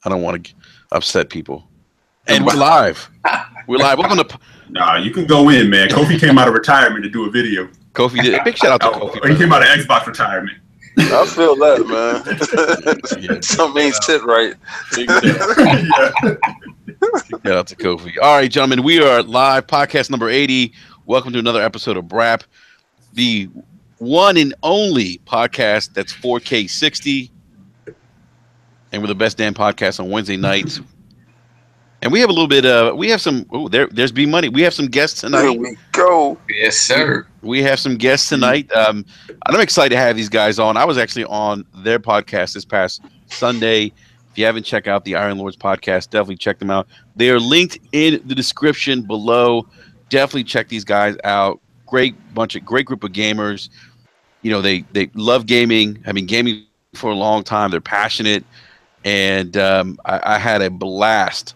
I don't want to upset people. And we're live. We're live. Welcome to. Nah, you can go in, man. Kofi came out of retirement to do a video. Kofi did. Big shout out to Kofi. He came out of Xbox retirement. I feel that, man. Something ain't sit right. Shout out to Kofi. All right, gentlemen, we are live. Podcast number 80. Welcome to another episode of BRAP, the one and only podcast that's 4K 60. And we're the best damn podcast on Wednesday nights. And we have a little bit, we have some, there's B Money. We have some guests tonight. Here we go. Yes, sir. We have some guests tonight. I'm excited to have these guys on. I was actually on their podcast this past Sunday. If you haven't checked out the Iron Lords podcast, definitely check them out. They are linked in the description below. Definitely check these guys out. Great group of gamers. You know, they love gaming. I've been gaming for a long time. They're passionate. And I had a blast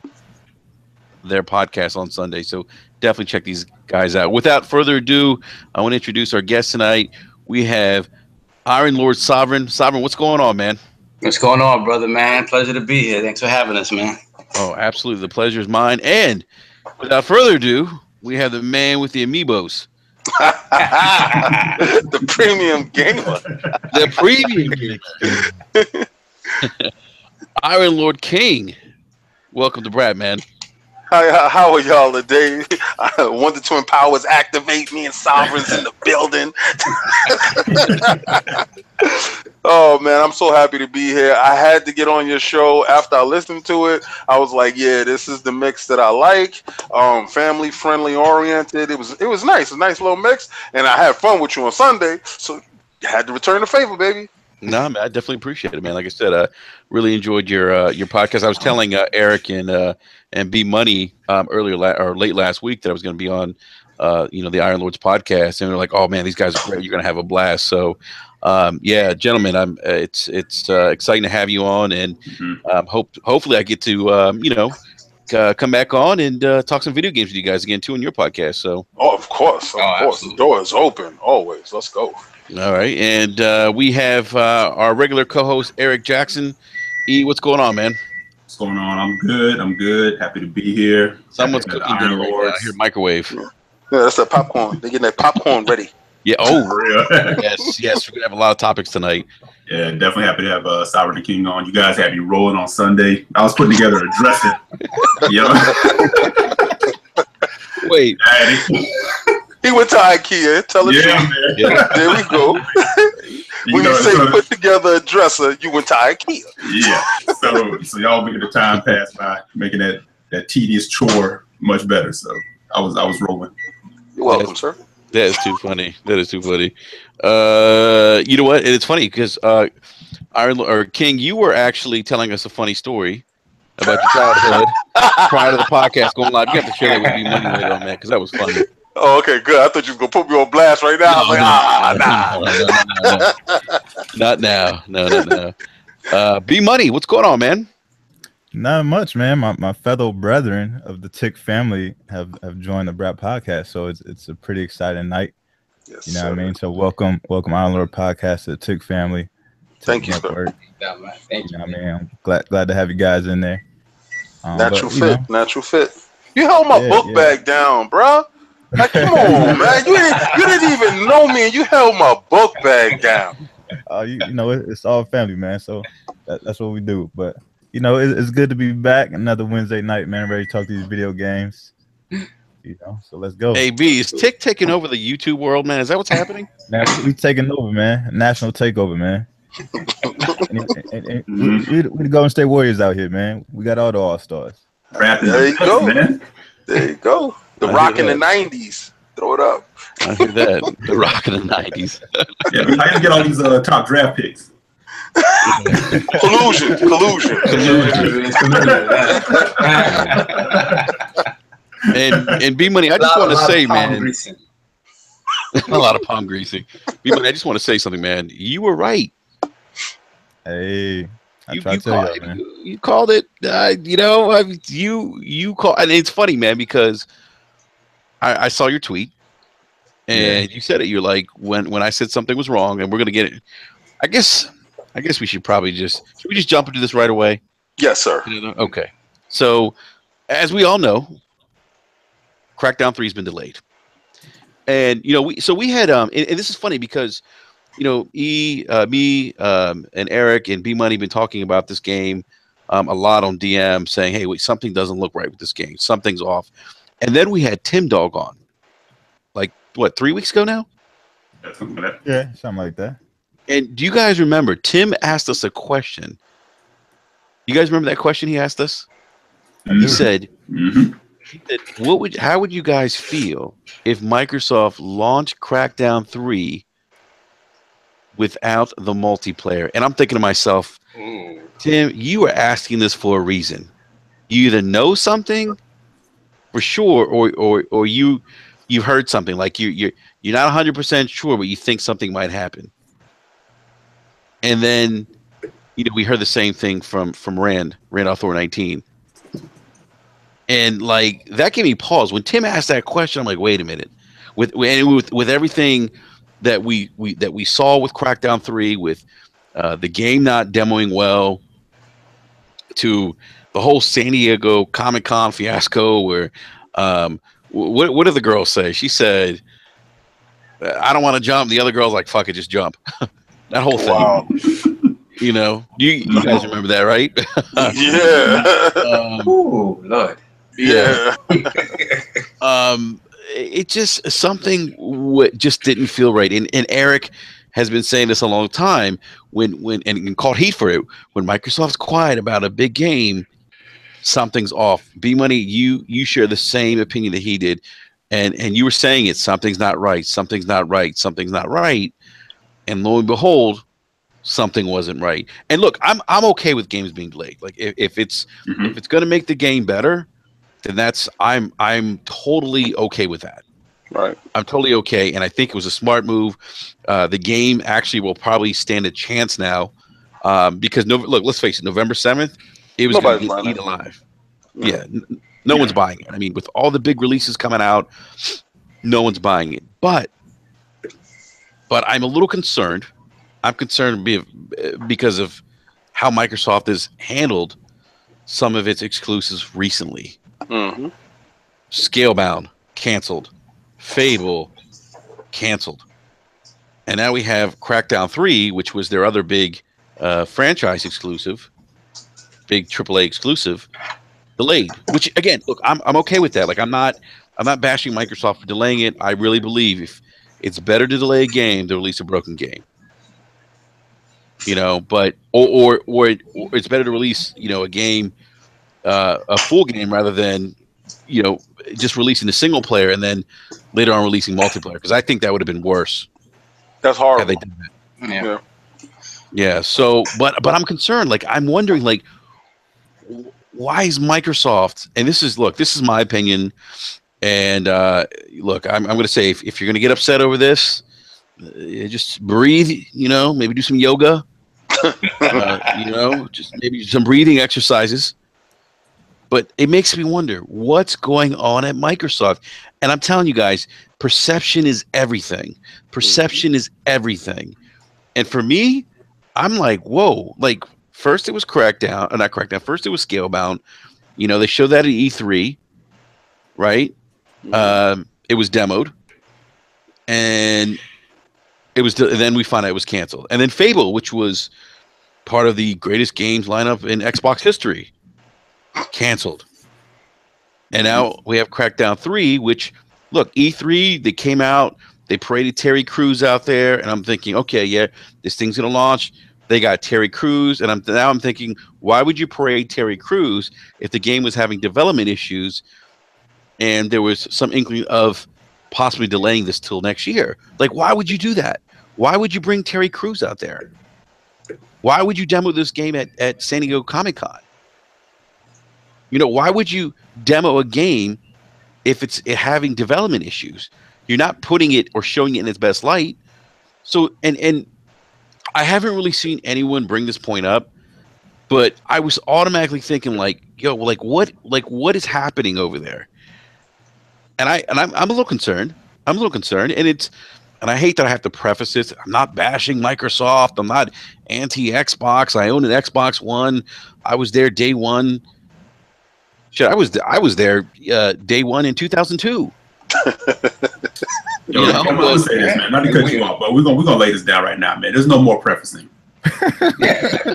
their podcast on Sunday. So definitely check these guys out. Without further ado, I want to introduce our guest tonight. We have Iron Lord Sovereign. Sovereign, what's going on, man? What's going on, brother, man? Pleasure to be here. Thanks for having us, man. Oh, absolutely. The pleasure is mine. And without further ado, we have the man with the amiibos. The premium gamer. The premium gamer. Iron Lord King. Welcome to Brad, man. How are y'all today? Wonder Twin Powers activate me and Sovereign's in the building. Oh man, I'm so happy to be here. I had to get on your show after I listened to it. I was like, yeah, this is the mix that I like. Family friendly oriented. It was nice, a nice little mix, and I had fun with you on Sunday, so you had to return the favor, baby. No, man, I definitely appreciate it, man. Like I said, I really enjoyed your podcast. I was telling Eric and B Money late last week that I was going to be on the Iron Lords podcast, and they're like, "Oh man, these guys are great. You're going to have a blast." So, yeah, gentlemen, it's exciting to have you on, and hopefully I get to come back on and talk some video games with you guys again too on your podcast. So, of course, the door is open always. Let's go. All right, and we have our regular co-host Eric Jackson. E, what's going on, man? What's going on? I'm good. Happy to be here. Someone's cooking dinner right now. I hear microwave. Yeah, that's that popcorn. They're getting that popcorn ready. Yeah. Oh, yes. We're gonna have a lot of topics tonight. Yeah, definitely happy to have Sovereign King on. You guys have you rolling on Sunday. I was putting together a dressing. Wait. He went to IKEA. Tell the truth. Yeah. There we go. When you say put together a dresser, you went to IKEA. Yeah. So y'all making the time pass by, making that tedious chore much better. So I was rolling. You're welcome, sir. That is too funny. You know what? It's funny because King, you were actually telling us a funny story about your childhood prior to the podcast going live. You have to share that with me Monday later on, man, because that was funny. Oh, okay, good. I thought you were going to put me on blast right now. Not now. No. B Money, what's going on, man? Not much, man. My fellow brethren of the Tick family have joined the BRAP podcast, so it's a pretty exciting night. Yes, you know what I mean? So welcome Iron Lord podcast to the Tick family. Thank you, sir. Thank you. I mean, I'm glad to have you guys in there. Natural fit. You held my book bag down, bro. Like, come on, man. You didn't even know me, and you held my book bag down. It's all family, man. So that's what we do. But it's good to be back another Wednesday night, man. Ready to talk these video games. So let's go. Hey, B, is Tick taking over the YouTube world, man? Is that what's happening? We taking over, man. National takeover, man. We the Golden State Warriors out here, man. We got all the All-Stars. There you go, man. There you go. The Rock in the 90s. Throw it up. I hear that. The Rock in the 90s. Yeah, how you get all these top draft picks? Collusion. And B Money, I just want to say, man, a lot of palm greasing. B Money, I just want to say something, man. You were right. Hey, you called it. You call, and it's funny, man, because I saw your tweet, and you said it. You're like, when I said something was wrong, and we're gonna get it. I guess we should probably just jump into this right away. Yes, sir. Okay. So, as we all know, Crackdown 3 has been delayed. And, we had, and this is funny because, me, and Eric and B Money been talking about this game a lot on DM, saying, hey, wait, something doesn't look right with this game. Something's off. And then we had Tim Dog on, like, what, 3 weeks ago now? Yeah, something like that. And do you guys remember, Tim asked us a question. You guys remember that question he asked us? He said, how would you guys feel if Microsoft launched Crackdown 3 without the multiplayer? And I'm thinking to myself, Tim, you are asking this for a reason. You either know something for sure, or you've heard something, like you're not 100% sure, but you think something might happen. And then we heard the same thing from Randolph Thor 19. And like that gave me pause. When Tim asked that question, I'm like, wait a minute. With everything that we saw with Crackdown 3, with the game not demoing well, to the whole San Diego Comic-Con fiasco, where what did the girl say? She said, I don't want to jump. The other girl's like, fuck it, just jump. That whole thing. Wow. You guys remember that, right? Yeah. Oh, Lord. Yeah. It just something just didn't feel right. And Eric has been saying this a long time, and called heat for it. When Microsoft's quiet about a big game, something's off. B Money, you share the same opinion that he did, and you were saying it. Something's not right. Something's not right. Something's not right. And lo and behold, something wasn't right. And look, I'm okay with games being delayed. Like if it's going to make the game better, then I'm totally okay with that. Right. I'm totally okay, and I think it was a smart move. The game actually will probably stand a chance now, because look, let's face it, November 7th, it was going to eat alive. Yeah, no one's buying it. I mean, with all the big releases coming out, no one's buying it. But I'm a little concerned. I'm concerned because of how Microsoft has handled some of its exclusives recently. Mm-hmm. Scalebound canceled, Fable canceled, and now we have Crackdown 3, which was their other big franchise exclusive, big AAA exclusive, delayed. Which again, look, I'm okay with that. Like I'm not bashing Microsoft for delaying it. I really believe if it's better to delay a game than release a broken game. But or it's better to release a game, a full game, rather than just releasing a single player and then later on releasing multiplayer, because I think that would have been worse. That's horrible. They did that. Yeah. So, but I'm concerned. Like I'm wondering, like, why is Microsoft? And this is my opinion. And look, I'm going to say if you're going to get upset over this, just breathe. Maybe do some yoga. Just maybe some breathing exercises. But it makes me wonder what's going on at Microsoft. And I'm telling you guys, perception is everything. Perception is everything. And for me, I'm like, whoa. Like, first it was Crackdown. Not Crackdown. First it was Scalebound. They showed that at E3, right? It was demoed. And then we found out it was canceled. And then Fable, which was part of the greatest games lineup in Xbox history, canceled. And now we have Crackdown 3, which, look, E3, they came out, they paraded Terry Crews out there, and I'm thinking, okay, yeah, this thing's going to launch. They got Terry Crews, and I'm thinking, why would you parade Terry Crews if the game was having development issues and there was some inkling of possibly delaying this till next year? Like, why would you do that? Why would you bring Terry Crews out there? Why would you demo this game at San Diego Comic-Con? Why would you demo a game if it's having development issues? You're not putting it or showing it in its best light. So, and I haven't really seen anyone bring this point up, but I was automatically thinking like, what is happening over there? And I'm a little concerned. And and I hate that I have to preface it. I'm not bashing Microsoft. I'm not anti-Xbox. I own an Xbox One. I was there day one. Shit, I was there day one in 2002. Yo, I'm gonna say this, man. Not to cut you off, but we're gonna lay this down right now, man. There's no more prefacing.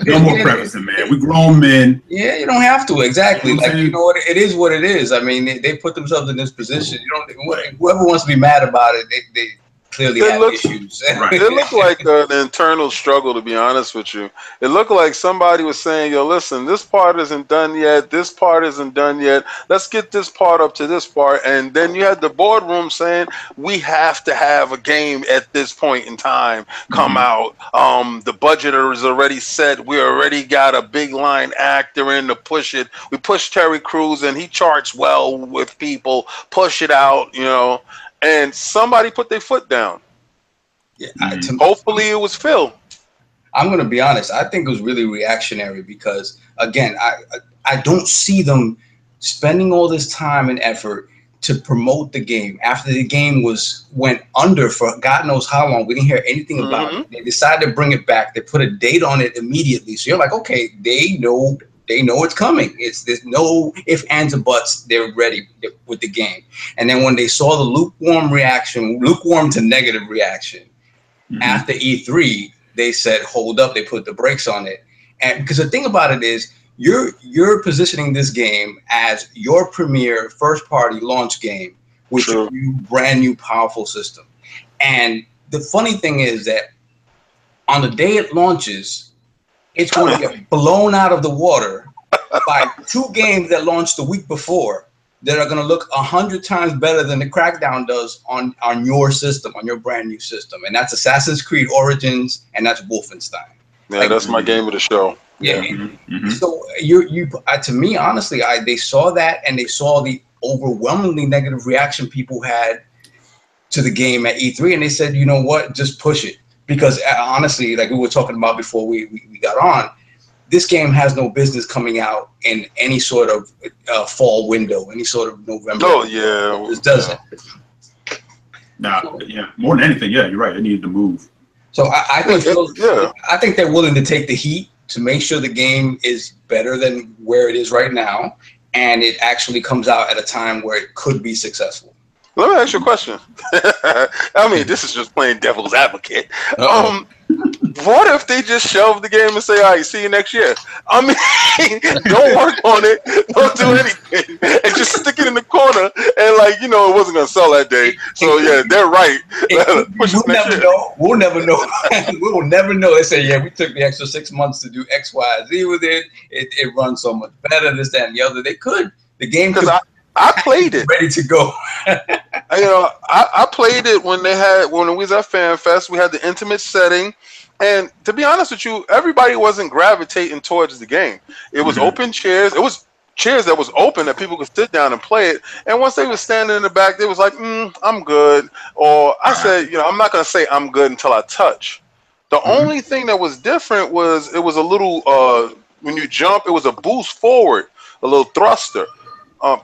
No more prefacing, man. We grown men. Yeah, you don't have to. Exactly. You know what? It is what it is. I mean, they put themselves in this position. You don't. Whoever wants to be mad about it, they clearly have issues. Right. It looked like an internal struggle, to be honest with you. It looked like somebody was saying, yo, listen, this part isn't done yet. This part isn't done yet. Let's get this part up to this part. And then you had the boardroom saying, we have to have a game at this point in time come out. The budget is already set. We already got a big line actor in to push it. We pushed Terry Crews, and he charts well with people. Push it out, you know. And somebody put their foot down. Yeah, hopefully it was Phil. I'm going to be honest. I think it was really reactionary because, again, I don't see them spending all this time and effort to promote the game after the game went under for God knows how long. We didn't hear anything about it. They decided to bring it back. They put a date on it immediately. So you're like, okay, they know it's coming. There's no ifs, ands, or buts. They're ready with the game. And then when they saw the lukewarm to negative reaction after E3, they said, hold up. They put the brakes on it. And because the thing about it is, you're positioning this game as your premier first-party launch game with a brand new powerful system. And the funny thing is that on the day it launches, it's going to get blown out of the water by two games that launched the week before that are going to look 100 times better than the Crackdown does on your system, on your brand new system. And that's Assassin's Creed Origins, and that's Wolfenstein. Yeah, that's my game of the show. Yeah. So to me, honestly, they saw that, and they saw the overwhelmingly negative reaction people had to the game at E3, and they said, you know what, just push it. Because honestly, like we were talking about before we got on, this game has no business coming out in any sort of fall window, any sort of November. Oh, yeah. It doesn't. More than anything, you're right. It needed to move. So I think they're willing to take the heat to make sure the game is better than where it is right now, and it actually comes out at a time where it could be successful. Let me ask you a question. I mean, this is just playing devil's advocate. What if they just shelve the game and say, all right, see you next year? I mean, don't work on it, don't do anything, and just stick it in the corner, and it wasn't going to sell that day. So, yeah, they're right. We'll never know. We will never know. They say, yeah, we took the extra 6 months to do X, Y, Z with it. It runs so much better, this, that, and the other. They could. The game could. I played it. Ready to go. I played it when we was at Fan Fest. We had the intimate setting, and to be honest with you, everybody wasn't gravitating towards the game. It was open chairs. It was chairs that was open that people could sit down and play it. And once they were standing in the back, they was like, "I'm good." Or I said, I'm not gonna say I'm good until I touch. The only thing that was different was it was a little when you jump, it was a boost forward, a little thruster.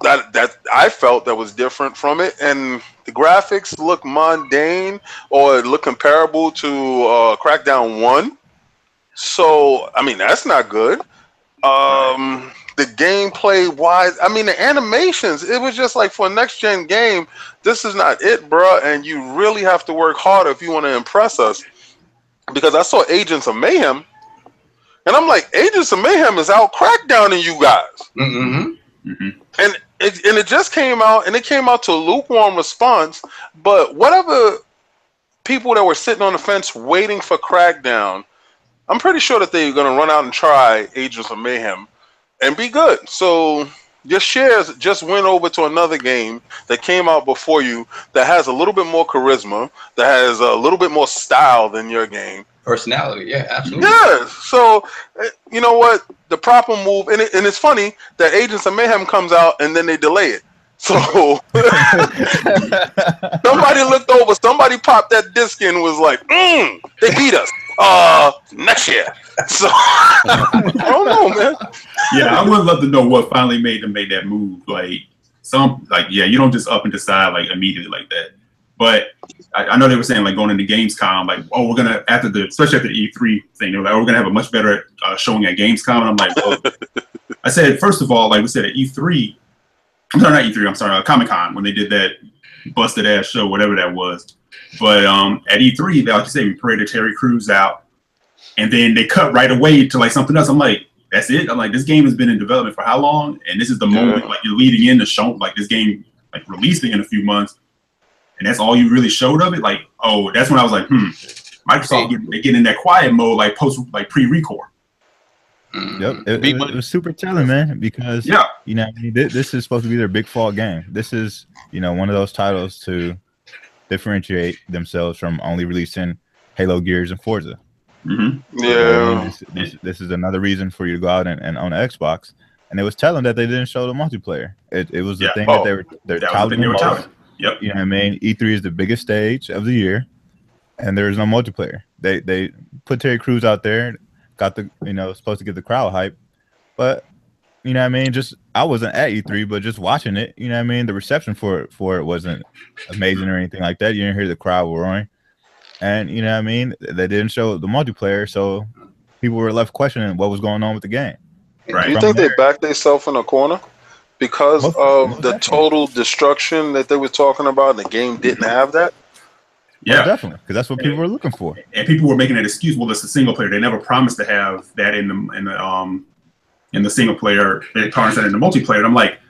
That I felt that was different from it, and the graphics look mundane or look comparable to Crackdown 1. So I mean that's not good. The gameplay wise, I mean the animations, it was just like for a next gen game, this is not it, bruh. And you really have to work harder if you want to impress us. Because I saw Agents of Mayhem, and I'm like, Agents of Mayhem is out Crackdowning you guys. And it just came out, and it came out to a lukewarm response. But whatever people that were sitting on the fence waiting for Crackdown, I'm pretty sure that they're going to run out and try Agents of Mayhem and be good. So your shares just went over to another game that came out before you that has a little bit more charisma, that has a little bit more style than your game. Personality, yeah, absolutely. Yeah, so you know what? The proper move, and it's funny that Agents of Mayhem comes out and then they delay it. So somebody looked over, somebody popped that disc in and was like, they beat us. Next year. So I don't know, man. Yeah, I would love to know what finally made them make that move. You don't just up and decide like immediately like that. But I know they were saying like going into Gamescom, like, oh, we're gonna especially after the E3 thing, they're like, oh, we're gonna have a much better showing at Gamescom. And I'm like, well, I said first of all, like we said at E3, I'm sorry, not E3, I'm sorry, Comic-Con when they did that busted ass show, whatever that was. But at E3, like you say, we paraded Terry Crews out, and then they cut right away to like something else. I'm like, that's it. I'm like, this game has been in development for how long? And this is the moment like you're leading in to show like this game like releasing in a few months. And that's all you really showed of it. Like, oh, that's when I was like, Microsoft they get in that quiet mode, like pre-record. Yep, it was super telling, man. Because you know, I mean, this is supposed to be their big fall game. This is one of those titles to differentiate themselves from only releasing Halo, Gears, and Forza. Mm-hmm. Yeah, this is another reason for you to go out and own an Xbox. And it was telling that they didn't show the multiplayer. It was the thing that they're touting. Yep. You know what I mean? E3 is the biggest stage of the year, and there is no multiplayer. They put Terry Crews out there, got the supposed to get the crowd hype, but you know what I mean? I wasn't at E3, but just watching it, you know what I mean? The reception for it wasn't amazing or anything like that. You didn't hear the crowd roaring, and you know what I mean? They didn't show the multiplayer, so people were left questioning what was going on with the game. Right. Do you think they backed themselves in a corner? Because of the total destruction that they were talking about, the game didn't have that. Yeah, definitely, because that's what people were looking for. And people were making that excuse. Well, it's a single player. They never promised to have that in the single player. They promised that in the multiplayer. And I'm like,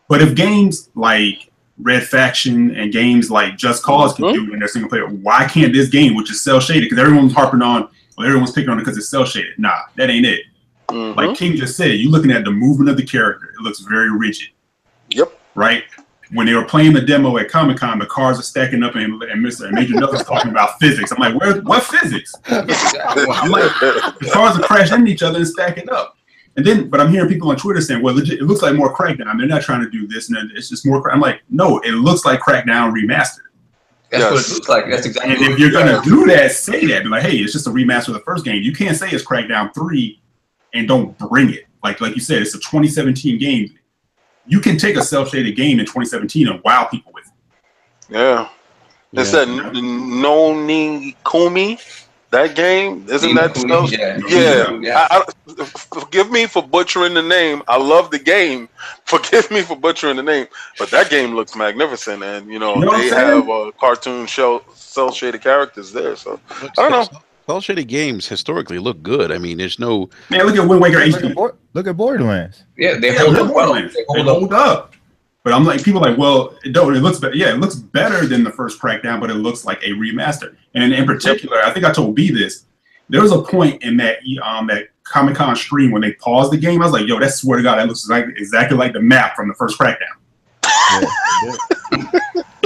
but if games like Red Faction and games like Just Cause can do it in their single player, why can't this game, which is cell shaded? Because everyone's harping on, everyone's picking on it because it's cell shaded. Nah, that ain't it. Like King just said, you're looking at the movement of the character. It looks very rigid. Yep. Right? When they were playing the demo at Comic-Con, the cars are stacking up and Major Nuff is talking about physics. I'm like, what physics? I'm like, the cars are crashing into each other and stacking up. But I'm hearing people on Twitter saying, well, legit, it looks like more Crackdown. They're not trying to do this, and it's just more. I'm like, no, it looks like Crackdown remastered. That's what it looks like. That's exactly. And if you're going to do that, say that. Be like, hey, it's just a remaster of the first game. You can't say it's Crackdown 3 and don't bring it. Like you said, it's a 2017 game. You can take a cel-shaded game in 2017 and wow people with it. Yeah. It's that No Ni Kumi, that game. Isn't that stuff? Yeah. Forgive me for butchering the name. I love the game. Forgive me for butchering the name. But that game looks magnificent. And, they have cartoon cel-shaded characters there. So, I don't know. Cel-shaded games historically look good. I mean, there's no. Man, look at Wind Waker HD. Look at Borderlands. Yeah, they hold up well. They hold up. But I'm like, people are like, well, it looks better. Yeah, it looks better than the first Crackdown, but it looks like a remaster. And in particular, I think I told B this. There was a point in that Comic-Con stream when they paused the game. I was like, yo, that swear to God, that looks exactly like the map from the first Crackdown.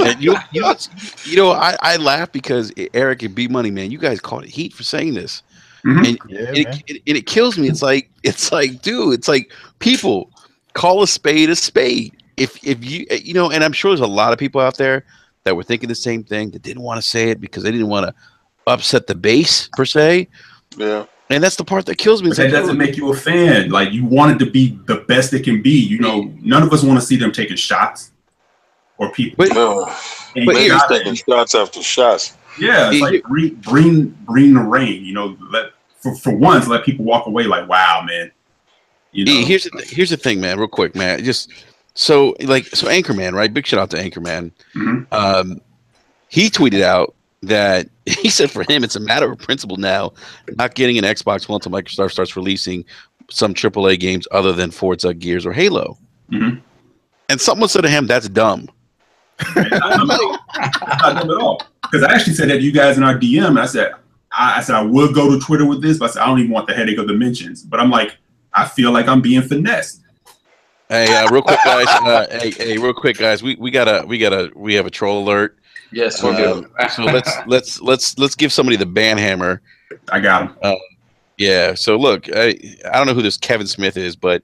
I laugh because Eric and B Money, man, you guys caught heat for saying this, and it kills me. It's like, dude, it's like people call a spade a spade. If you and I'm sure there's a lot of people out there that were thinking the same thing that didn't want to say it because they didn't want to upset the base per se. Yeah. And that's the part that kills me. But that doesn't make you a fan. Like, you want it to be the best it can be. None of us want to see them taking shots or people. But he's taking shots after shots. Yeah, it's like bring the rain. Let for once let people walk away like, wow, man. Here's the thing, man. Real quick, man. Just so Anchorman, right? Big shout out to Anchorman. Mm-hmm. He tweeted out that he said for him it's a matter of principle now, not getting an Xbox One until Microsoft starts releasing some AAA games other than Forza, Gears, or Halo. Mm-hmm. And someone said to him, "That's dumb." Not dumb at all. Because I actually said that to you guys in our DM. And I said I would go to Twitter with this, but I said I don't even want the headache of the mentions. But I'm like, I feel like I'm being finessed. Hey, real quick, guys. Real quick, guys. We have a troll alert. Yes, we'll do. So let's give somebody the ban hammer. I got him. Yeah. So look, I don't know who this Kevin Smith is, but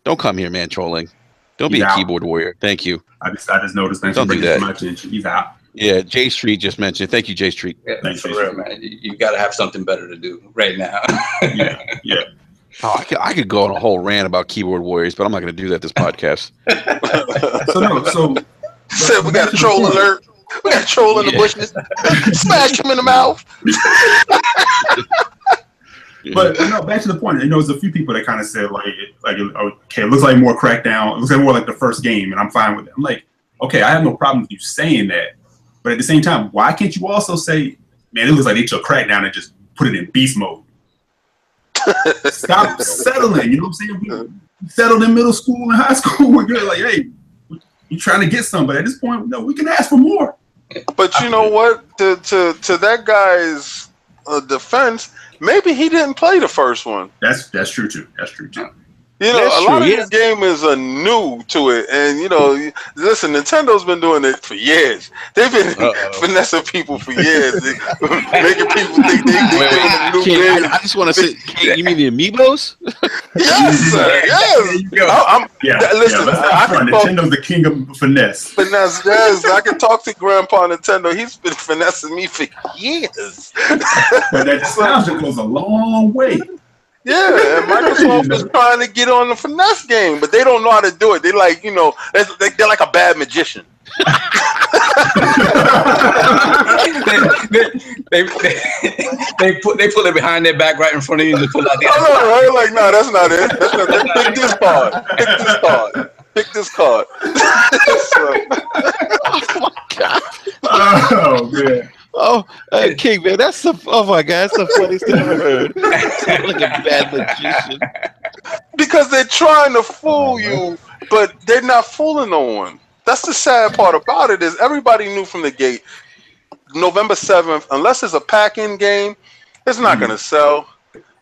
don't come here, man, trolling. Don't be a keyboard warrior. Thank you. I just noticed. Thanks don't for do bringing that. my attention. He's out. Yeah, J Street just mentioned. Thank you, J Street. Yeah, thanks for real, man. You got to have something better to do right now. Yeah. Oh, I could go on a whole rant about keyboard warriors, but I'm not going to do that this podcast. So Said we got a troll alert. We got a troll in the bushes. Smash him in the mouth. But no, back to the point. There's a few people that kind of said okay, it looks like more Crackdown. It looks like more like the first game, and I'm fine with it. I'm like, okay, I have no problem with you saying that, but at the same time, why can't you also say, man, it looks like they took Crackdown and just put it in beast mode? Stop settling. You know what I'm saying? We settled in middle school and high school. We're good. Like, hey, you're trying to get some, but at this point, no, we can ask for more. But you know what? To that guy's defense, maybe he didn't play the first one. That's true too. That's true too. You know, a lot of these gamers are new to it, and listen, Nintendo's been doing it for years. They've been finessing people for years, making people think they doing a new game. I just want to say, you mean the Amiibos? Yes, sir. Yes. Listen, Nintendo's the king of finesse. Yes, I can talk to Grandpa Nintendo. He's been finessing me for years. But that nostalgia goes a long way. Yeah, and Microsoft is trying to get on the finesse game, but they don't know how to do it. They like, they're like a bad magician. they put it behind their back right in front of you and just pull out the right? Like, no, that's not it. That's not it. Pick this card. Pick this card. Oh my god. Oh man. Oh, King, man, oh my god, that's the funniest thing I've ever heard. Like a bad magician. Because they're trying to fool you, but they're not fooling no one. That's the sad part about it, is everybody knew from the gate, November 7th, unless it's a pack-in game, it's not going to sell.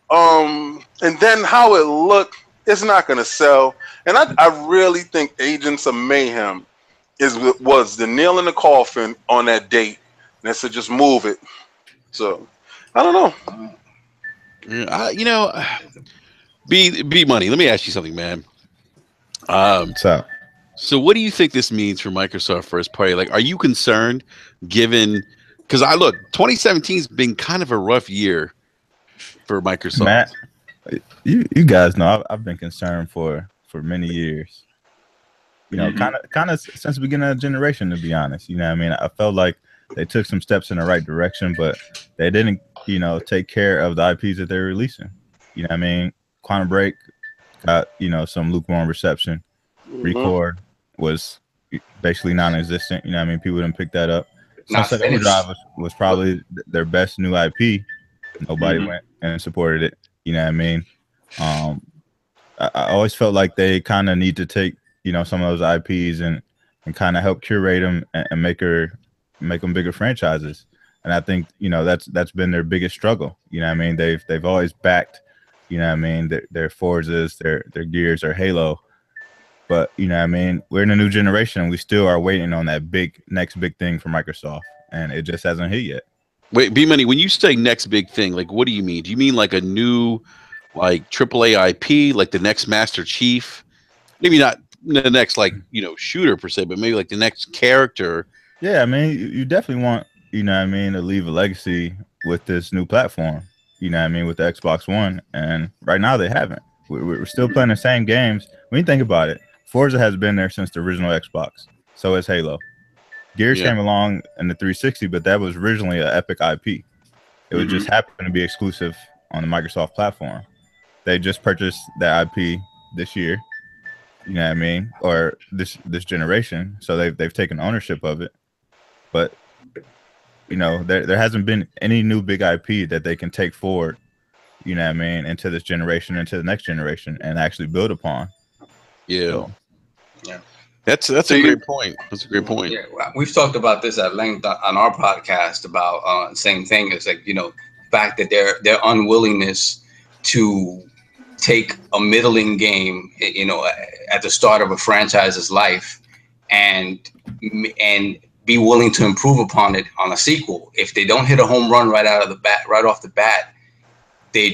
And then how it looked, it's not going to sell. And I really think Agents of Mayhem was the nail in the coffin on that date. And so just move it. So I don't know. B Money. Let me ask you something, man. So what do you think this means for Microsoft first party? Like, are you concerned, given? Because 2017's been kind of a rough year for Microsoft. Matt, you guys know I've been concerned for many years. Kind of since the beginning of the generation, to be honest. You know what I mean? I felt like they took some steps in the right direction, but they didn't, take care of the IPs that they're releasing. You know what I mean? Quantum Break got, some lukewarm reception. Record was basically non-existent. You know what I mean? People didn't pick that up. Sunset Overdrive was probably their best new IP. Nobody went and supported it. You know what I mean? I always felt like they kind of need to take, some of those IPs and kind of help curate them and make them bigger franchises. And I think that's been their biggest struggle. You know what I mean? They've always backed, their Forzas, their Gears, their Halo. But you know what I mean, we're in a new generation and we still are waiting on that next big thing from Microsoft, and it just hasn't hit yet. Wait, B-Money, when you say next big thing, like what do you mean? Do you mean like a new AAA IP, like the next Master Chief? Maybe not the next shooter per se, but maybe like the next character. Yeah, I mean, you definitely want, to leave a legacy with this new platform, with the Xbox One. And right now they haven't. We're still playing the same games. When you think about it, Forza has been there since the original Xbox. So has Halo. Gears came along in the 360, but that was originally an Epic IP. It would just happen to be exclusive on the Microsoft platform. They just purchased that IP this year, you know what I mean, or this generation. So they've taken ownership of it. But there hasn't been any new big IP that they can take forward, you know what I mean, into this generation, into the next generation, and actually build upon. Yeah. So, yeah. That's a great point. That's a great point. Yeah, we've talked about this at length on our podcast about same thing. It's like, the fact that their unwillingness to take a middling game, at the start of a franchise's life and be willing to improve upon it on a sequel. If they don't hit a home run right off the bat, they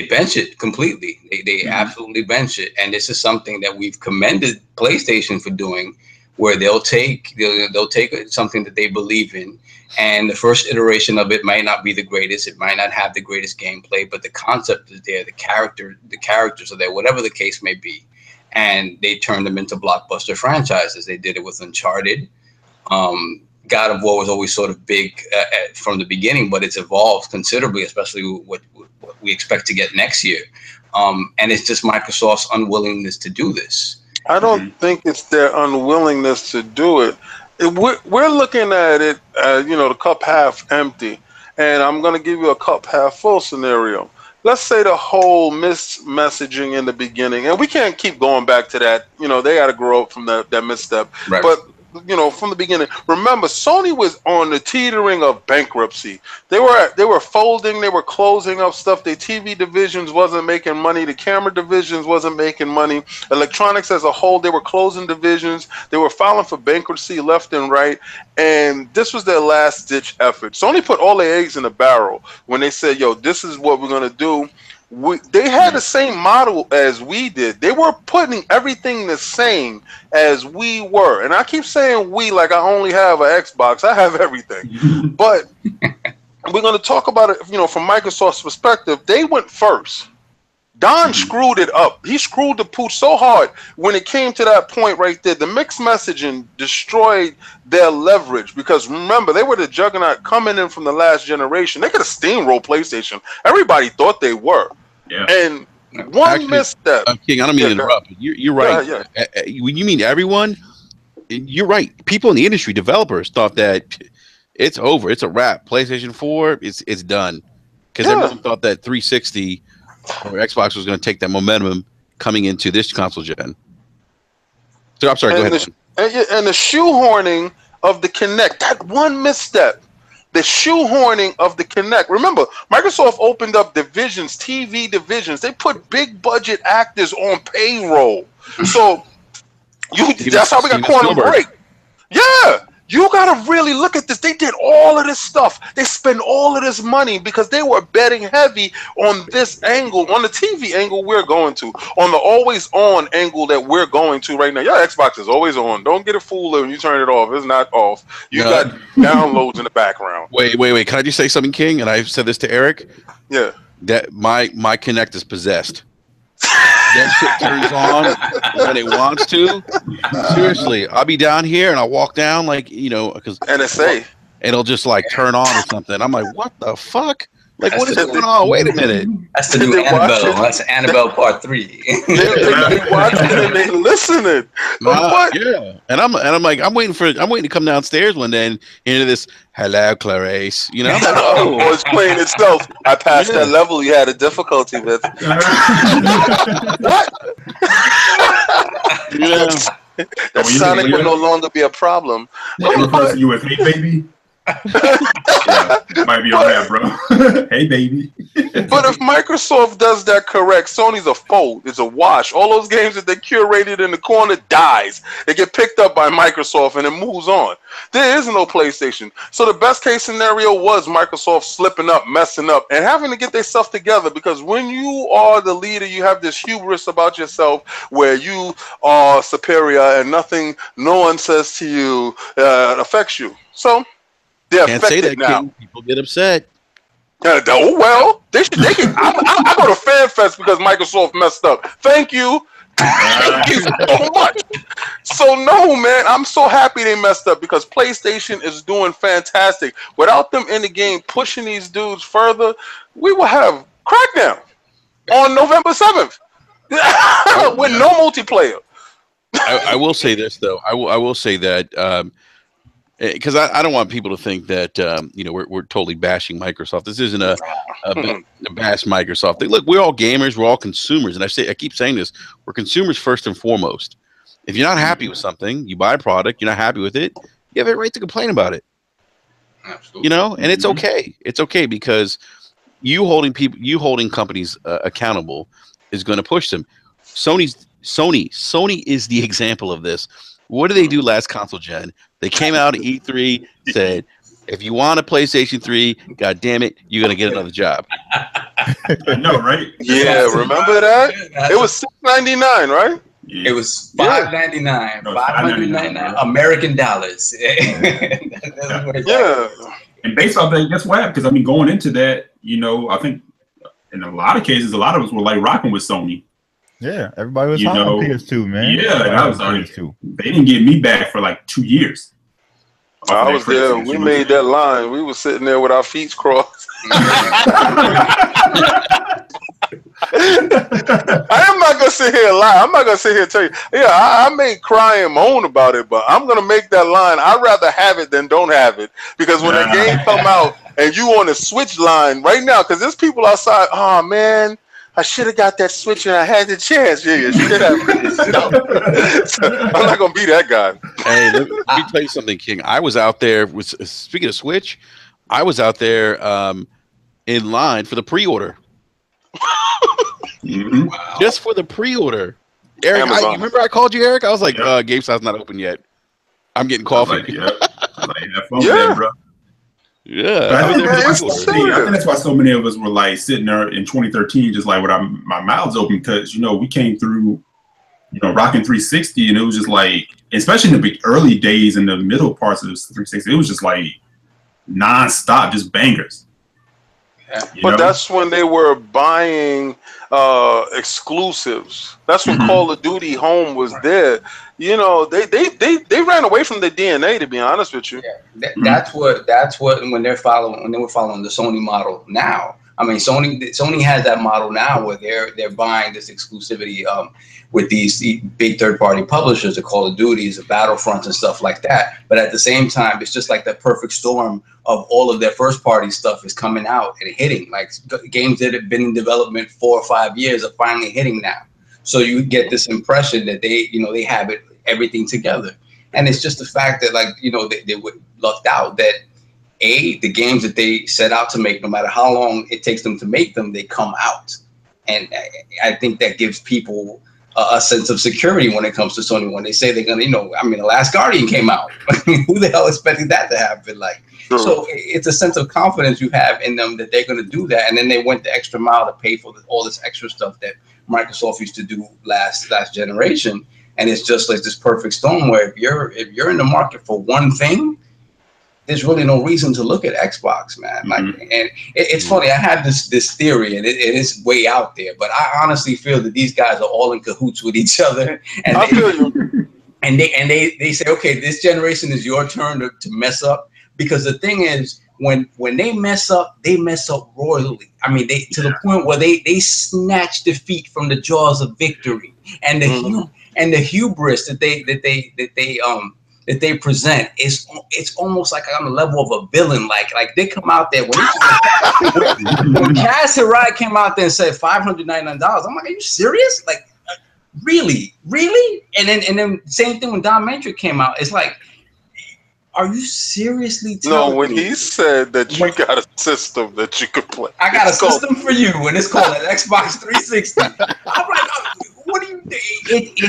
bench it completely. They absolutely bench it. And this is something that we've commended PlayStation for doing, where they'll take something that they believe in, and the first iteration of it might not be the greatest. It might not have the greatest gameplay, but the concept is there. The characters are there, whatever the case may be. And they turn them into blockbuster franchises. They did it with Uncharted. God of War was always sort of big from the beginning, but it's evolved considerably, especially what we expect to get next year. And it's just Microsoft's unwillingness to do this. I don't think it's their unwillingness to do it. We're looking at it, the cup half empty. And I'm going to give you a cup half full scenario. Let's say the whole messaging in the beginning, and we can't keep going back to that. They got to grow up from that misstep. Right. But from the beginning, remember, Sony was on the teetering of bankruptcy. They were folding, they were closing up stuff. Their TV divisions wasn't making money. The camera divisions wasn't making money. Electronics as a whole, they were closing divisions. They were filing for bankruptcy left and right. And this was their last ditch effort. Sony put all their eggs in a barrel when they said, "Yo, this is what we're gonna do." They had the same model as we did. They were putting everything the same as we were. And I keep saying we like I only have an Xbox. I have everything. But we're going to talk about it, from Microsoft's perspective. They went first. Don screwed it up. He screwed the pooch so hard when it came to that point right there. The mixed messaging destroyed their leverage because, remember, they were the juggernaut coming in from the last generation. They could have steamrolled PlayStation. Everybody thought they were. Yeah. And one misstep. King, I don't mean to interrupt. You're right. When you mean everyone, you're right. People in the industry, developers, thought that it's over. It's a wrap. PlayStation 4, it's done. Because everyone thought that 360 or Xbox was going to take that momentum coming into this console gen. So I'm sorry, go ahead. And the shoehorning of the Kinect, that one misstep. The shoehorning of the Kinect. Remember, Microsoft opened up divisions, TV divisions. They put big budget actors on payroll. So that's how we got Quantum Break. Yeah. You got to really look at this. They did all of this stuff. They spent all of this money because they were betting heavy on this angle, on the TV angle we're going to, on the always on angle that we're going to right now. Your Xbox is always on. Don't get a fool when you turn it off. It's not off. You got downloads in the background. Wait. Can I just say something, King? And I've said this to Eric. Yeah. That my Kinect is possessed. That shit turns on when it wants to. Seriously, I'll be down here and I'll walk down because NSA, it'll just turn on or something. I'm like, what the fuck? Like, what is going on? Wait a minute. That's the new Annabelle. That's Annabelle Part 3. They watching and they listening. Yeah, and I'm like, I'm waiting to come downstairs one day and into this. Hello, Clarice. I'm like, oh, it's playing itself. I passed that level you had a difficulty with. What? That Sonic will no longer be a problem. You with Hey Baby? Might be on that, bro. Hey baby. But if Microsoft does that correct, Sony's a fold. It's a wash. All those games that they curated in the corner dies. They get picked up by Microsoft and it moves on. There is no PlayStation. So the best case scenario was Microsoft slipping up, messing up, and having to get themselves together, because when you are the leader, you have this hubris about yourself where you are superior and no one says to you affects you. So can't say that now. People get upset. Oh well, they can. I go to FanFest because Microsoft messed up. Thank you. Thank you so much. So no, man, I'm so happy they messed up because PlayStation is doing fantastic. Without them in the game pushing these dudes further, we will have Crackdown on November 7th with no multiplayer. I will say this though. I will say that. Because I don't want people to think that we're totally bashing Microsoft. This isn't a bash Microsoft. Look, we're all gamers. We're all consumers, and I keep saying this: we're consumers first and foremost. If you're not happy with something, you buy a product. You're not happy with it. You have a right to complain about it. Absolutely. And it's okay. It's okay because you holding companies accountable is going to push them. Sony is the example of this. What did they do last console gen? They came out at E3, said, if you want a PlayStation 3, God damn it, you're going to get another job. I know, right? Yeah, remember that? It was $6.99, right? Yeah. It was $5.99, $599 American dollars. Yeah. And based off that, guess what? Because, going into that, I think in a lot of cases, a lot of us were rocking with Sony. Yeah, everybody was on PS2, man. Yeah, and I was on PS2. They didn't get me back for 2 years. I was there. We made that line. We were sitting there with our feet crossed. I am not gonna sit here and lie. I'm not gonna sit here and tell you. Yeah, I may cry and moan about it, but I'm gonna make that line. I'd rather have it than don't have it, because when that game come out and you on the Switch line right now, because there's people outside. Oh man, I should have got that Switch and I had the chance. Yeah, you should have. So, I'm not gonna be that guy. Hey, let me tell you something, King. I was out there. Speaking of Switch, I was out there in line for the pre-order. Wow. Just for the pre-order. Eric, remember I called you, Eric? I was like, GameStop's not open yet. I'm getting coffee. Have fun with that, bro. Yeah. I think that's why so many of us were like sitting there in 2013, just like with my mouths open, because we came through, rocking 360, and it was just like, especially in the early days and the middle parts of the 360, it was just like non-stop, just bangers. But that's when they were buying exclusives. That's when Call of Duty Home was there. They ran away from the DNA, to be honest with you. Yeah, that's what when they were following the Sony model now. I mean, Sony has that model now where they're buying this exclusivity with these big third-party publishers, the Call of Duties, the Battlefronts, and stuff like that. But at the same time, it's just like the perfect storm of all of their first-party stuff is coming out and hitting. Like games that have been in development 4 or 5 years are finally hitting now. So you get this impression that they have everything together, and it's just the fact that they were lucked out that the games that they set out to make, no matter how long it takes them to make them, they come out, and I think that gives people a sense of security when it comes to Sony. When they say they're gonna, The Last Guardian came out. Who the hell expected that to happen? Sure. So it's a sense of confidence you have in them that they're gonna do that, and then they went the extra mile to pay for all this extra stuff that Microsoft used to do last generation. And it's just like this perfect storm where if you're in the market for one thing, there's really no reason to look at Xbox, man. And it's funny. I have this theory, and it is way out there, but I honestly feel that these guys are all in cahoots with each other. And I feel you. And they say, okay, this generation is your turn to mess up, because the thing is, when they mess up royally. I mean, to the point where they snatch defeat from the jaws of victory, and the hubris that they present it's almost like on the level of a villain. Like they come out there when Kaz Hirai came out there and said $599. I'm like, are you serious? Like, really? And then same thing when Don Matrix came out. It's like, are you seriously telling me? No, when he said that you got a system that you could play. I got a system for you, and it's called an Xbox 360. I'm like, what do you think?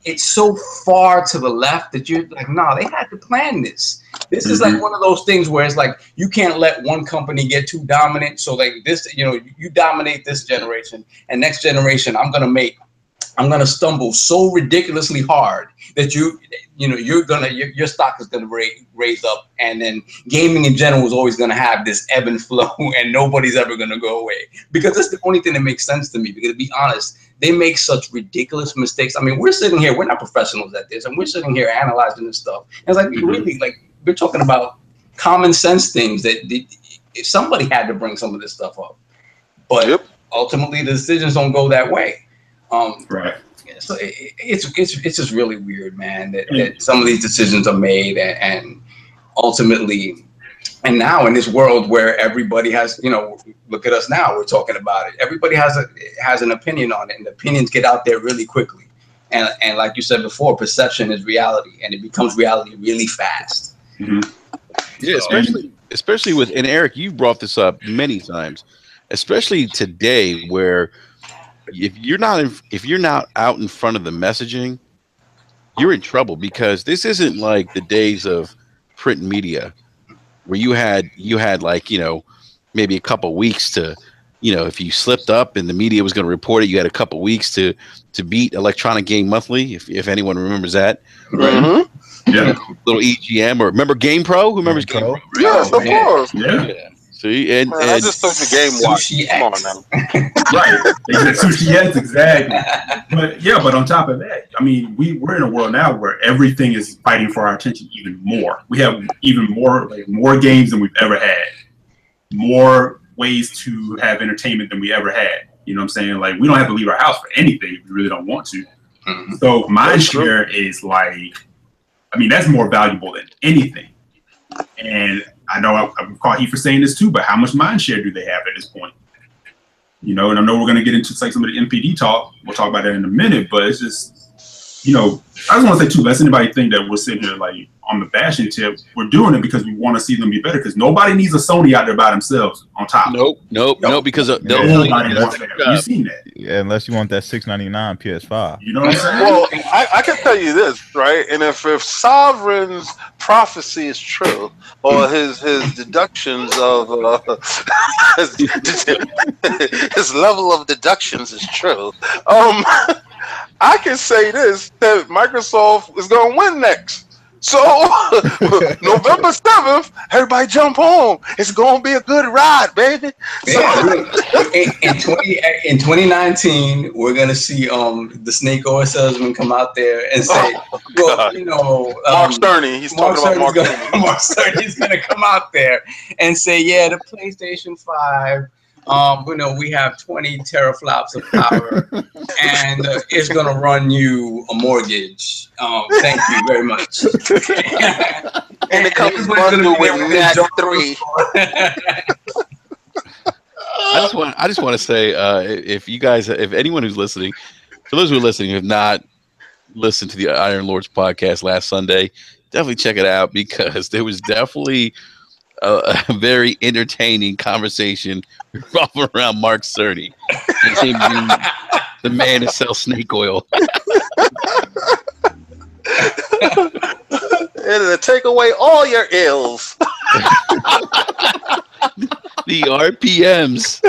It's so far to the left that you're like, no, they had to plan this. This is like one of those things where it's like, you can't let one company get too dominant. So like this, you dominate this generation, and next generation, I'm gonna stumble so ridiculously hard that your stock is gonna raise up, and then gaming in general is always gonna have this ebb and flow, and nobody's ever gonna go away, because that's the only thing that makes sense to me. Because to be honest, they make such ridiculous mistakes. I mean, we're sitting here, we're not professionals at this, and we're sitting here analyzing this stuff. And it's like, really, like, we're talking about common sense things that if somebody had to bring some of this stuff up, but ultimately the decisions don't go that way. Right. So it's just really weird, man, that some of these decisions are made, and ultimately, and now in this world where everybody has, look at us now, we're talking about it. Everybody has an opinion on it, and opinions get out there really quickly. And like you said before, perception is reality, and it becomes reality really fast. Yeah, especially with, and Eric, you've brought this up many times, especially today, where if you're not out in front of the messaging, you're in trouble, because this isn't like the days of print media where you had like, maybe a couple weeks to, if you slipped up and the media was going to report it, you had a couple weeks to beat Electronic Game Monthly, if anyone remembers that. Right? Yeah. Little EGM, or remember Game Pro? Who remembers Game Pro? Yes, of course. Yeah. See, and I just took the game watch. Come on now. Right. Sushi X, exactly. But on top of that, I mean, we're in a world now where everything is fighting for our attention even more. We have even more games than we've ever had, more ways to have entertainment than we ever had. You know what I'm saying? Like, we don't have to leave our house for anything if we really don't want to. Mm-hmm. So mindshare is like, I mean, that's more valuable than anything. And I know I've caught heat for saying this too, but how much mindshare do they have at this point? You know, and I know we're going to get into like some of the NPD talk. We'll talk about that in a minute, but it's just, you know, I just want to say too, lest anybody think that we're sitting here like on the bashing tip. We're doing it because we want to see them be better, because nobody needs a Sony out there by themselves on top. Nope, because nobody wants that. You've seen that. Yeah, unless you want that $699 PS5. You know what I'm saying? Well, I can tell you this, right? And if Sovereign's prophecy is true, or his deductions of his level of deductions is true, I can say this, that Microsoft is going to win next. So November 7th, everybody jump home. It's going to be a good ride, baby. In 2019, we're going to see the Snake Oil salesman come out there and say, well, you know, Mark Cerny. He's talking about Mark Cerny. Mark Cerny's going to come out there and say, yeah, the PlayStation 5, you know, we have 20 teraflops of power, and it's gonna run you a mortgage. Thank you very much. And it comes bundled with NAT 3. I just want to say, if anyone who's listening, for those who are listening who have not listened to the Iron Lords podcast last Sunday, definitely check it out, because there was definitely a very entertaining conversation revolving around Mark Cerny and him being the man to sell snake oil. It'll take away all your ills. The RPMs.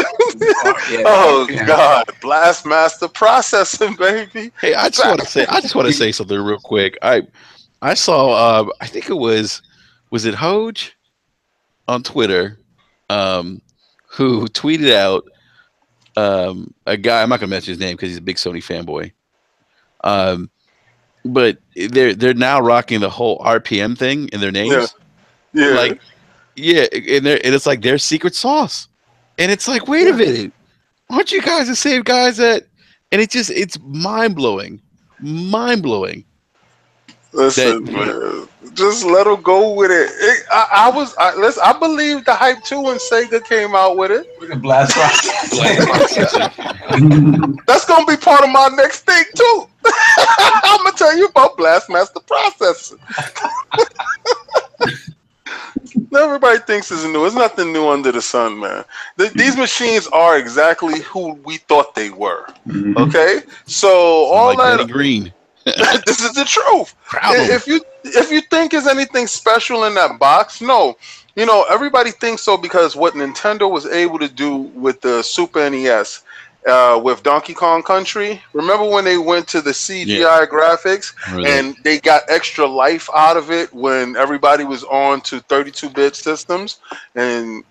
Oh God, Blastmaster processing, baby. Hey, I just want to say something real quick. I saw I think it was it Hoj on Twitter, who tweeted out a guy. I'm not gonna mention his name because he's a big Sony fanboy. But they're now rocking the whole RPM thing in their names. Yeah. Like, yeah, and it's like their secret sauce. And it's like, wait a minute, aren't you guys the same guys that? And it's mind blowing. Listen, man, just let them go with it. I believe the hype too when Sega came out with it. Blast That's gonna be part of my next thing too. I'm gonna tell you about Blastmaster processing. Everybody thinks it's new. There's nothing new under the sun, man. These machines are exactly who we thought they were. Mm-hmm. Okay, so all like that green. This is the truth. If you think there's anything special in that box, no. You know, everybody thinks so because what Nintendo was able to do with the Super NES, with Donkey Kong Country. Remember when they went to the CGI graphics and they got extra life out of it when everybody was on to 32-bit systems, and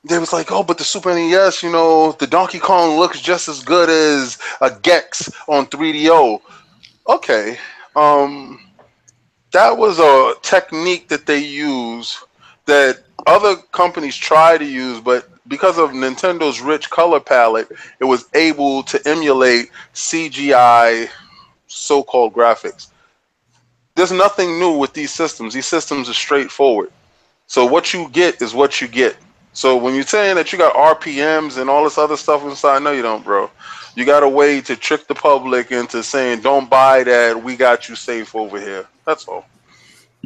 they was like, oh, but the Super NES, you know, the Donkey Kong looks just as good as a Gex on 3DO. Okay, that was a technique that they use that other companies try to use, but because of Nintendo's rich color palette, it was able to emulate CGI so-called graphics. There's nothing new with these systems. These systems are straightforward. So what you get is what you get. So when you're saying that you got RPMs and all this other stuff inside, no, you don't, bro. You got a way to trick the public into saying, don't buy that, we got you safe over here. That's all.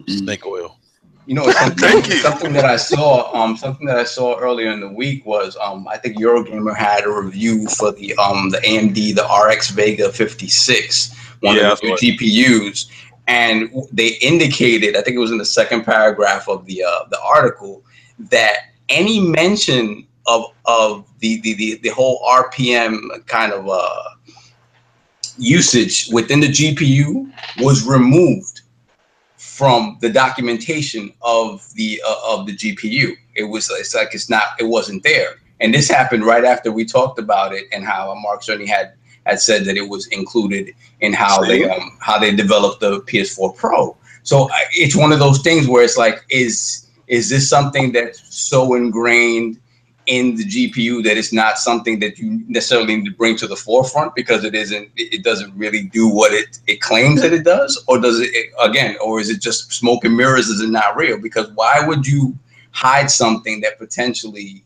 Snake oil. You know, something that I saw earlier in the week was I think Eurogamer had a review for the AMD, the RX Vega 56, one of the new GPUs, and they indicated, I think it was in the second paragraph of the article, that any mention of the whole RPM kind of usage within the GPU was removed from the documentation of the GPU. It wasn't there. And this happened right after we talked about it, and how Mark Cerny had said that it was included in how they developed the PS4 Pro. So it's one of those things where it's like, is this something that's so ingrained in the GPU that it's not something that you necessarily need to bring to the forefront because it doesn't really do what it claims that it does? Or does it, again, or is it just smoke and mirrors? Is it not real? Because why would you hide something that potentially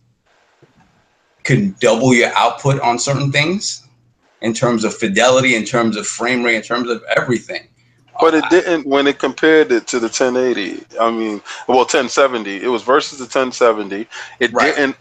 could double your output on certain things in terms of fidelity, in terms of frame rate, in terms of everything? But it didn't when it compared it to the 1080. I mean, well, 1070. It was versus the 1070. It didn't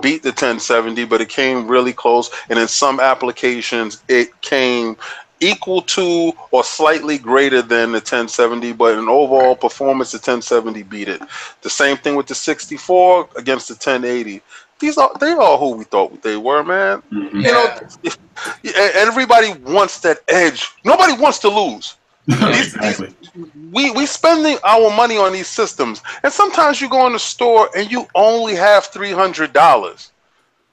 beat the 1070, but it came really close. And in some applications, it came equal to or slightly greater than the 1070. But in overall performance, the 1070 beat it. The same thing with the 64 against the 1080. They are who we thought they were, man. Mm-hmm. You know, everybody wants that edge. Nobody wants to lose. Exactly. We spending our money on these systems, and sometimes you go in the store and you only have $300.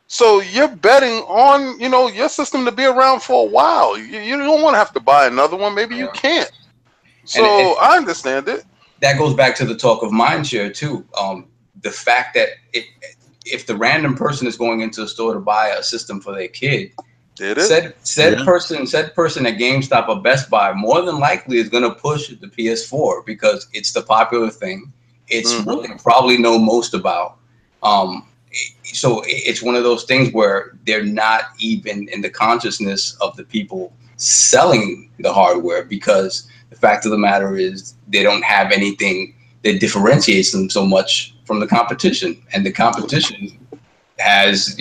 So you're betting on your system to be around for a while. You don't want to have to buy another one. Maybe you can't. So I understand it. That goes back to the talk of mindshare too. The fact that if the random person is going into a store to buy a system for their kid, said person at GameStop or Best Buy more than likely is going to push the PS4 because it's the popular thing. It's what they probably know most about. So it's one of those things where they're not even in the consciousness of the people selling the hardware, because the fact of the matter is they don't have anything that differentiates them so much from the competition, and the competition has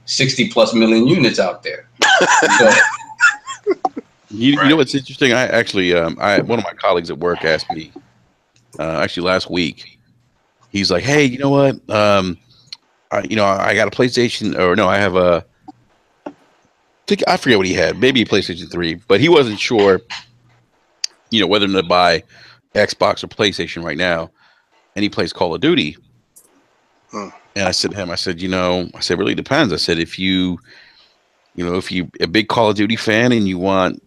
60 plus million units out there. So, you know what's interesting? I actually, one of my colleagues at work asked me, actually last week. He's like, "Hey, you know what? I got a PlayStation, or no, I have I forget what he had, maybe a PlayStation 3, but he wasn't sure, whether to buy Xbox or PlayStation right now, and he plays Call of Duty." And I said to him, I said, it really depends. I said, if you a big Call of Duty fan and you want,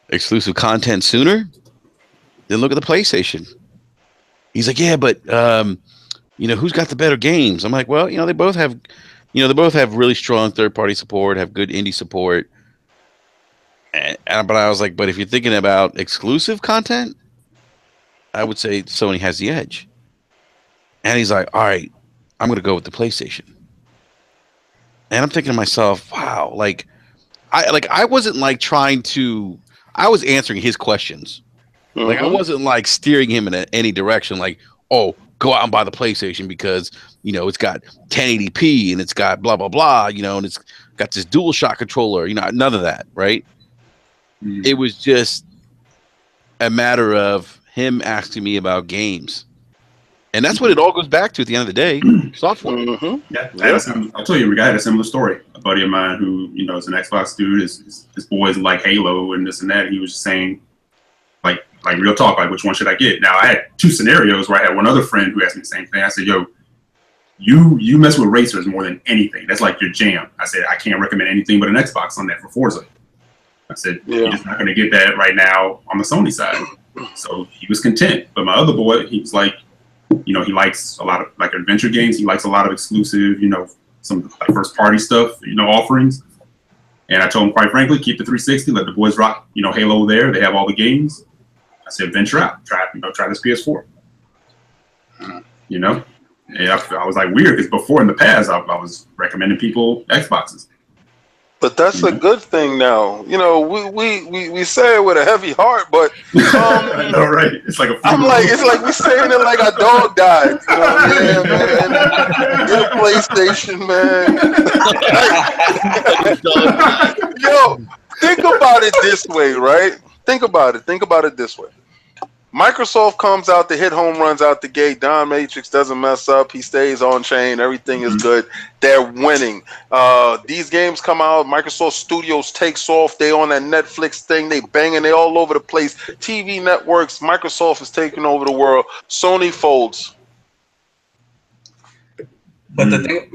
exclusive content sooner, then look at the PlayStation. He's like, yeah, but who's got the better games? I'm like, well, they both have really strong third-party support, have good indie support. But I was like, but if you're thinking about exclusive content, I would say Sony has the edge. And he's like, all right, I'm going to go with the PlayStation. And I'm thinking to myself, wow, I wasn't I was answering his questions. Like, I wasn't steering him in any direction. Like, oh, go out and buy the PlayStation because, it's got 1080p and it's got blah, blah, blah, and it's got this DualShock controller, none of that. Right. It was just a matter of him asking me about games. And that's what it all goes back to at the end of the day. Software. I'll tell you, I had a similar story. A buddy of mine who, is an Xbox dude, his boys like Halo and this and that. He was just saying, like real talk, which one should I get? Now, I had two scenarios where I had one other friend who asked me the same thing. I said, yo, you mess with racers more than anything. That's like your jam. I said, I can't recommend anything but an Xbox on that for Forza. I said, you're just not going to get that right now on the Sony side. So he was content. But my other boy, he was like, he likes a lot of adventure games. He likes a lot of exclusive, some first party stuff, offerings. And I told him, quite frankly, keep the 360, let the boys rock, Halo there. They have all the games. I said, venture out, try this PS4. And I was like weird because before in the past, I was recommending people Xboxes. But that's a good thing now. We say it with a heavy heart, but I know, right? It's like it's like we saying it like our dog died. Man. Get a PlayStation, man. Yo, think about it this way, right? Think about it this way. Microsoft comes out to hit home runs out the gate. Don Matrix doesn't mess up. He stays on chain. Everything is good. They're winning. These games come out. Microsoft Studios takes off. They on that Netflix thing. They banging. They all over the place. TV networks. Microsoft is taking over the world. Sony folds. But the thing,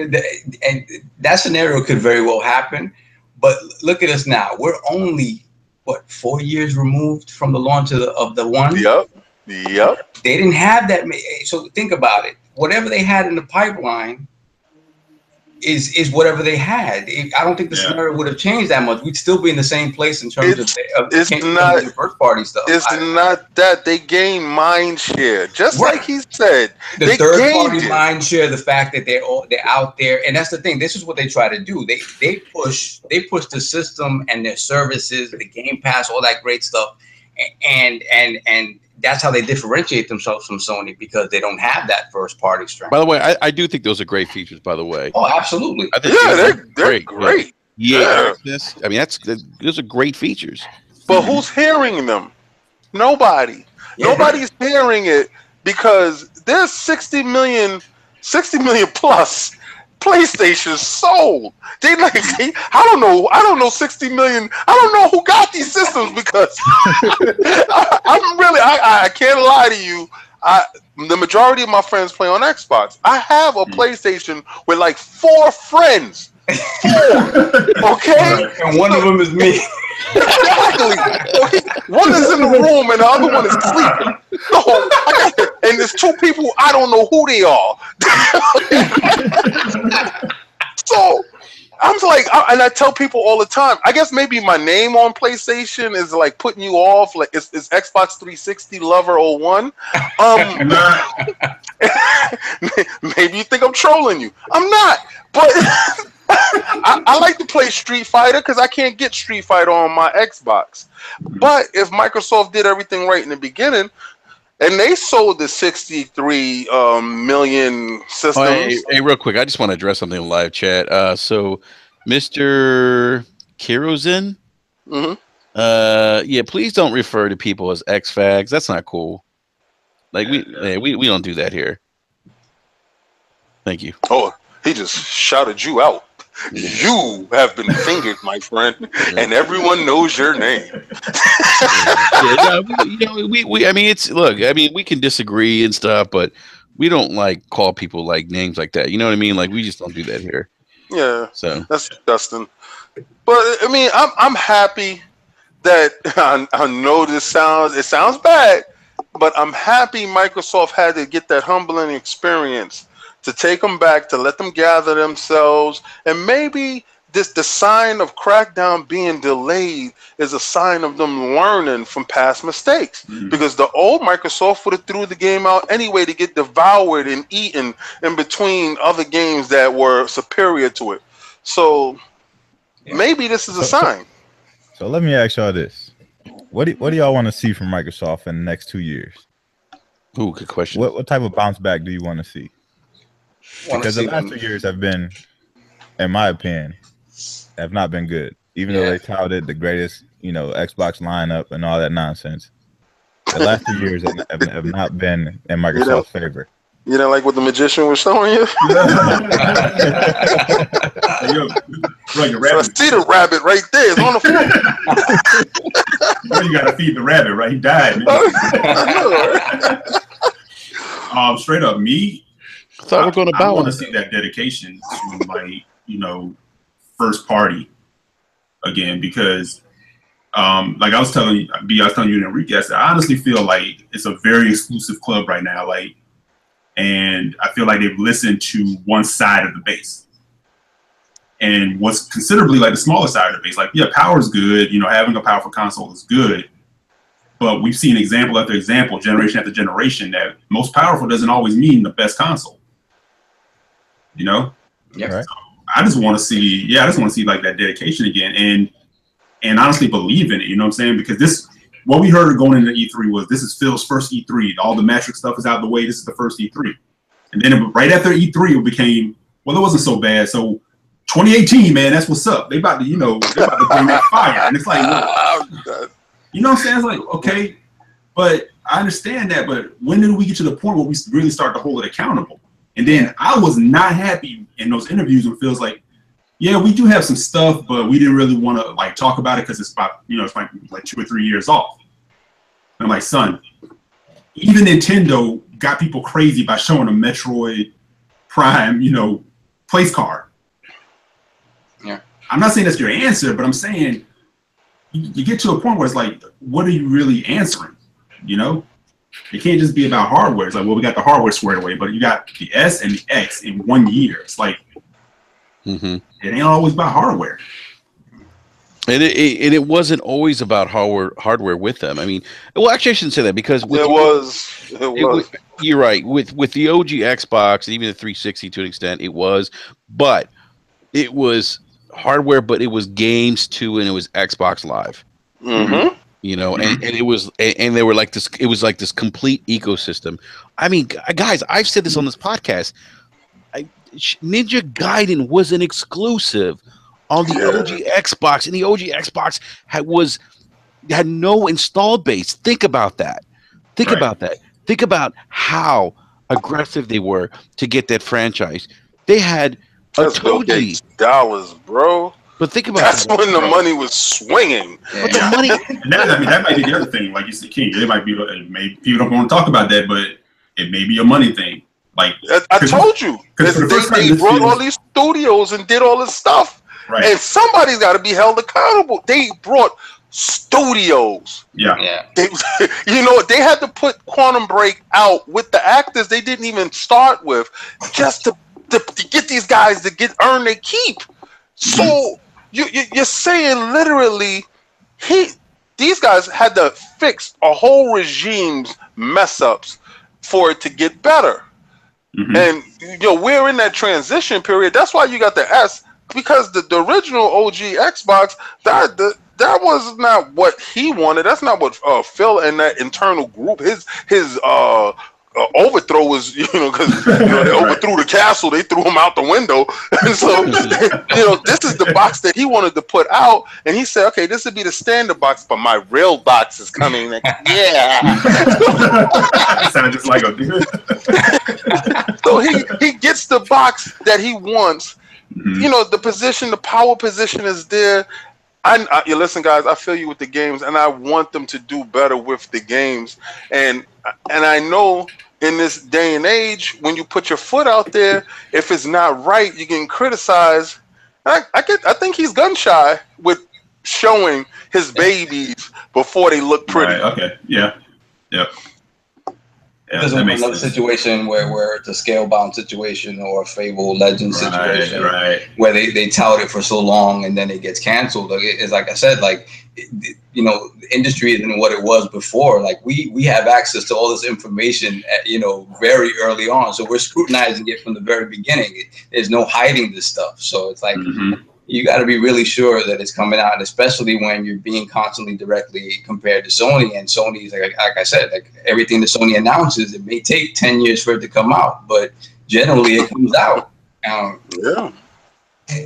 and that scenario could very well happen. But look at us now. We're only, what, 4 years removed from the launch of the One? Yep. They didn't have that. So think about it. Whatever they had in the pipeline is whatever they had. I don't think the scenario would have changed that much. We'd still be in the same place in terms of the first party stuff. It's not that they gain mind share, just like he said. The third party mind share, the fact that they're out there, and that's the thing. This is what they try to do. They push the system and their services, the Game Pass, all that great stuff, and that's how they differentiate themselves from Sony, because they don't have that first party strength. By the way, I do think those are great features. By the way, oh, absolutely. I think they're great. Yeah, I mean those are great features. But who's hearing them? Nobody. Yeah. Nobody's hearing it because there's 60 million plus PlayStations sold. I don't know 60 million. I don't know who got these systems because I can't lie to you. The majority of my friends play on Xbox. I have a PlayStation with like 4 friends. 4, okay? And one of them is me. Exactly. One is in the room and the other one is sleeping. So, and there's 2 people, I don't know who they are. So I'm like, and I tell people all the time, I guess maybe my name on PlayStation is like putting you off, like it's Xbox 360 Lover 01. Maybe you think I'm trolling you. I'm not, but I like to play Street Fighter because I can't get Street Fighter on my Xbox. But if Microsoft did everything right in the beginning, and they sold the 63 million systems. Hey, real quick, I just want to address something in live chat. So, Mr. Kirozin, yeah, please don't refer to people as X-Fags. That's not cool. Like we don't do that here. Thank you. Oh, he just shouted you out. You have been fingered, my friend, and everyone knows your name. I mean, we can disagree and stuff, but we don't like call people like names like that. You know what I mean? Like we just don't do that here. Yeah. So that's Dustin. But I mean, I'm happy that I know it sounds bad, but I'm happy Microsoft had to get that humbling experience to take them back, to let them gather themselves, and maybe the sign of Crackdown being delayed is a sign of them learning from past mistakes. Because the old Microsoft would have threw the game out anyway to get devoured and eaten in between other games that were superior to it. So maybe this is a sign. So let me ask y'all this: what do y'all want to see from Microsoft in the next 2 years? Ooh, good question. What type of bounce back do you want to see? Because the last 2 years have been, in my opinion, have not been good. Even though they touted the greatest, Xbox lineup and all that nonsense, the last 2 years have not been in Microsoft's favor. You didn't like what the magician was showing you? I see the rabbit right there. It's on the floor. You gotta feed the rabbit, right? He died. Straight up, me. I want to see that dedication to first party again, because like I was telling you and Enrique, I honestly feel like it's a very exclusive club right now, and I feel like they've listened to one side of the base, and what's considerably like the smaller side of the base. Like, yeah, power is good, having a powerful console is good, but we've seen example after example, generation after generation, that most powerful doesn't always mean the best console. Yeah. Right. So I just want to see, like that dedication again, and honestly believe in it. You know what I'm saying? Because what we heard going into E3 was this is Phil's first E3. All the metric stuff is out of the way. This is the first E3, and then right after E3, it became, well, it wasn't so bad. So 2018, man, that's what's up. They about to, bring that fire, and it's like, you know what I'm saying? It's like, okay, But I understand that. But when did we get to the point where we really start to hold it accountable? And then I was not happy in those interviews when it feels like, yeah, we do have some stuff, but we didn't really want to like talk about it because it's about, you know, it's like 2 or 3 years off. And I'm like, son, even Nintendo got people crazy by showing a Metroid Prime, you know, place card. Yeah. I'm not saying that's your answer, but I'm saying you get to a point where it's like, what are you really answering? You know, it can't just be about hardware. It's like, well, we got the hardware squared away, but you got the S and the X in 1 year. It's like, it ain't always about hardware. And it wasn't always about hardware with them. I mean, well, actually, I shouldn't say that because it was. You're right. With the OG Xbox and even the 360 to an extent, it was. But it was hardware, but it was games too, and it was Xbox Live. Mm-hmm. You know, and it was, and they were like this. It was like this complete ecosystem. I mean, guys, I've said this on this podcast. Ninja Gaiden was an exclusive on the OG Xbox, and the OG Xbox had no installed base. Think about that. Think about that. Think about how aggressive they were to get that franchise. They had Toji dollars, bro. But think about that's when the money was swinging. But the money, that might be the other thing. Like you said, King, it might be. Maybe people don't want to talk about that, but it may be a money thing. Like I told you, they brought all these studios and did all this stuff, and somebody's got to be held accountable. They brought studios. They, you know, they had to put Quantum Break out with the actors they didn't even start with, just to get these guys to earn their keep. So you're saying literally, these guys had to fix a whole regime's mess ups for it to get better. And you know, we're in that transition period. That's why you got the S, because the original OG Xbox, that was not what he wanted. That's not what Phil and that internal group, his overthrow was, you know, because they overthrew the castle, they threw him out the window, and so you know, this is the box that he wanted to put out, and he said, okay, this would be the standard box, but my real box is coming. Like, sounds just like a dude. So he gets the box that he wants. You know, the power position is there. You listen, guys, I feel you with the games, and I want them to do better with the games, and I know in this day and age, when you put your foot out there, if it's not right, you're getting criticized. I think he's gun shy with showing his babies before they look pretty. Right, okay. Yeah. Yep. Yeah, there's another situation where it's a scale-bound situation or a Fable Legend situation where they tout it for so long and then it gets canceled. It's like I said, like, you know, the industry isn't what it was before. Like we have access to all this information, you know, very early on. So we're scrutinizing it from the very beginning. There's no hiding this stuff. So it's like, you got to be really sure that it's coming out, especially when you're being constantly directly compared to Sony. And Sony's like I said, like everything that Sony announces, it may take 10 years for it to come out, but generally it comes out.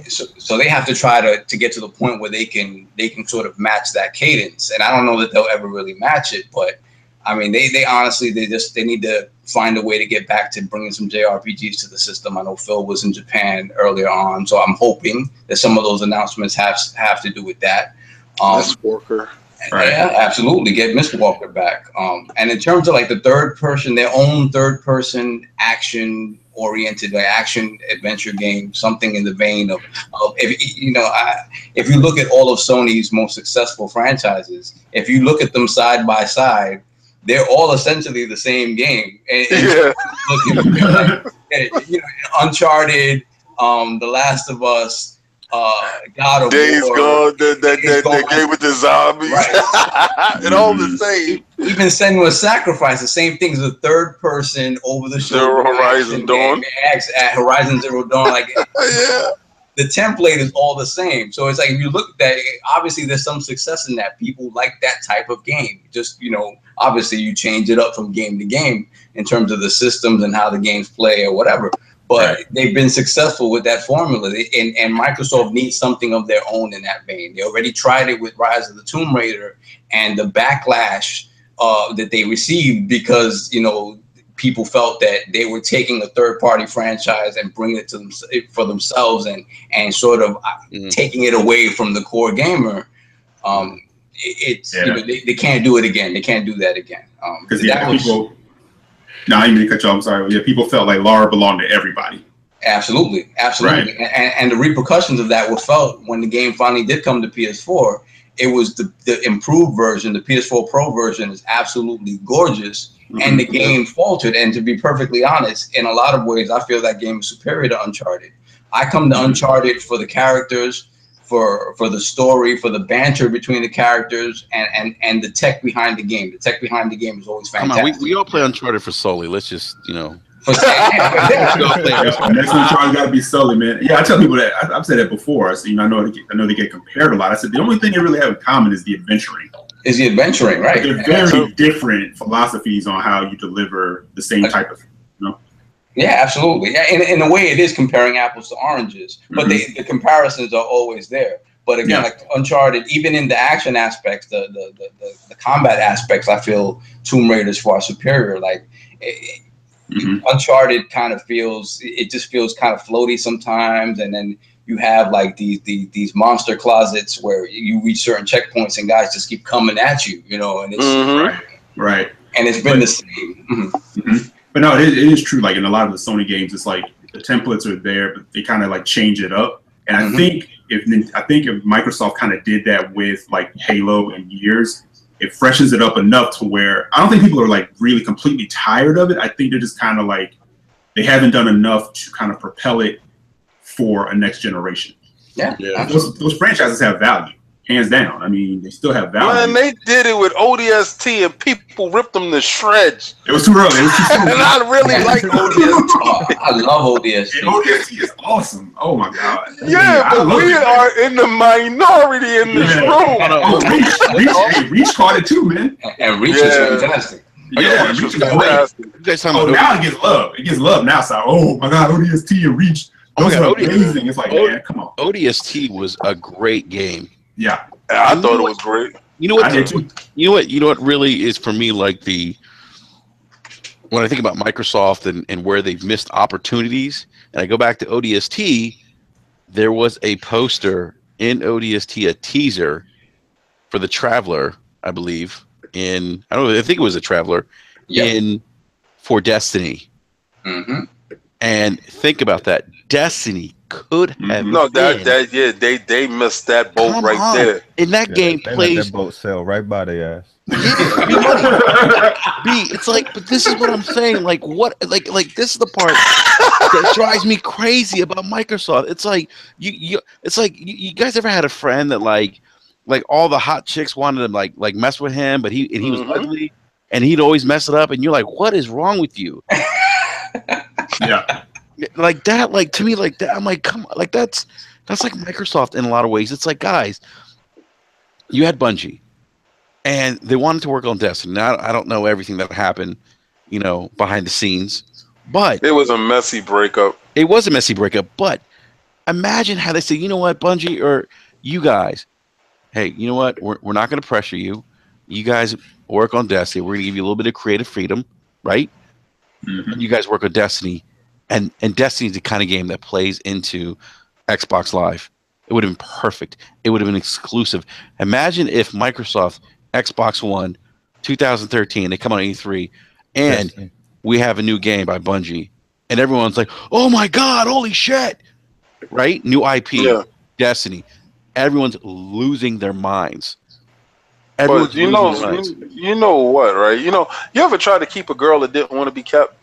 So they have to try to get to the point where they can sort of match that cadence. And I don't know that they'll ever really match it, but I mean, they honestly, they need to find a way to get back to bringing some JRPGs to the system. I know Phil was in Japan earlier on, so I'm hoping that some of those announcements have to do with that. Miss Walker. Yeah, absolutely. Get Miss Walker back. And in terms of like the their own third person action oriented action adventure game, something in the vein of if you look at all of Sony's most successful franchises, if you look at them side by side, they're all essentially the same game. Uncharted, The Last of Us, God of Days War, Gone, that game with the zombies, and all the same. Even Senua's Sacrifice, the same things. The third person over the shoulder. Horizon Dawn. At Horizon Zero Dawn, like the template is all the same. So it's like if you look at that, obviously there's some success in that. People like that type of game. Just, you know, obviously you change it up from game to game in terms of the systems and how the games play or whatever. But they've been successful with that formula, and Microsoft needs something of their own in that vein. They already tried it with Rise of the Tomb Raider, and the backlash that they received because, you know, people felt that they were taking a third-party franchise and bringing it to them for themselves and sort of taking it away from the core gamer. It's you know, they can't do it again. They can't do that again. Because people. No, I didn't mean to cut you off. I'm sorry. Yeah, people felt like Lara belonged to everybody. Absolutely. Right. And the repercussions of that were felt when the game finally did come to PS4. It was the improved version. The PS4 Pro version is absolutely gorgeous, and the game faltered. And to be perfectly honest, in a lot of ways, I feel that game is superior to Uncharted. I come to Uncharted for the characters, for the story, for the banter between the characters, and the tech behind the game. The tech behind the game is always fantastic. Come on, we all play Uncharted for Sully. Let's just, you know. Next Uncharted got to be Sully, man. Yeah, I tell people that. I've said that before. So, you know, I know they get compared a lot. I said the only thing they really have in common is the adventuring. Right? They're very different philosophies on how you deliver the same type of, you know. Yeah, absolutely. Yeah, in a way, it is comparing apples to oranges, but the comparisons are always there. But again, like Uncharted, even in the action aspects, the combat aspects, I feel Tomb Raider is far superior. Like Uncharted kind of feels kind of floaty sometimes, and then you have like these monster closets where you reach certain checkpoints and guys just keep coming at you, you know, and it's right. And it's been the same. But no, it is true. Like in a lot of the Sony games, it's like the templates are there, but they kind of like change it up. And I think if Microsoft kind of did that with like Halo and Gears, it freshens it up enough to where I don't think people are like really completely tired of it. I think they're just kind of like they haven't done enough to kind of propel it for a next generation. Yeah. Those franchises have value. Hands down. I mean, they still have value. Man, they did it with ODST and people ripped them to shreds. It was too early. And I really like ODST. I love ODST. And ODST is awesome. Oh my god. Yeah, but we are in the minority in this room. Reach caught it too, man. And Reach is fantastic. Yeah, Reach is great. Now it gets love. It gets love now. So, oh my god, ODST and Reach. Those are amazing. It's like, man, come on. ODST was a great game. Yeah, I thought it was great. You know what? You know what really is for me like when I think about Microsoft and where they've missed opportunities, and I go back to ODST, there was a poster in ODST, a teaser for the Traveler, I believe. I think it was a Traveler for Destiny. And think about that. Destiny could have they missed that boat there. In that game they plays let that boat sail right by their ass. It's like, but this is what I'm saying. Like what? Like this is the part that drives me crazy about Microsoft. It's like you guys ever had a friend that like all the hot chicks wanted to like mess with him, but he was ugly, and he'd always mess it up, and you're like, what is wrong with you? Yeah. Like that, like to me, like that. I'm like, come on, like that's like Microsoft in a lot of ways. It's like, guys, you had Bungie, and they wanted to work on Destiny. Now I don't know everything that happened, you know, behind the scenes, but it was a messy breakup. It was a messy breakup, but imagine how they say, you know what, Bungie or you guys, hey, you know what, we're not going to pressure you. You guys work on Destiny. We're going to give you a little bit of creative freedom, right? And you guys work on Destiny. And Destiny is the kind of game that plays into Xbox Live. It would have been perfect. It would have been exclusive. Imagine if Microsoft, Xbox One, 2013, they come on E3, and we have a new game by Bungie, and everyone's like, oh my God, holy shit. Right? New IP, Destiny. Everyone's losing their minds. But you know what, right? You know, you ever try to keep a girl that didn't want to be kept?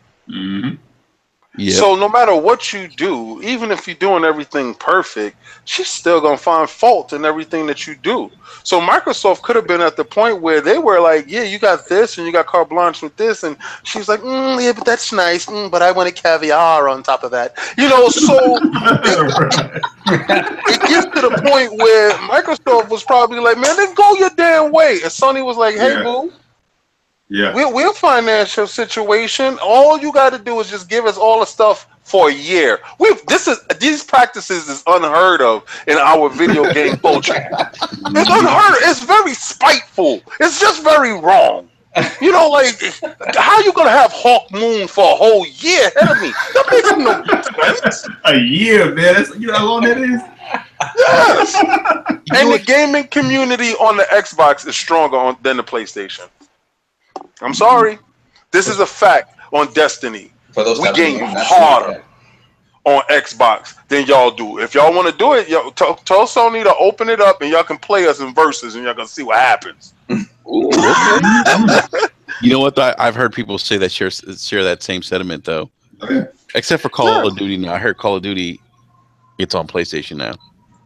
Yeah. So no matter what you do, even if you're doing everything perfect, she's still gonna find fault in everything that you do. So Microsoft could have been at the point where they were like, yeah, you got this and you got carte blanche with this, and she's like, yeah, but that's nice, but I want a caviar on top of that. You know, so it gets to the point where Microsoft was probably like, man, then go your damn way. And Sony was like, hey, boo. Yeah, we're financial situation. All you got to do is just give us all the stuff for a year. These practices is unheard of in our video game culture. It's unheard. It's very spiteful. It's just very wrong. You know, like, how you gonna have Hawk Moon for a whole year ahead of me? That makes no sense. A year, man. That's, you know how long that is? Yes. And the gaming community on the Xbox is stronger than the PlayStation. I'm sorry. This is a fact on Destiny. We game harder on Xbox than y'all do. If y'all want to do it, yo, tell Sony to open it up and y'all can play us in verses and y'all gonna see what happens. Ooh, okay. You know what? I've heard people say that share that same sentiment though. Okay. Except for Call of Duty now. I heard Call of Duty, it's on PlayStation now.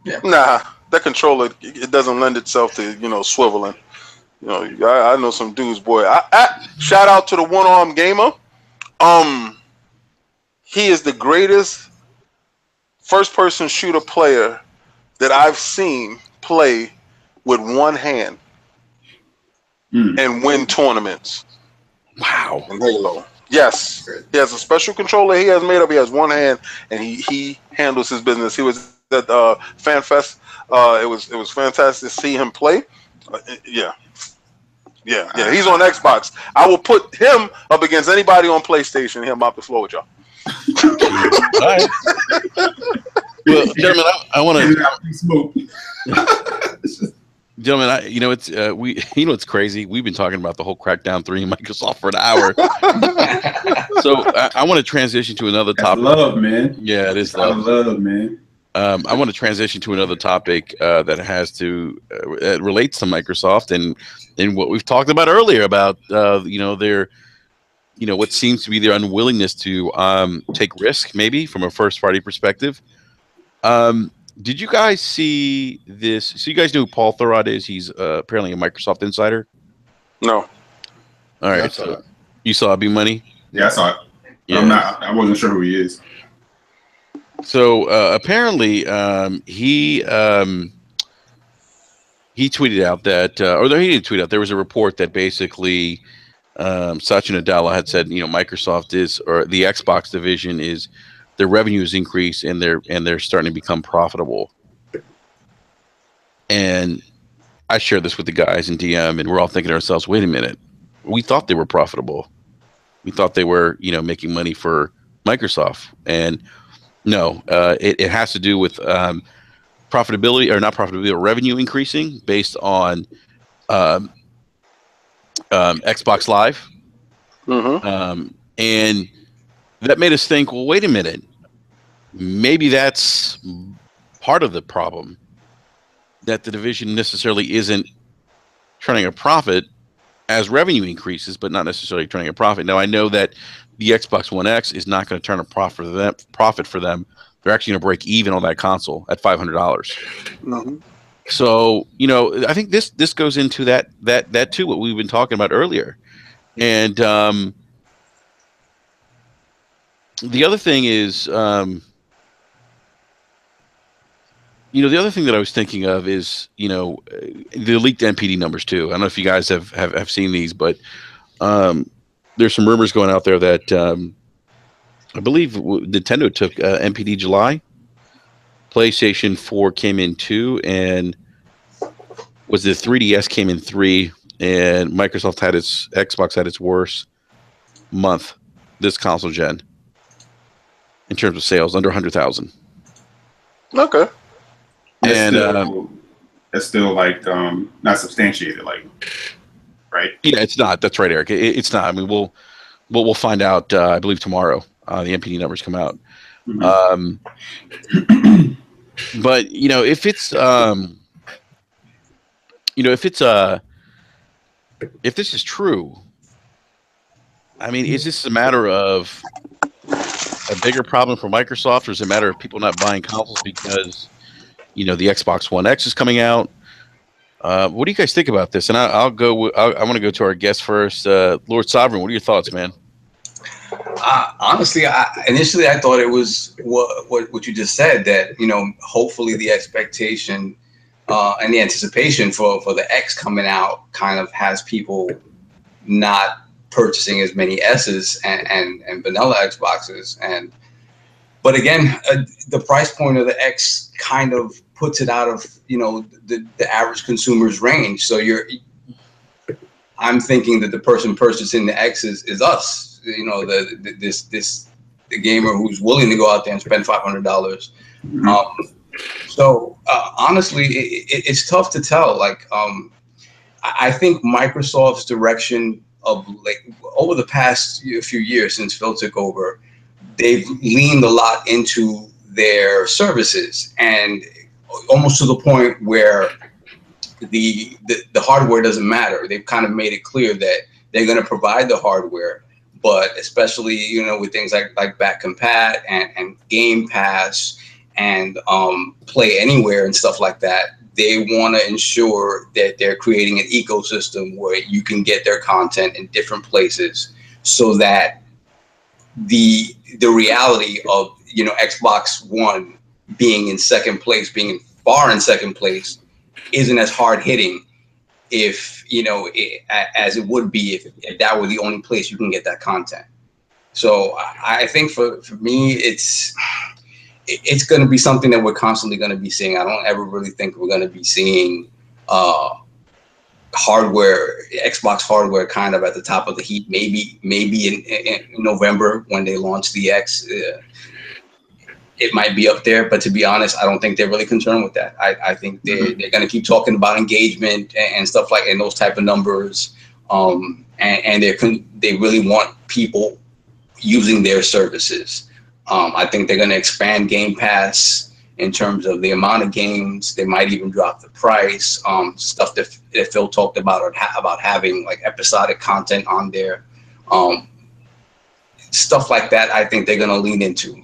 Yeah. Nah, that controller, it doesn't lend itself to, you know, swiveling. You know, I know some dudes, boy. Shout out to the one-arm gamer. He is the greatest first-person shooter player that I've seen play with one hand and win tournaments. Wow. In Halo. Yes. He has a special controller he has made up. He has one hand, and he handles his business. He was at FanFest. It was fantastic to see him play. Yeah. He's on Xbox. I will put him up against anybody on PlayStation. Him off the floor with y'all. All right. Well, gentlemen, I want to. Gentlemen, you know it's you know it's crazy. We've been talking about the whole Crackdown 3 in Microsoft for an hour. So I want to transition to another topic. Love, man. Yeah, it is love, man. I want to transition to another topic that has to relates to Microsoft and what we've talked about earlier about you know their what seems to be their unwillingness to take risk maybe from a first party perspective. Did you guys see this? So you guys know who Paul Thurrott is? He's apparently a Microsoft insider. No. All right. So you saw B Money? Yeah, I saw it. Yeah. I wasn't sure who he is. So apparently he tweeted out that, or he didn't tweet out. There was a report that basically Satya Nadella had said, Microsoft is, or the Xbox division is, their revenue has increased and they're starting to become profitable. And I shared this with the guys in DM, and we're all thinking to ourselves, wait a minute, we thought they were profitable. We thought they were, making money for Microsoft. And no, it has to do with profitability, or not profitability, or revenue increasing based on Xbox Live. Mm-hmm. And that made us think, well, wait a minute, maybe that's part of the problem, that the division necessarily isn't turning a profit as revenue increases, but not necessarily turning a profit. Now, I know that the Xbox One X is not going to turn a profit for them. They're actually going to break even on that console at $500. Mm-hmm. So, I think this goes into that too, what we've been talking about earlier. And the other thing is, the other thing that I was thinking of is, the leaked NPD numbers too. I don't know if you guys have seen these, but there's some rumors going out there that I believe Nintendo took NPD July. PlayStation 4 came in 2, and was the 3DS came in 3, and Xbox had its worst month this console gen in terms of sales, under 100,000. Okay. And that's still like not substantiated, like, right? Yeah, it's not. That's right, Eric. It's not. I mean, we'll find out. I believe tomorrow the NPD numbers come out. Mm-hmm. But if it's if this is true, I mean, is this a matter of a bigger problem for Microsoft, or is it a matter of people not buying consoles because the Xbox One X is coming out? What do you guys think about this? And I want to go to our guest first. Lord Sovereign, what are your thoughts, man? Honestly, initially I thought it was what you just said, that hopefully the expectation and the anticipation for the X coming out kind of has people not purchasing as many S's and vanilla Xboxes. But again, the price point of the X kind of puts it out of the average consumer's range. So I'm thinking that the person purchasing the X is us. You know, the gamer who's willing to go out there and spend $500. So honestly, it's tough to tell. Like, I think Microsoft's direction of like over the past few years since Phil took over, they've leaned a lot into their services, and almost to the point where the hardware doesn't matter. They've kind of made it clear that they're going to provide the hardware, but especially, you know, with things like back compat and Game Pass and Play Anywhere and stuff like that, they want to ensure that they're creating an ecosystem where you can get their content in different places, so that the reality of, you know, Xbox One being in second place, being far in second place, isn't as hard hitting if, you know, as it would be if that were the only place you can get that content. So I think for me, it's going to be something that we're constantly going to be seeing. I don't ever really think we're going to be seeing hardware, Xbox hardware, kind of at the top of the heap. Maybe in November when they launch the X, it might be up there. But to be honest, I don't think they're really concerned with that. I think they're going to keep talking about engagement and stuff like, and those type of numbers. And they really want people using their services. I think they're going to expand Game Pass in terms of the amount of games. They might even drop the price. Stuff that Phil talked about, about having like episodic content on there. Stuff like that, I think they're going to lean into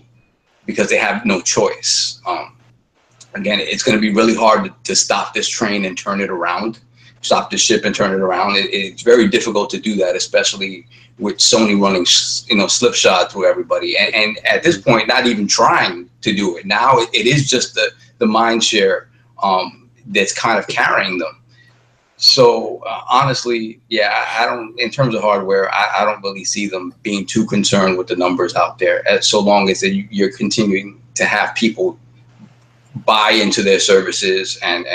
because they have no choice. Again, it's going to be really hard to stop this train and turn it around, stop the ship and turn it around. It's very difficult to do that, especially with Sony running, you know, slipshod through everybody. And at this point, not even trying to do it. Now it is just the mind share that's kind of carrying them. So honestly, yeah, I don't, in terms of hardware, I don't really see them being too concerned with the numbers out there, so long as you're continuing to have people buy into their services, and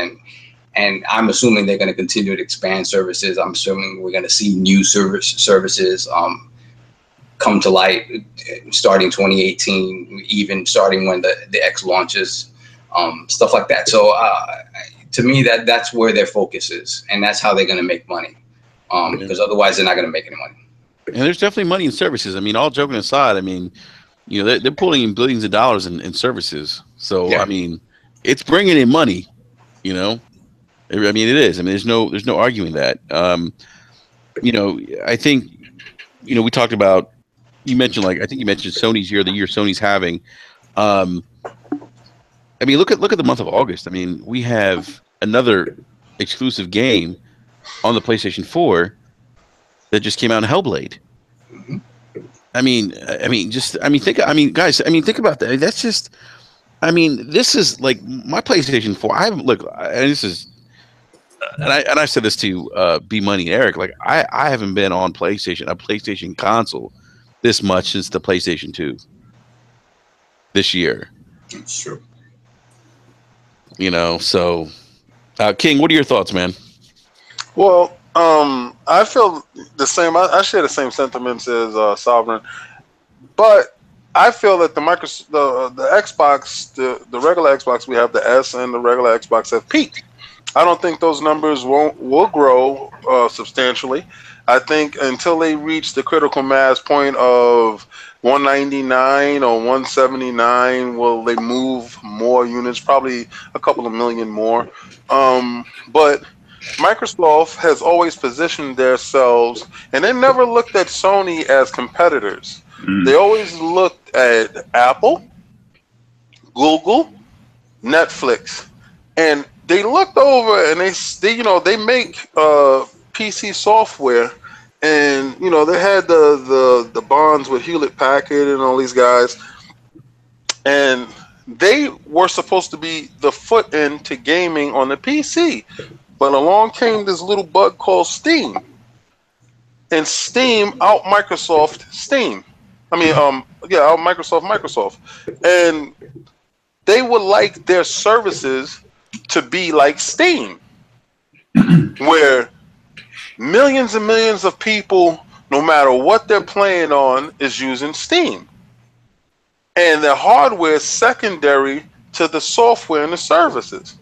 I'm assuming they're going to continue to expand services. I'm assuming we're going to see new services come to light starting 2018, even starting when the X launches, stuff like that. So to me, that's where their focus is, and that's how they're going to make money, because otherwise they're not going to make any money. And there's definitely money in services. I mean, all joking aside, I mean, you know, they're pulling in billions of dollars in services. So yeah. I mean, it's bringing in money. You know, I mean, it is. I mean, there's no arguing that. You know, I think, you know, we talked about. You mentioned, like, I think you mentioned Sony's year, the year Sony's having. I mean, look at the month of August. I mean, we have another exclusive game on the PlayStation 4 that just came out in Hellblade. I mean, guys, think about that. That's just, I mean, this is like my PlayStation 4. I said this to B Money and Eric. Like, I haven't been on a PlayStation console this much since the PlayStation 2 this year. It's true. You know, so King, what are your thoughts, man? Well, I feel the same. I share the same sentiments as Sovereign, but I feel that the Xbox, the regular Xbox, we have the S, and the regular Xbox have peaked. I don't think those numbers will grow substantially. I think until they reach the critical mass point of 199 or 179, will they move more units? Probably a couple of million more. But Microsoft has always positioned themselves, and they never looked at Sony as competitors. They always looked at Apple, Google, Netflix, and they looked over and they make PC software, and you know, they had the bonds with Hewlett Packard and all these guys, and they were supposed to be the foot into gaming on the PC. But along came this little bug called Steam, and Steam out Microsoft Steam. I mean, out Microsoft, and they would like their services to be like Steam, where millions and millions of people, no matter what they're playing on, is using Steam. And the hardware is secondary to the software and the services.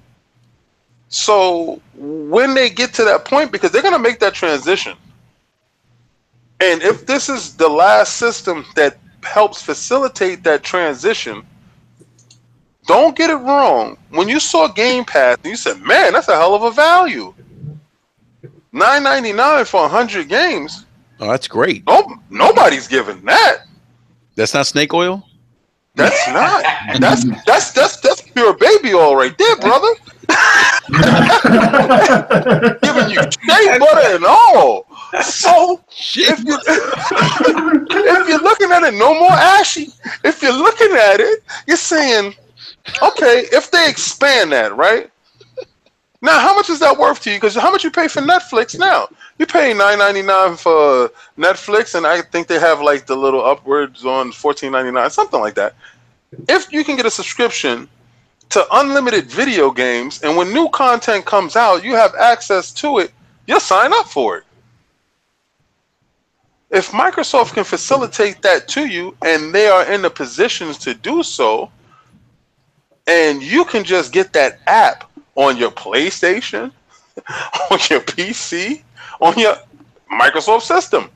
So when they get to that point, because they're going to make that transition, and if this is the last system that helps facilitate that transition, don't get it wrong. When you saw Game Pass, you said, man, that's a hell of a value. $9.99 for 100 games. Oh, that's great. Oh, nobody's giving that. That's not snake oil? That's not. That's pure baby oil right there, brother. Giving you shea butter and all. So if you're looking at it, no more ashy. If you're looking at it, you're saying, okay, if they expand that, right? Now, how much is that worth to you? Because how much you pay for Netflix now? You pay $9.99 for Netflix, and I think they have like the little upwards on $14.99, something like that. If you can get a subscription to unlimited video games, and when new content comes out, you have access to it, you'll sign up for it. If Microsoft can facilitate that to you, and they are in the positions to do so, and you can just get that app on your PlayStation, on your PC, on your Microsoft system.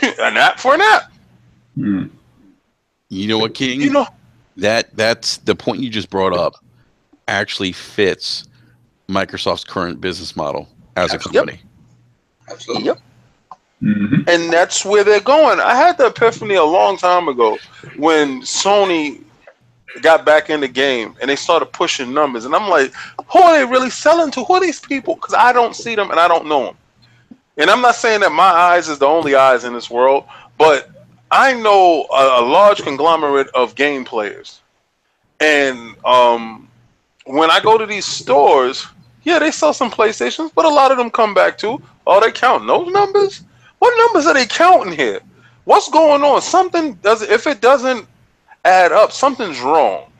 An app for an app. You know what, King? You know, that's the point you just brought up actually fits Microsoft's current business model as a company. Yep. Absolutely. Yep. And that's where they're going. I had the epiphany a long time ago when Sony got back in the game and they started pushing numbers, and I'm like, who are they really selling to? Who are these people? Because I don't see them and I don't know them. And I'm not saying that my eyes is the only eyes in this world, but I know a large conglomerate of game players. And when I go to these stores, yeah, they sell some PlayStations, but a lot of them come back to, oh, they counting those numbers? What numbers are they counting here? What's going on? Something doesn't, if it doesn't add up, something's wrong.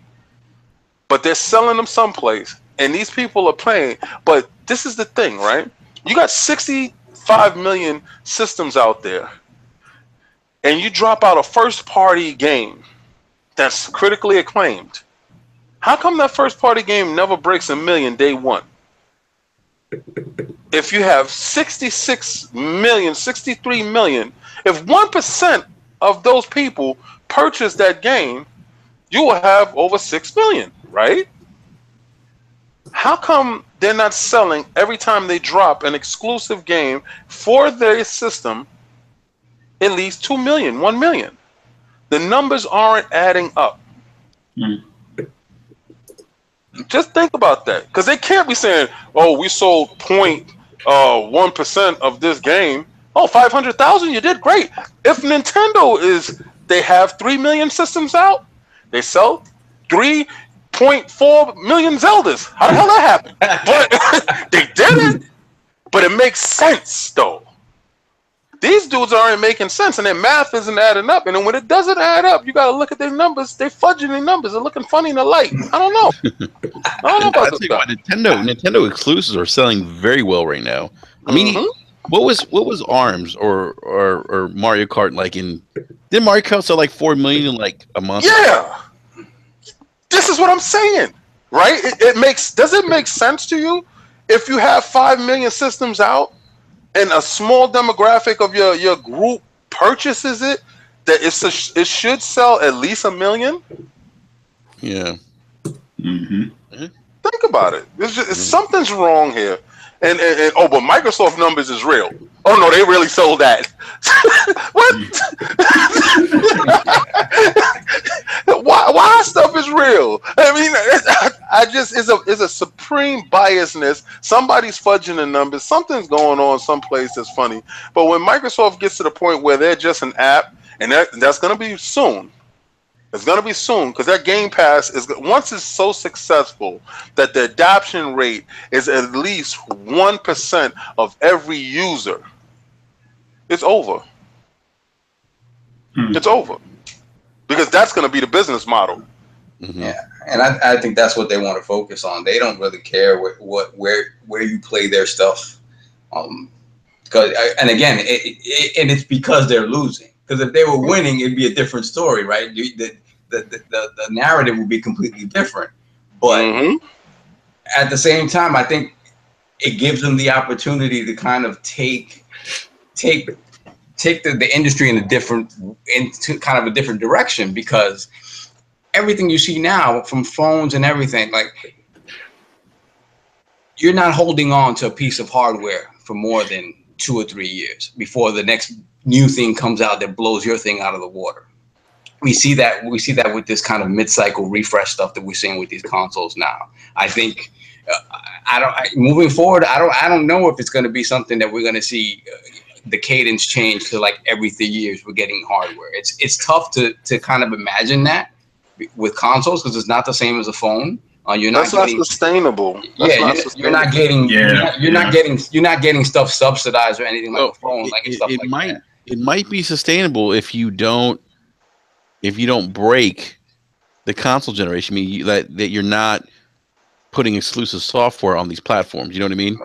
But they're selling them someplace, and these people are playing. But this is the thing, right? You got 65 million systems out there, and you drop out a first-party game that's critically acclaimed. How come that first-party game never breaks 1 million day one? If you have 66 million, 63 million, if 1% of those people purchase that game, you will have over 6 million, right? How come they're not selling every time they drop an exclusive game for their system at least 2 million, 1 million? The numbers aren't adding up. Just think about that, because they can't be saying, oh, we sold 0.1% of this game. Oh, 500,000, you did great. If Nintendo they have 3 million systems out, they sell 3.4 million Zeldas. How the hell that happened? But they did it. But it makes sense, though. These dudes aren't making sense, and their math isn't adding up. And then when it doesn't add up, you got to look at their numbers. They're fudging their numbers. They're looking funny in the light. I don't know. I don't know about this stuff. Nintendo exclusives are selling very well right now. I mean, what was ARMS or Mario Kart like in? Did Mario Kart sell like 4 million in like a month? Yeah. This is what I'm saying, right? Does it make sense to you if you have 5 million systems out and a small demographic of your group purchases it, that it should sell at least 1 million? Yeah. Think about it. Something's wrong here. And but Microsoft numbers is real. Oh no, they really sold that. What? Why stuff is real? I mean, I just it's a supreme biasness. Somebody's fudging the numbers. Something's going on someplace that's funny. But when Microsoft gets to the point where they're just an app, and that's going to be soon. It's going to be soon, because that Game Pass once it's so successful that the adoption rate is at least 1% of every user. It's over. It's over, because that's going to be the business model. Yeah, and I think that's what they want to focus on. They don't really care where you play their stuff. Because and again, and it's because they're losing. Because if they were winning, it'd be a different story, right? The narrative would be completely different. But at the same time, I think it gives them the opportunity to kind of take the industry into kind of a different direction, because everything you see now from phones and everything, like, you're not holding on to a piece of hardware for more than 2 or 3 years before the next new thing comes out that blows your thing out of the water. We see that with this kind of mid-cycle refresh stuff that we're seeing with these consoles now. I think moving forward, I don't know if it's going to be something that we're going to see the cadence change to like every 3 years we're getting hardware. It's tough to kind of imagine that with consoles, because it's not the same as a phone. That's not sustainable. You're not getting stuff subsidized or anything like a phone. It might be sustainable if you don't break the console generation. I mean, that you're not putting exclusive software on these platforms. You know what I mean?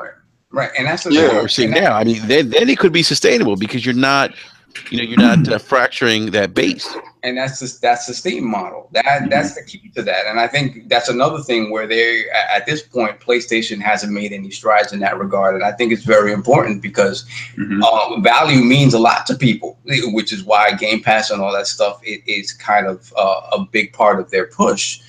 Right. And that's what we're seeing now. I mean, then it could be sustainable because you're not fracturing that base. And that's the Steam model. That's the key to that. And I think that's another thing where at this point, PlayStation hasn't made any strides in that regard. And I think it's very important because value means a lot to people, which is why Game Pass and all that stuff is kind of a big part of their push.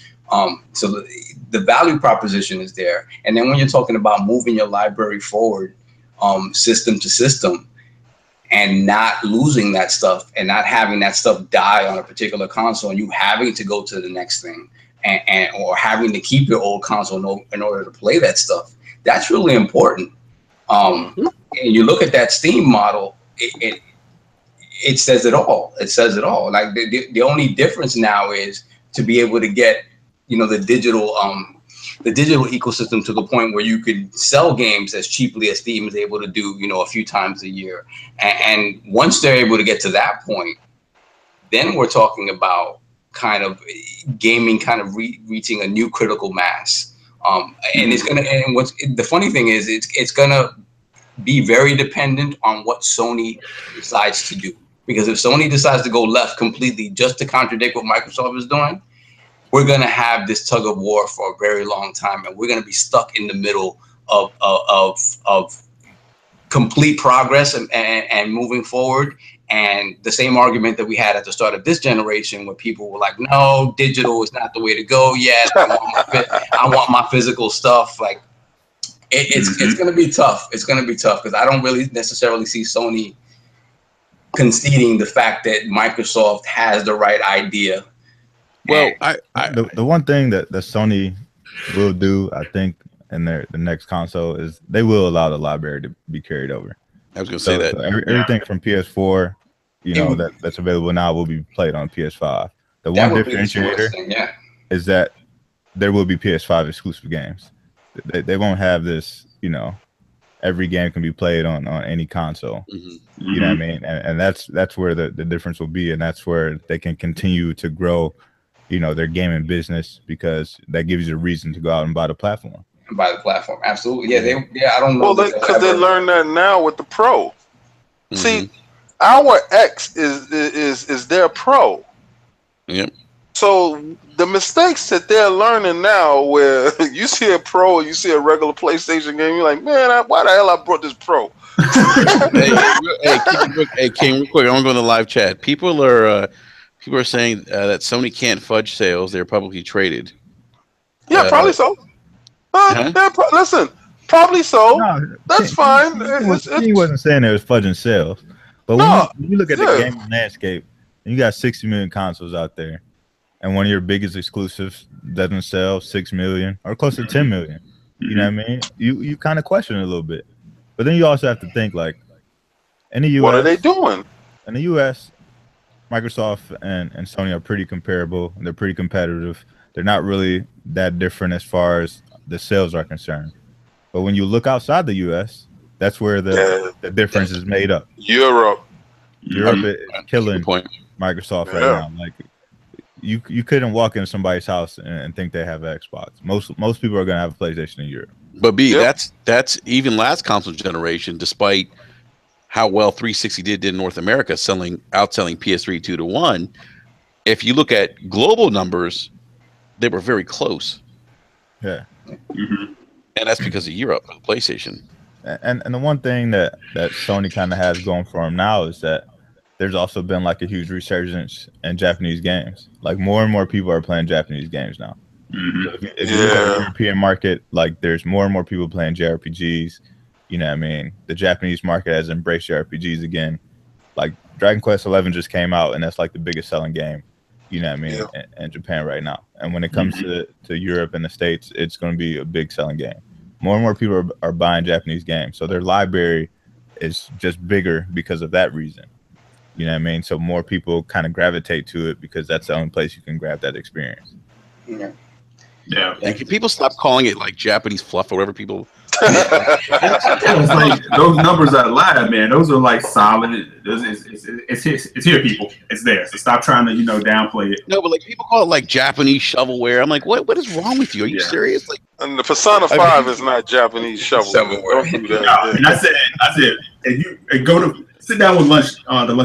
So the value proposition is there. And then when you're talking about moving your library forward, system to system, and not losing that stuff and not having that stuff die on a particular console, and you having to go to the next thing or having to keep your old console in order to play that stuff, that's really important. And you look at that Steam model, it says it all. It says it all. Like the only difference now is to be able to get, the digital ecosystem to the point where you could sell games as cheaply as Steam is able to do, a few times a year. And once they're able to get to that point, then we're talking about kind of gaming kind of reaching a new critical mass. And the funny thing is it's gonna be very dependent on what Sony decides to do. Because if Sony decides to go left completely just to contradict what Microsoft is doing, we're going to have this tug of war for a very long time, and we're going to be stuck in the middle of complete progress and moving forward. And the same argument that we had at the start of this generation, where people were like, no, digital is not the way to go yet. I want my physical stuff. Like, it's going to be tough. It's going to be tough because I don't really necessarily see Sony conceding the fact that Microsoft has the right idea. Well, the one thing that Sony will do, I think, in the next console is they will allow the library to be carried over. I was going to say that. So everything from PS4, that's available now will be played on PS5. The one differentiator is that there will be PS5 exclusive games. They won't have this, every game can be played on any console. You know what I mean? And that's where the difference will be, and that's where they can continue to grow their gaming business, because that gives you a reason to go out and buy the platform. Absolutely. I don't know. Well, because they learn that now with the Pro. See, our X is their Pro. Yep. So the mistakes that they're learning now, where you see a Pro or you see a regular PlayStation game, you're like, man, why the hell I brought this Pro? Hey, King, real quick, I want to go in the live chat. People are saying that Sony can't fudge sales. They're publicly traded. Yeah, probably so. Listen, probably so. No, that's fine. He wasn't saying there was fudging sales. But when you look at the gaming landscape, and you got 60 million consoles out there, and one of your biggest exclusives doesn't sell 6 million or close to 10 million, you know what I mean? You kind of question it a little bit. But then you also have to think, like, in the U.S., what are they doing? In the U.S., Microsoft and Sony are pretty comparable. They're pretty competitive. They're not really that different as far as the sales are concerned. But when you look outside the U.S., that's where the difference is made up. Europe is killing Microsoft right now. Like, you couldn't walk into somebody's house and think they have an Xbox. Most people are going to have a PlayStation in Europe. But that's even last console generation, despite how well 360 did in North America, outselling PS3 2-1. If you look at global numbers, they were very close. Yeah. Mm-hmm. And that's because of Europe and PlayStation. And the one thing that Sony kind of has going for them now is that there's also been like a huge resurgence in Japanese games. Like more and more people are playing Japanese games now. Mm-hmm. So if you look at the European market, like there's more and more people playing JRPGs. You know what I mean? The Japanese market has embraced JRPGs again. Like Dragon Quest XI just came out, and that's like the biggest selling game, you know what I mean, in Japan right now. And when it comes to Europe and the States, it's going to be a big selling game. More and more people are buying Japanese games. So their library is just bigger because of that reason. You know what I mean? So more people kind of gravitate to it because that's the only place you can grab that experience. Yeah. Yeah. And can people stop calling it like Japanese fluff or whatever people? It's like those numbers are live, man. Those are like solid. It's here, people. It's there. So stop trying to downplay it. No, but like people call it like Japanese shovelware. I'm like, what is wrong with you? Are you serious? Like, And the Persona 5 is not Japanese shovelware. Don't do that. No, and I said, if you go to sit down with lunch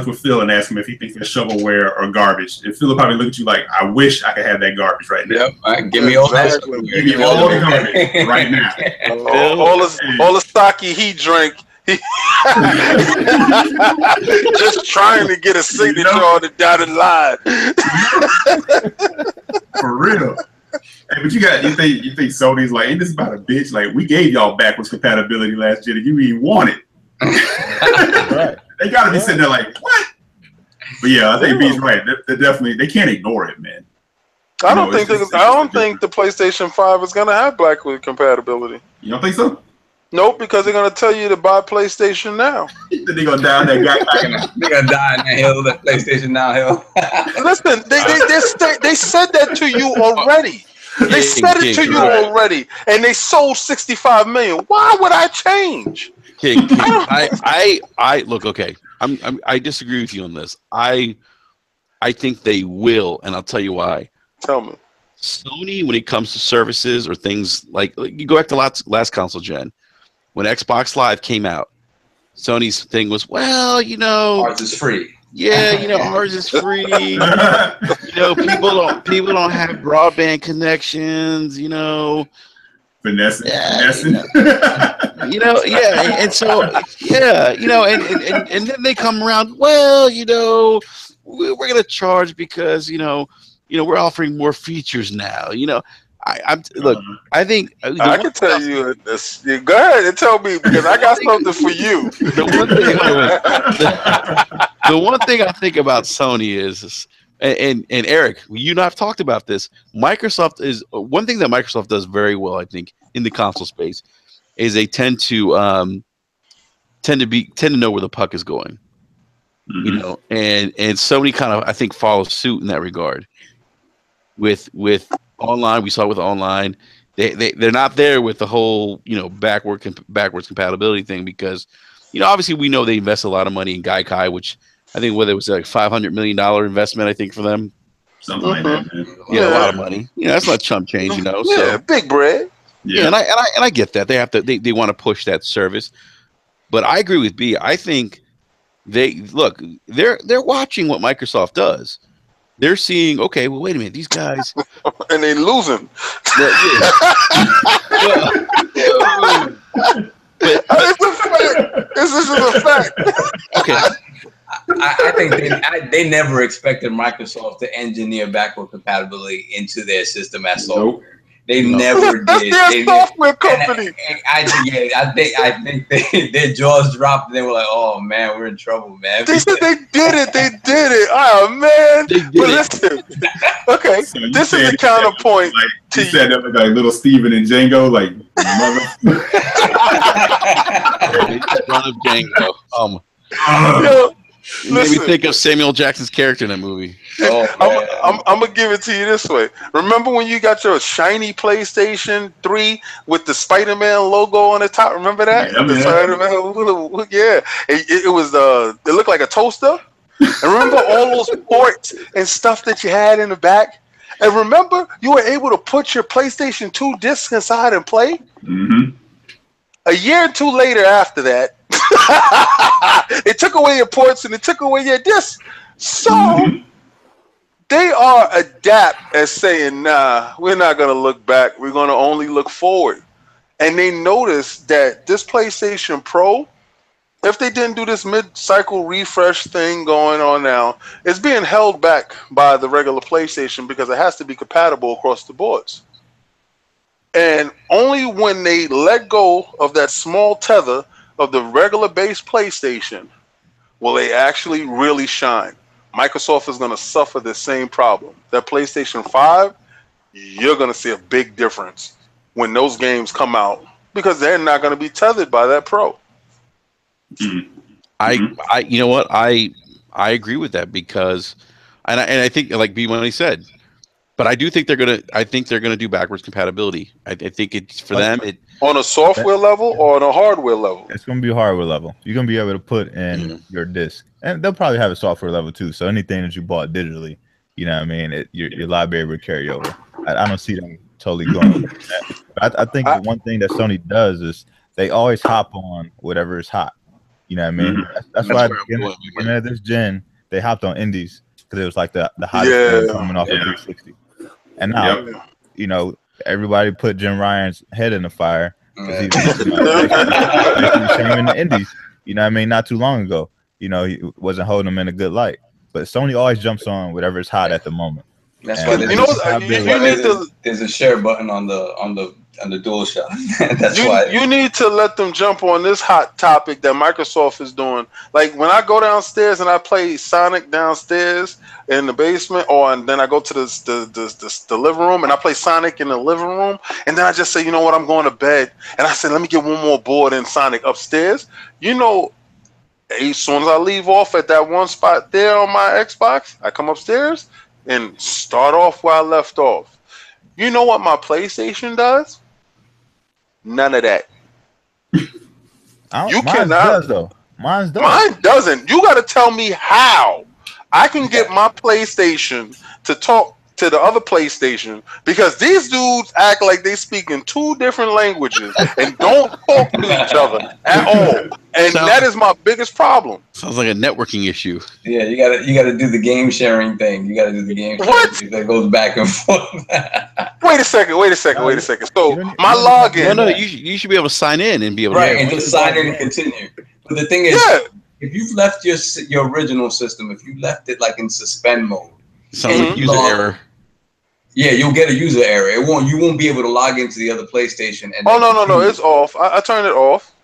with Phil and ask him if he thinks it's shovelware or garbage. And Phil will probably look at you like, I wish I could have that garbage right now. Yep, give me all that. Give me all the garbage right now. All the stock he drank. Just trying to get a signature on the dotted line. For real. Hey, but you think Sony's like, ain't this about a bitch? Like, we gave y'all backwards compatibility last year that you even wanted. Right. They gotta be sitting there like, what? But yeah, I think B's right. They definitely they can't ignore it, man. I don't think the PlayStation 5 is gonna have backward compatibility. You don't think so? Nope, because they're gonna tell you to buy PlayStation now. They're gonna die in that guy. They're gonna die in that hill, that PlayStation Now hill. Listen, they said that to you already. They said it to you already, and they sold 65 million. Why would I change? King, I look, okay. I disagree with you on this. I think they will, and I'll tell you why. Tell me. Sony, when it comes to services or things like you go back to last console gen, when Xbox Live came out, Sony's thing was, well, ours is free. Yeah, ours is free. People don't have broadband connections. Finessing. And so, and then they come around. Well, we're gonna charge because we're offering more features now. I think I can tell you this. Go ahead and tell me because I got something for you. The one thing I think about Sony is. And Eric, you and I have talked about this. Microsoft is one thing that Microsoft does very well, I think, in the console space, is they tend to know where the puck is going, and Sony kind of I think follows suit in that regard. With online, we saw it with online. They're not there with the whole backwards compatibility thing because obviously we know they invest a lot of money in Gaikai, which. I think whether it was like $500 million investment, I think for them, something like that. Man. Yeah, a lot of money. That's not chump change, Yeah, so. Big bread. Yeah, and I get that they have to. They want to push that service, but I agree with B. I think they're watching what Microsoft does. They're seeing, okay, well, wait a minute, these guys, and they losing. This is a fact. Okay. I think they never expected Microsoft to engineer backward compatibility into their system as software. They never did. That's their software company. I think their jaws dropped and they were like, "Oh man, we're in trouble, man." They said they did it. Oh man! Listen, okay, so this is the counterpoint. Like, you said that like little Steven and Django, like run of Django. Made me think of Samuel Jackson's character in that movie. I'm gonna give it to you this way. Remember when you got your shiny PlayStation 3 with the Spider-Man logo on the top? Remember that? Yeah. It was it looked like a toaster. And remember all those ports and stuff that you had in the back? And remember you were able to put your PlayStation 2 disc inside and play? Mm-hmm. A year or two later after that, took away your ports and they took away your discs. So they are adept at saying, nah, we're not going to look back. We're going to only look forward. And they noticed that this PlayStation Pro, if they didn't do this mid-cycle refresh thing going on now, it's being held back by the regular PlayStation because it has to be compatible across the boards. And only when they let go of that small tether of the regular base PlayStation will they actually really shine. Microsoft is going to suffer the same problem. That PlayStation 5, you're going to see a big difference when those games come out because they're not going to be tethered by that Pro. I you know what, I agree with that because and I think like B-Money said, but I do think they're gonna do backwards compatibility. I think it's for them on a software level or on a hardware level. It's gonna be a hardware level. You're gonna be able to put in your disc, and they'll probably have a software level too. So anything that you bought digitally, you know what I mean, your library will carry over. I don't see them totally going with that. But I think the one thing that Sony does is they always hop on whatever is hot. You know what I mean? That's why at the beginning of this gen, they hopped on indies because it was like the hottest thing coming off of 360. And now, you know, everybody put Jim Ryan's head in the fire because he's shaming the indies. You know what I mean? Not too long ago, you know, he wasn't holding them in a good light. But Sony always jumps on whatever is hot at the moment. That's why there's a share button on the DualShock. That's why you need to let them jump on this hot topic that Microsoft is doing. Like when I go downstairs and I play Sonic downstairs in the basement, and then I go to the living room and I play Sonic in the living room, and then I just say, you know what, I'm going to bed, and I said, let me get one more board in Sonic upstairs. You know, as soon as I leave off at that one spot there on my Xbox, I come upstairs and start off where I left off. You know what my PlayStation does? None of that. You cannot. Does, though. Mine does. Mine doesn't. You got to tell me how I can get my PlayStation to talk to the other PlayStation because these dudes act like they speak in two different languages and don't talk to each other at all. And that is my biggest problem. Sounds like a networking issue. Yeah, you gotta do the game sharing thing. You gotta do the game sharing that goes back and forth. Wait a second. So my login. No, you should be able to sign in and be able to and just sign in and continue. But the thing is, if you've left your original system, if you left it like in suspend mode, sounds like user error. Yeah, you'll get a user error. You won't be able to log into the other PlayStation. And no, it's off. I turned it off.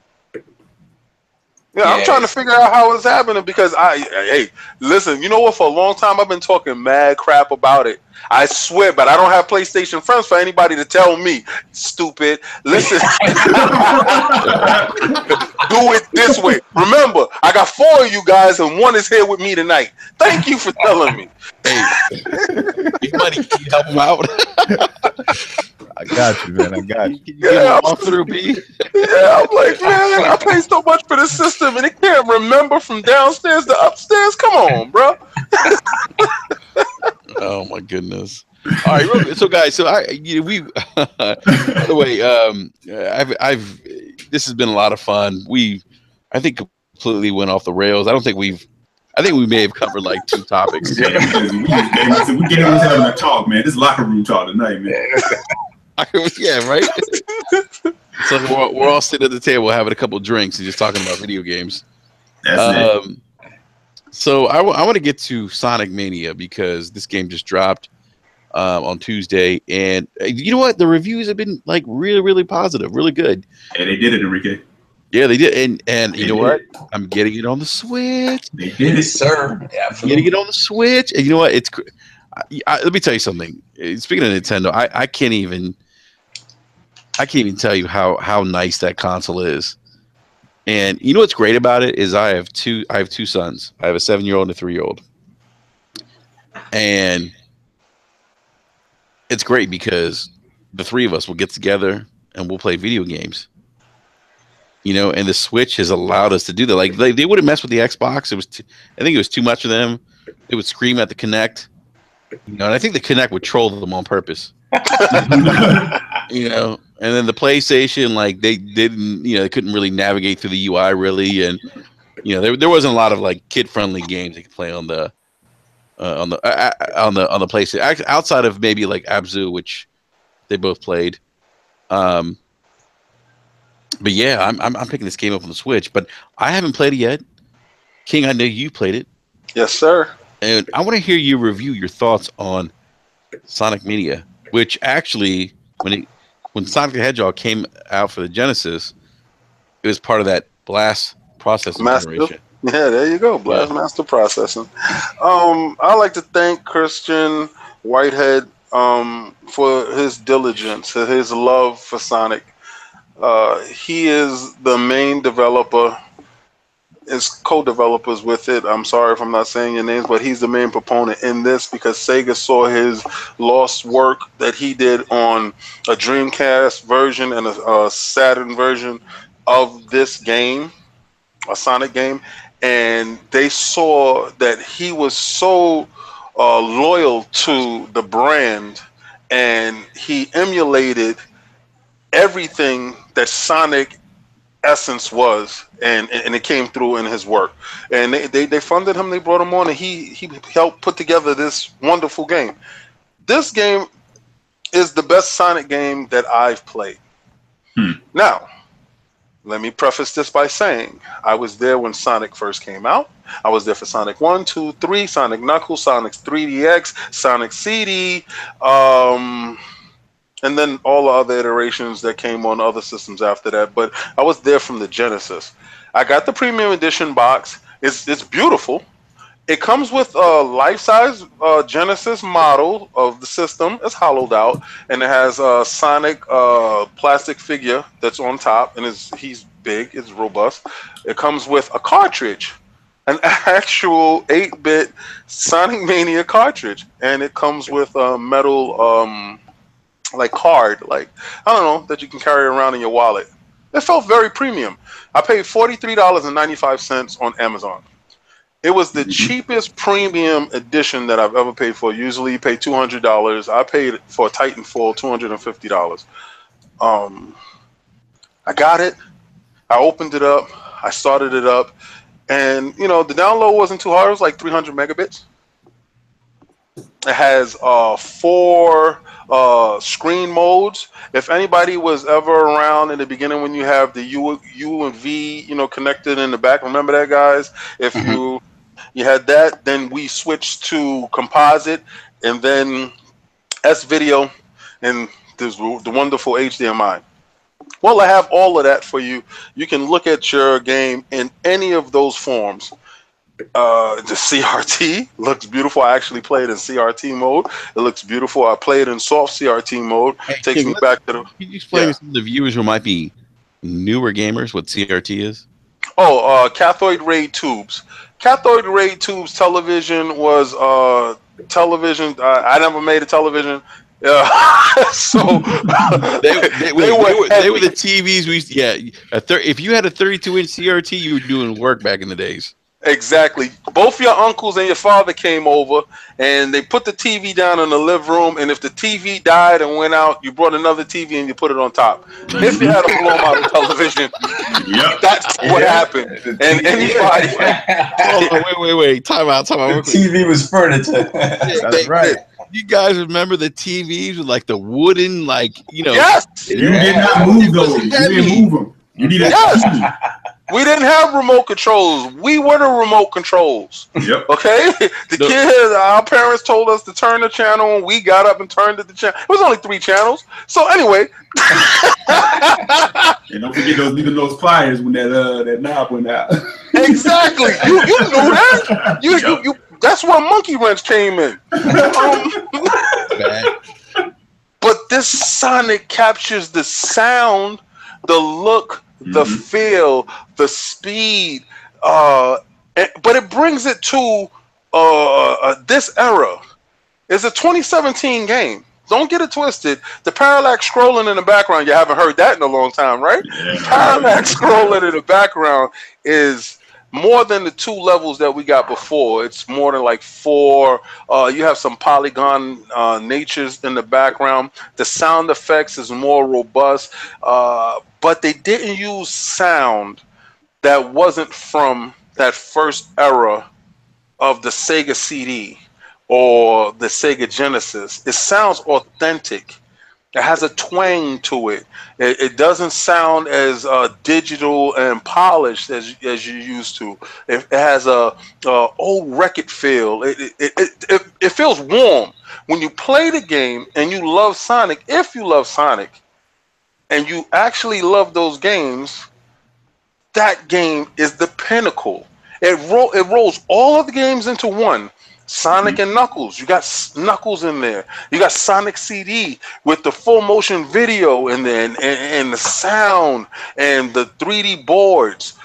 Yeah, I'm trying to figure out how it's happening because hey, listen, you know what? For a long time, I've been talking mad crap about it. I swear, but I don't have PlayStation friends for anybody to tell me, stupid. Listen, do it this way. Remember, I got 4 of you guys, and 1 is here with me tonight. Thank you for telling me. Hey, buddy, can you help him out? I got you, man. I got you. Yeah, I'm through, B. Yeah, I'm like, man, I pay so much for the system, and it can't remember from downstairs to upstairs. Come on, bro. Oh my goodness! All right, so guys, by the way, I've this has been a lot of fun. I think completely went off the rails. I think we may have covered like 2 topics. Yeah, we get into having a talk, man. This locker room talk tonight, man. Yeah, right. So we're all sitting at the table having a couple drinks and just talking about video games. That's it. So I want to get to Sonic Mania because this game just dropped on Tuesday, and you know what? The reviews have been like really, really positive, really good. Yeah, they did it, Enrique. Yeah, they did, and you know what? I'm getting it on the Switch. They did it, sir. Yeah, I'm getting it on the Switch, and you know what? Let me tell you something. Speaking of Nintendo, I can't even tell you how nice that console is. And you know what's great about it is I have two sons. I have a 7-year-old and a 3-year-old. And it's great because the 3 of us will get together and we'll play video games. You know, and the Switch has allowed us to do that. Like they wouldn't mess with the Xbox. I think it was too much for them. They would scream at the Kinect. You know, and I think the Kinect would troll them on purpose. You know, and then the PlayStation, like they didn't, you know, they couldn't really navigate through the UI really, and there wasn't a lot of like kid friendly games you could play on the PlayStation. Actually, outside of maybe like Abzu, which they both played. But yeah, I'm picking this game up on the Switch, but I haven't played it yet. King, I know you played it. Yes, sir. And I want to hear you review your thoughts on Sonic Mania, which actually, when Sonic the Hedgehog came out for the Genesis, it was part of that Blast processing generation. Yeah, there you go, Blast Master Processing. I'd like to thank Christian Whitehead for his diligence, his love for Sonic. He is the main developer. Is co-developers with it. I'm sorry if I'm not saying your names, but he's the main proponent in this because Sega saw his lost work that he did on a Dreamcast version and a Saturn version of this game, a Sonic game, and they saw that he was so loyal to the brand and he emulated everything that Sonic essence was, and it came through in his work. And they funded him, they brought him on, and he helped put together this wonderful game. This game is the best Sonic game that I've played. Now, let me preface this by saying I was there when Sonic first came out. I was there for Sonic 1, 2, 3, Sonic Knuckles, Sonic 3DX, Sonic CD, and then all the other iterations that came on other systems after that. But I was there from the Genesis. I got the premium edition box. It's beautiful. It comes with a life-size Genesis model of the system. It's hollowed out, and it has a Sonic plastic figure that's on top, and he's big, it's robust. It comes with a cartridge, an actual 8-bit Sonic Mania cartridge, and it comes with a metal like card, like I don't know, that you can carry around in your wallet. It felt very premium. I paid $43.95 on Amazon. It was the cheapest premium edition that I've ever paid for. Usually you pay $200. I paid for Titanfall $250. I got it. I opened it up. I started it up, and the download wasn't too hard. It was like 300 megabits. It has 4 screen modes. If anybody was ever around in the beginning when you have the U and V, connected in the back, remember that, guys? If you had that, then we switched to composite, and then S video, and there's the wonderful HDMI. Well, I have all of that for you. You can look at your game in any of those forms. The CRT looks beautiful. I actually played in CRT mode. It looks beautiful. I played in soft CRT mode. Takes me back to the. Can you explain to some of the viewers who might be newer gamers what CRT is? Cathode ray tubes. Cathode ray tubes television was television. I never made a television. So they were the TVs we if you had a 32-inch CRT, you were doing work back in the days. Exactly. Both your uncles and your father came over, and they put the TV down in the living room, and if the TV died and went out, you brought another TV and you put it on top. If you had a blow model television, that's what happened. And anybody... Wait. Time out. The TV was furniture. That's right. You guys remember the TVs with like the wooden, Yes! You did not move those. You didn't move them. You needed TV. We didn't have remote controls. We were the remote controls. Yep. Okay? Kids, our parents told us to turn the channel, and we got up and turned the channel. It was only 3 channels. So anyway. And don't forget those pliers when that knob went out. Exactly. You knew that. You that's where Monkey Wrench came in. But this Sonic captures the sound, the look, the feel, the speed, but it brings it to this era. It's a 2017 game. Don't get it twisted. The parallax scrolling in the background, you haven't heard that in a long time, right? Yeah. Parallax scrolling in the background is more than the 2 levels that we got before. It's more than like 4. You have some polygon natures in the background. The sound effects is more robust, but they didn't use sound that wasn't from that first era of the Sega CD or the Sega Genesis. It sounds authentic. It has a twang to it. It doesn't sound as digital and polished as you used to. It has a old record feel. It feels warm when you play the game and you love Sonic. If you love Sonic and you actually love those games, that game is the pinnacle. It rolls all of the games into one. Sonic and Knuckles. You got Knuckles in there. You got Sonic CD with the full motion video in there and the sound and the 3D boards.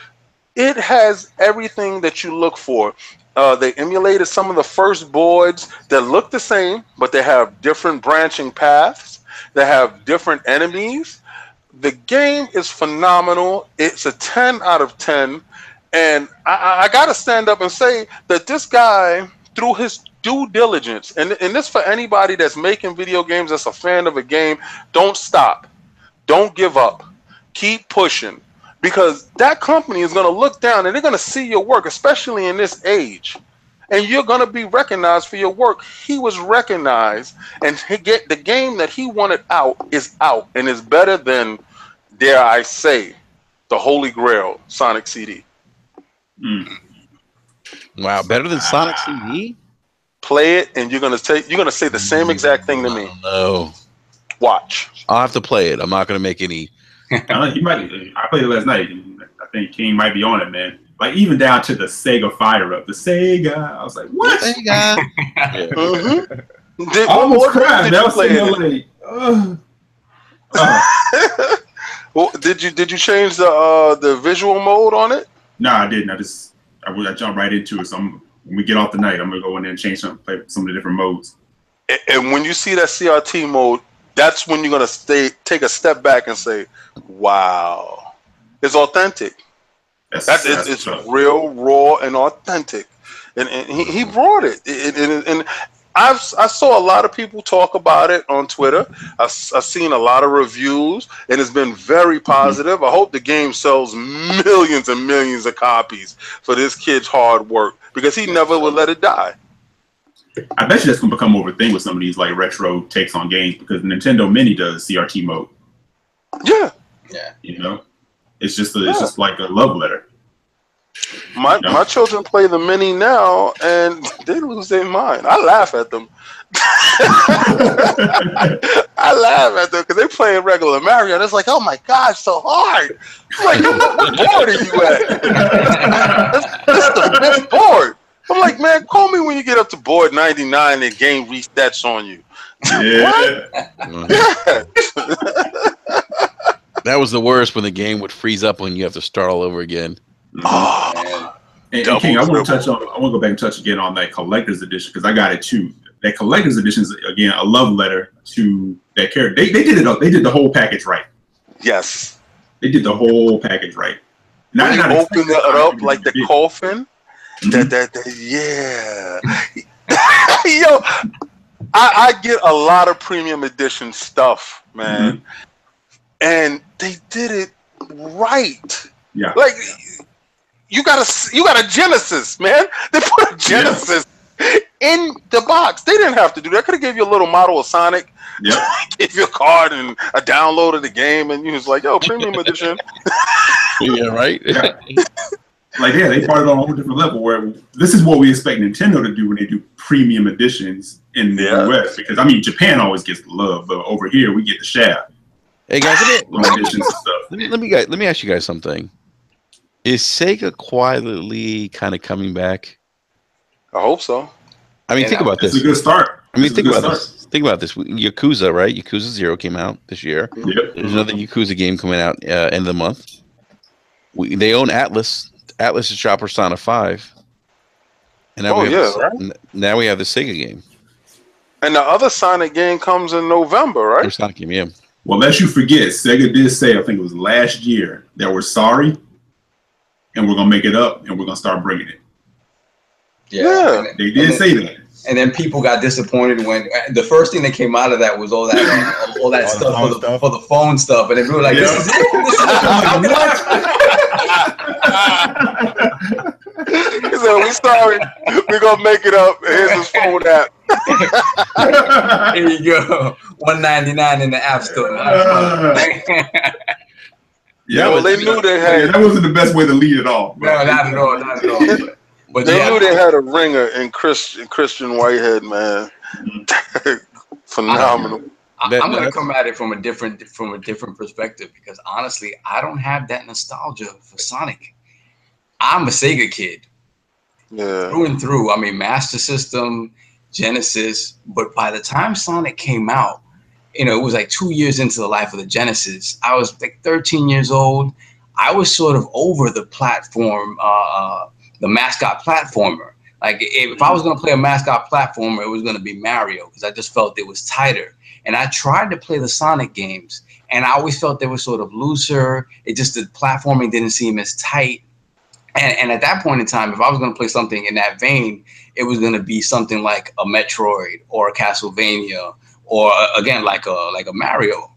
It has everything that you look for. They emulated some of the first boards that look the same, but they have different branching paths. They have different enemies. The game is phenomenal. It's a 10 out of 10. And I got to stand up and say that this guy, through his due diligence, and this for anybody that's making video games, that's a fan of a game, don't stop. Don't give up. Keep pushing. Because that company is going to look down and they're going to see your work, especially in this age. And you're going to be recognized for your work. He was recognized, and the game that he wanted out is out and is better than, dare I say, the Holy Grail Sonic CD. Wow, better than Sonic CD? Play it, and you're gonna say the same exact thing to me. No, watch. I'll have to play it. I'm not gonna make any. I played it last night. I think King might be on it, man. Like even down to the Sega fire up. The Sega. I was like, what? Sega. Yeah. I almost cried. That was like, well, did you change the visual mode on it? No, I didn't. I jumped right into it. So when we get off the night, I'm gonna go in there and change play some of the different modes. And when you see that CRT mode, that's when you're gonna take a step back and say, "Wow, it's authentic. It's real, raw, and authentic." And he brought it. And I saw a lot of people talk about it on Twitter. I've seen a lot of reviews, and it's been very positive. I hope the game sells millions and millions of copies for this kid's hard work, because he never would let it die. I bet you that's gonna become more of a thing with some of these like retro takes on games, because Nintendo Mini does CRT mode. Yeah. You know, it's just like a love letter. My children play the Mini now, and they lose their mind. I laugh at them. I laugh at them because they play regular Mario, and it's like, oh my gosh, so hard. I'm like, what board are you at? That's the fifth board. I'm like, man, call me when you get up to board 99 and game resets on you. Yeah. That was the worst, when the game would freeze up when you have to start all over again. Oh, and King, I want to go back and touch again on that collector's edition, because I got it too. That collector's edition is again a love letter to that character. They did it. They did the whole package right. Yes, they did the whole package right. When you open it up like the coffin. Yeah. Yo, I get a lot of premium edition stuff, man, and they did it right. Yeah, like. You got a Genesis, man. They put a Genesis in the box. They didn't have to do that. Could have gave you a little model of Sonic, gave you a card and a download of the game, and you was like, "Yo, premium edition." Yeah, right. Like, they brought it on a whole different level. Where this is what we expect Nintendo to do when they do premium editions in the US. Because I mean, Japan always gets the love, but over here we get the shaft. Hey guys, let me ask you guys something. Is Sega quietly kind of coming back? I hope so. I mean, think about this. It's a good start. I mean, think about this. Think about this. Yakuza, right? Yakuza 0 came out this year. Yep. There's another Yakuza game coming out end of the month. They own Atlas. Atlas is dropping Persona 5. And now now we have the Sega game. And the other Sonic game comes in November, right? There's Sonic game, yeah. Well, lest you forget, Sega did say, I think it was last year, that we're sorry. And we're gonna make it up, and we're gonna start bringing it. Yeah, they did say that. And then people got disappointed when the first thing that came out of that was all that stuff for the phone stuff, and they were like, "This is it." He said, "We sorry, we're gonna make it up. Here's his phone app." Here you go, $1.99 in the App Store. Yeah, well, they knew they had. That wasn't the best way to lead at all. No, not at all, not at all. But They yeah, knew they had a ringer in Christian Whitehead, man. Phenomenal. I'm going to come at it from a different perspective, because honestly, I don't have that nostalgia for Sonic. I'm a Sega kid, through and through. I mean, Master System, Genesis. But by the time Sonic came out, you know, it was like 2 years into the life of the Genesis. I was like 13 years old. I was sort of over the platform, the mascot platformer. Like, if I was going to play a mascot platformer, it was going to be Mario, because I just felt it was tighter. And I tried to play the Sonic games, and I always felt they were sort of looser. It just, the platforming didn't seem as tight. And at that point in time, if I was going to play something in that vein, it was going to be something like a Metroid or a Castlevania, or again, like a Mario.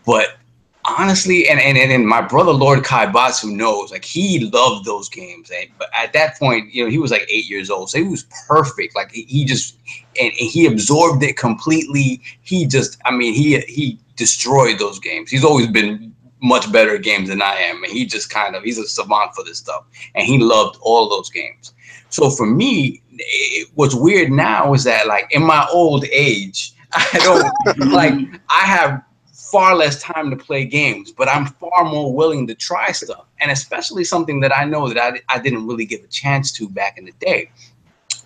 But honestly, and my brother Lord Kaibatsu knows, like, he loved those games. But at that point, you know, he was like 8 years old, so he was perfect. Like, he just, and he absorbed it completely. He just, I mean, he destroyed those games. He's always been much better at games than I am, and he just kind of, he's a savant for this stuff, and he loved all those games. So for me, what's weird now is that, like, in my old age, I don't like, I have far less time to play games, but I'm far more willing to try stuff, and especially something that I know that I didn't really give a chance to back in the day.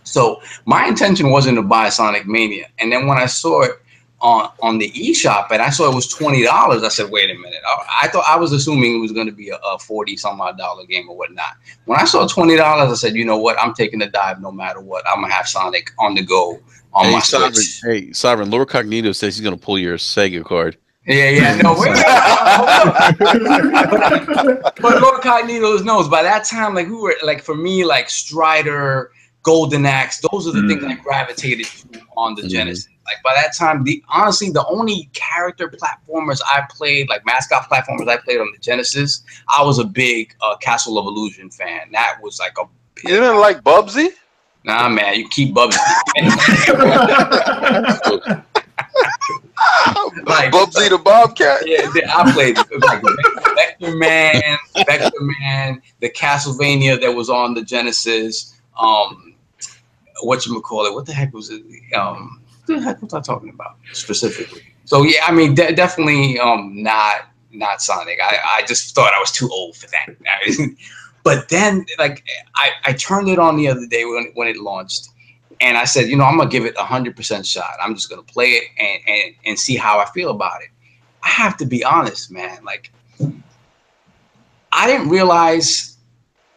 So my intention wasn't to buy Sonic Mania, and then when I saw it on the eShop and I saw it was $20, I said, wait a minute. I thought, I was assuming it was going to be a $40-some-odd game or whatnot. When I saw $20, I said, you know what? I'm taking the dive no matter what. I'm gonna have Sonic on the go on my Switch. Hey, Sovereign, Lord Cognito says he's gonna pull your Sega card. Yeah, no, wait. But Lord Cognito knows by that time, like, we were, like, for me, like Strider, Golden Axe, those are the things I gravitated to on the Genesis. Like, by that time, honestly, the only character platformers I played, like mascot platformers I played on the Genesis, I was a big Castle of Illusion fan. That was like a... You didn't like Bubsy? Nah, man, you keep Bubsy. Like Bubsy the Bobcat? Yeah, I played like Vector Man, the Castlevania that was on the Genesis. Whatchamacallit, what the heck was it? What the heck was I talking about specifically? So yeah, I mean, definitely not Sonic. I just thought I was too old for that. But then, like, I turned it on the other day when it launched, and I said, you know, I'm gonna give it 100% shot. I'm just gonna play it and see how I feel about it. I have to be honest, man. Like, I didn't realize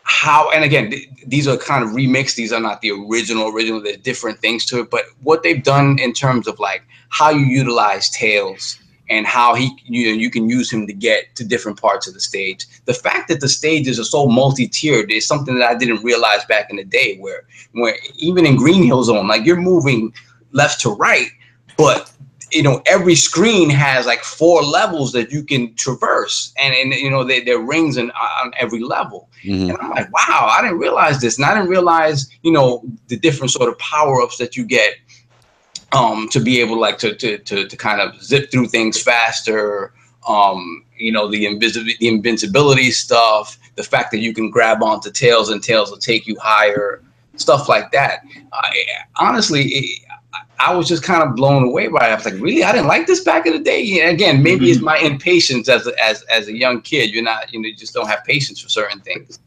how, and again, these are kind of remixed. These are not the original. There's different things to it, but what they've done in terms of like how you utilize Tails and how you can use him to get to different parts of the stage. The fact that the stages are so multi-tiered is something that I didn't realize back in the day, where even in Green Hill Zone, like, you're moving left to right, but you know, every screen has like 4 levels that you can traverse, and you know, there are rings on every level. And I'm like, wow, I didn't realize this, and I didn't realize, you know, the different sort of power-ups that you get to be able, like, to kind of zip through things faster. You know, the invincibility stuff, the fact that you can grab onto Tails and Tails will take you higher, stuff like that. Honestly, I was just kind of blown away by it. I was like, really? I didn't like this back in the day. Yeah, again, maybe it's my impatience as a young kid. You just don't have patience for certain things.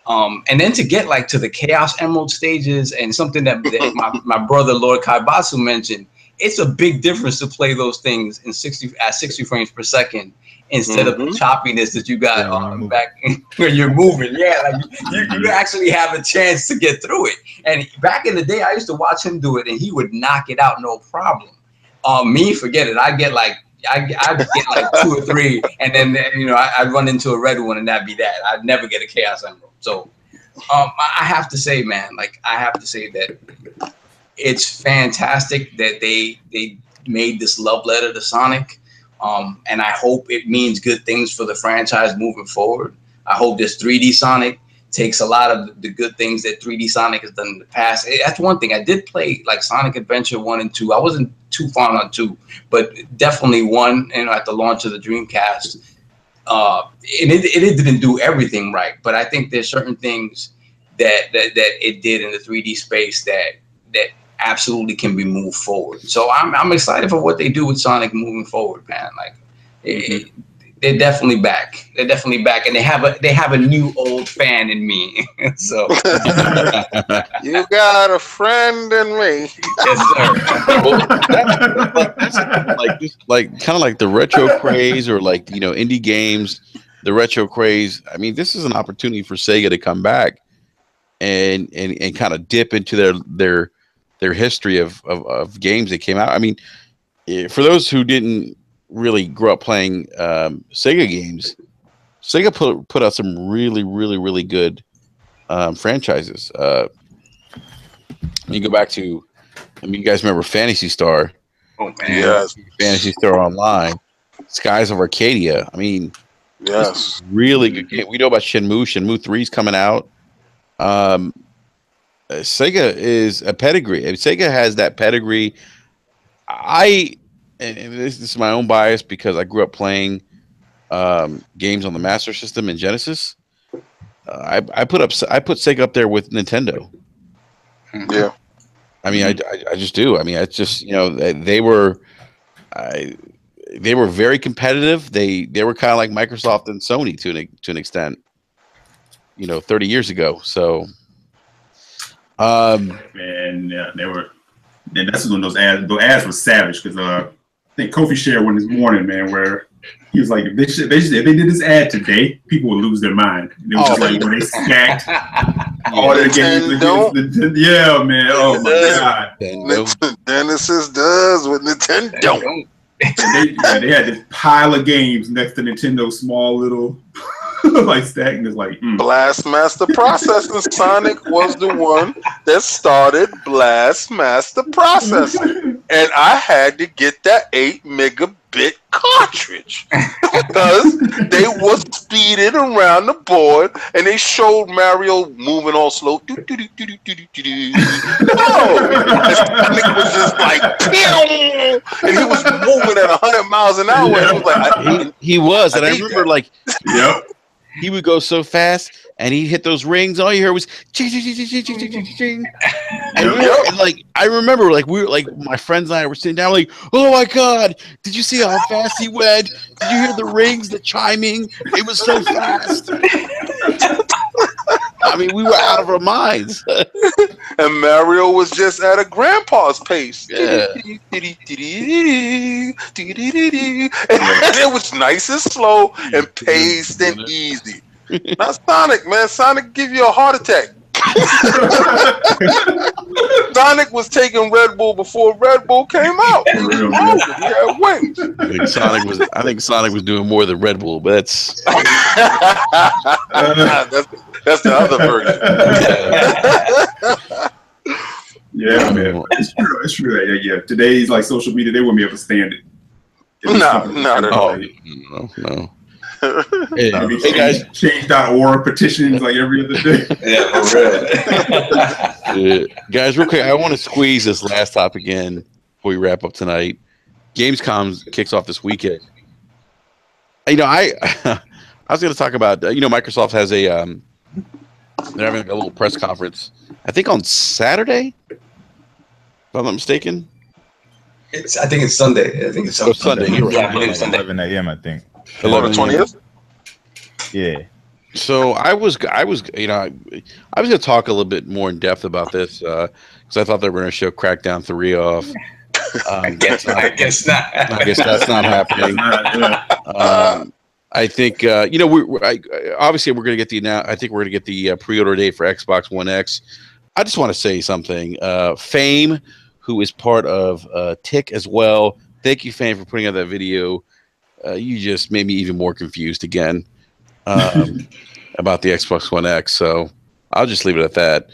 And then to get like to the Chaos Emerald stages, and something that my brother Lord Kaibatsu mentioned, it's a big difference to play those things in 60 frames per second instead of the choppiness that you got back when you're moving. Yeah, like you actually have a chance to get through it. And back in the day, I used to watch him do it, and he would knock it out no problem. Me, forget it. I'd get like 2 or 3, and then you know, I'd run into a red one, and that'd be that. I'd never get a Chaos Emerald. So I have to say, man, like, I have to say that it's fantastic that they made this love letter to Sonic. And I hope it means good things for the franchise moving forward. I hope this 3D Sonic takes a lot of the good things that 3D Sonic has done in the past. That's one thing. I did play like Sonic Adventure 1 and 2. I wasn't too fond on 2, but definitely 1, at the launch of the Dreamcast. And it didn't do everything right, but I think there's certain things that it did in the 3D space that absolutely can be moved forward. So I'm excited for what they do with Sonic moving forward, man. Like they're definitely back. They're definitely back, and they have a new old fan in me. So you got a friend in me. Yes, sir. like kind of like the retro craze, or like indie games, the retro craze. I mean, this is an opportunity for Sega to come back and kind of dip into their history of games that came out. I mean, for those who didn't really grow up playing Sega games, Sega put out some really good franchises. You go back to, you guys remember Phantasy Star? Oh man, yes. Phantasy Star Online, Skies of Arcadia. I mean, yes, really good game. We know about Shenmue 3 is coming out. Sega is a pedigree. Sega has that pedigree. And this is my own bias because I grew up playing games on the Master System and Genesis. I put Sega up there with Nintendo. Yeah. I mean, I just do. I mean, it's just they were very competitive. They were kind of like Microsoft and Sony to an extent. 30 years ago. So. And they were, and that's when those ads were savage because I think Kofi shared one this morning, man, where he was like, if they did this ad today, people would lose their mind. And it was just like when they stacked all their games. Yeah, man. Oh my God. Genesis does what Nintendo. They had this pile of games next to Nintendo's small little like stacking. It's like Blastmaster Processing. Sonic was the one that started Blastmaster Processing, and I had to get that 8 megabit cartridge because they was speeding around the board, and they showed Mario moving all slow. Sonic was just like, pew! And he was moving at 100 miles an hour. And he was like, he was, and I remember like, yep. He would go so fast, and he'd hit those rings. All you heard was ching, ching, ching, ching, ching, ching, ching, ching. And like I remember, like we were like my friends and I were sitting down, like, oh my God, did you see how fast he went? Did you hear the rings, the chiming? It was so fast. I mean, we were out of our minds. And Mario was just at a grandpa's pace. Yeah. It was nice and slow and paced and easy. Not Sonic, man. Sonic give you a heart attack. Sonic was taking Red Bull before Red Bull came out. He had wings. I think Sonic was doing more than Red Bull, but that's that's the other version. Yeah, man. It's true. Yeah. Today's like social media, they wouldn't be able to stand it. No, not at all. No. Hey guys, change.org petitions like every other day. Yeah, for real. Guys, real quick, I want to squeeze this last topic in before we wrap up tonight. Gamescom kicks off this weekend. I was going to talk about Microsoft has a they're having a little press conference. I think on Saturday, if I'm not mistaken. I think it's Sunday. I think it's Sunday. You're right. Yeah, I think it's Sunday. 11 a.m. I think. 20th. Yeah. So I was going to talk a little bit more in depth about this because I thought they were going to show Crackdown 3 off. I guess not. I guess that's not happening. I think obviously we're going to get I think we're going to get the pre-order date for Xbox One X. I just want to say something. Fame, who is part of Tick as well. Thank you, Fame, for putting out that video. You just made me even more confused again about the Xbox One X. So I'll just leave it at that.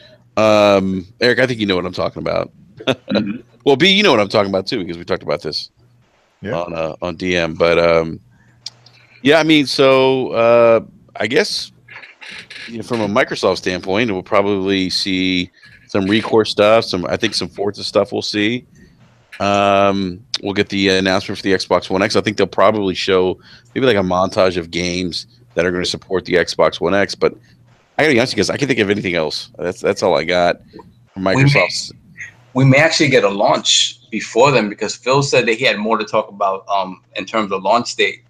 Eric, I think you know what I'm talking about. Mm-hmm. Well, B, you know what I'm talking about too, because we talked about this on DM. But yeah, I mean, so I guess from a Microsoft standpoint, we'll probably see some Recore stuff. I think some Forza stuff we'll see. We'll get the announcement for the Xbox One X. I think they'll probably show maybe like a montage of games that are going to support the Xbox One X. But I gotta be honest, because I can't think of anything else. That's all I got from Microsoft. We may actually get a launch before them, because Phil said that he had more to talk about in terms of launch date,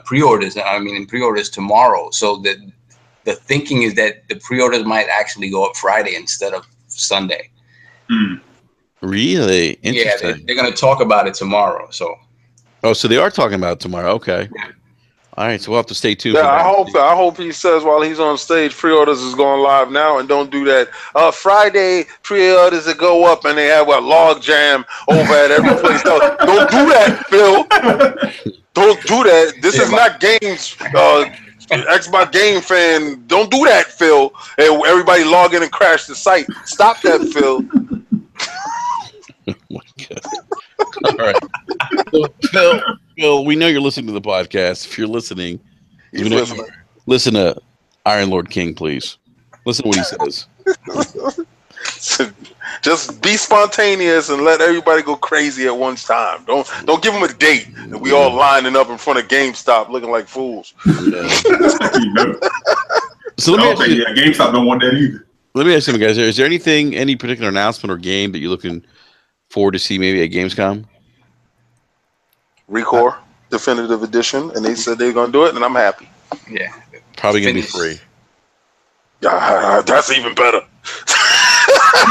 pre-orders. I mean, in pre-orders tomorrow. So the thinking is that the pre-orders might actually go up Friday instead of Sunday. Really interesting. Yeah, they're going to talk about it tomorrow. So they are talking about it tomorrow. Okay. Yeah. All right, so we'll have to stay tuned. Yeah, I hope he says while he's on stage, pre-orders is going live now, and don't do that. Friday pre-orders that go up, and they have a log jam over at every place else. Don't do that, Phil. Don't do that. This is not games. Xbox Game Fan. Don't do that, Phil. And everybody log in and crash the site. Stop that, Phil. Oh my God. All right. Phil, we know you're listening to the podcast. If you're listening, listen to Iron Lord King, please. Listen to what he says. Just be spontaneous and let everybody go crazy at one time. Don't give them a date and we all lining up in front of GameStop looking like fools. Yeah. So GameStop don't want that either. Let me ask you guys: is there any particular announcement or game that you're looking forward to see maybe at Gamescom? Recore Definitive Edition, and they said they're gonna do it, and I'm happy. Yeah, probably gonna be free. That's even better.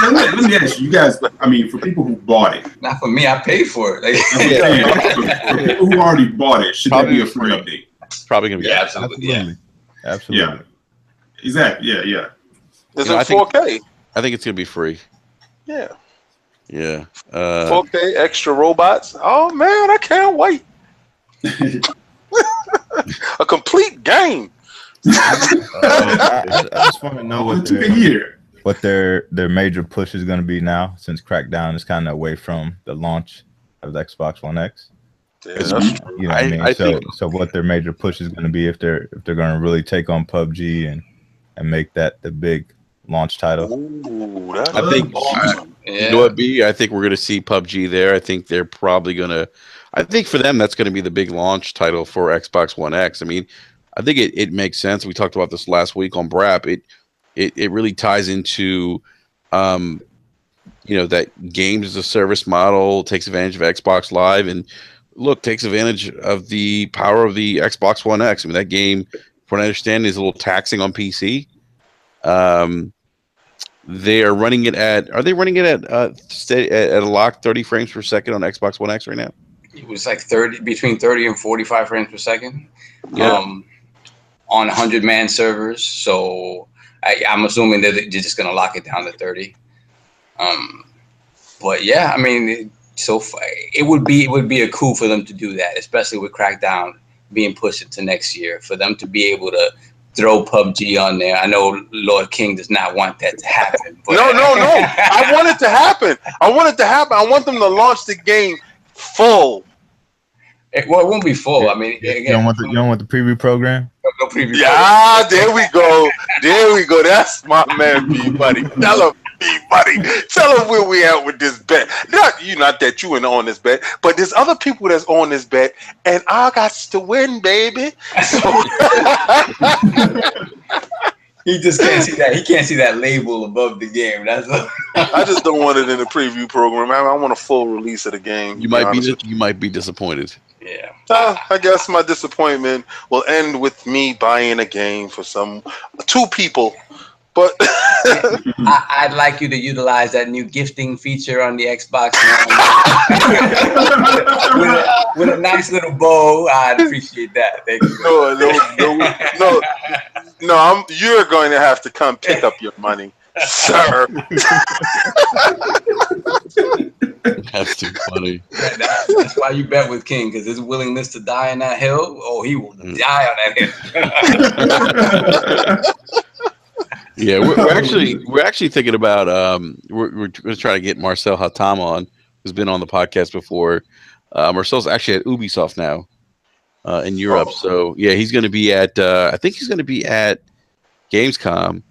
Let me ask you guys. I mean, for people who bought it, not for me. I paid for it. For people who already bought it, should that be a free update? Probably gonna be. Yeah, absolutely. Yeah, exactly. Yeah. Is it 4K? I think it's gonna be free. Yeah. Yeah. 4K extra robots. Oh man, I can't wait. A complete game. I just want to know what their major push is going to be now, since Crackdown is kind of away from the launch of the Xbox One X. Yeah, that's true. You know what I mean? So what their major push is going to be, if they're going to really take on PUBG and make that the big launch title. Ooh, I think awesome. You know what, B? I think we're going to see PUBG there. I think they're probably going to. I think for them that's going to be the big launch title for Xbox One X. I mean, I think it makes sense. We talked about this last week on BRAP. It really ties into, that games as a service model, takes advantage of Xbox Live, and takes advantage of the power of the Xbox One X. I mean, that game, from what I understand, is a little taxing on PC. They are running it at. Are they running it at a locked 30 frames per second on Xbox One X right now? It was like between 30 and 45 frames per second. Yeah. On 100-man servers. So I'm assuming that they're just going to lock it down to 30. But yeah, I mean, it would be a coup for them to do that, especially with Crackdown being pushed into next year, for them to be able to throw PUBG on there. I know Lord King does not want that to happen. But No. I want it to happen. I want them to launch the game full. Well, it won't be full. I mean, you don't want the preview program? No preview. Yeah, there we go. That's my man, B Buddy. Tell him, B Buddy. Tell him where we at with this bet. Not that you ain't on this bet, but there's other people that's on this bet, and I got to win, baby. So he just can't see that. He can't see that label above the game. That's I just don't want it in the preview program. I want a full release of the game. You might be disappointed. Yeah. I guess my disappointment will end with me buying a game for two people. But I'd like you to utilize that new gifting feature on the Xbox with a nice little bow. I'd appreciate that. Thank you. No. You're going to have to come pick up your money, sir. That's too funny. That's why you bet with King, because his willingness to die on that hill. Oh, he will die on that hill. Yeah, we're actually thinking about we're going to try to get Marcel Hatam on, who's been on the podcast before. Marcel's actually at Ubisoft now in Europe. So yeah, he's going to be at I think he's going to be at Gamescom.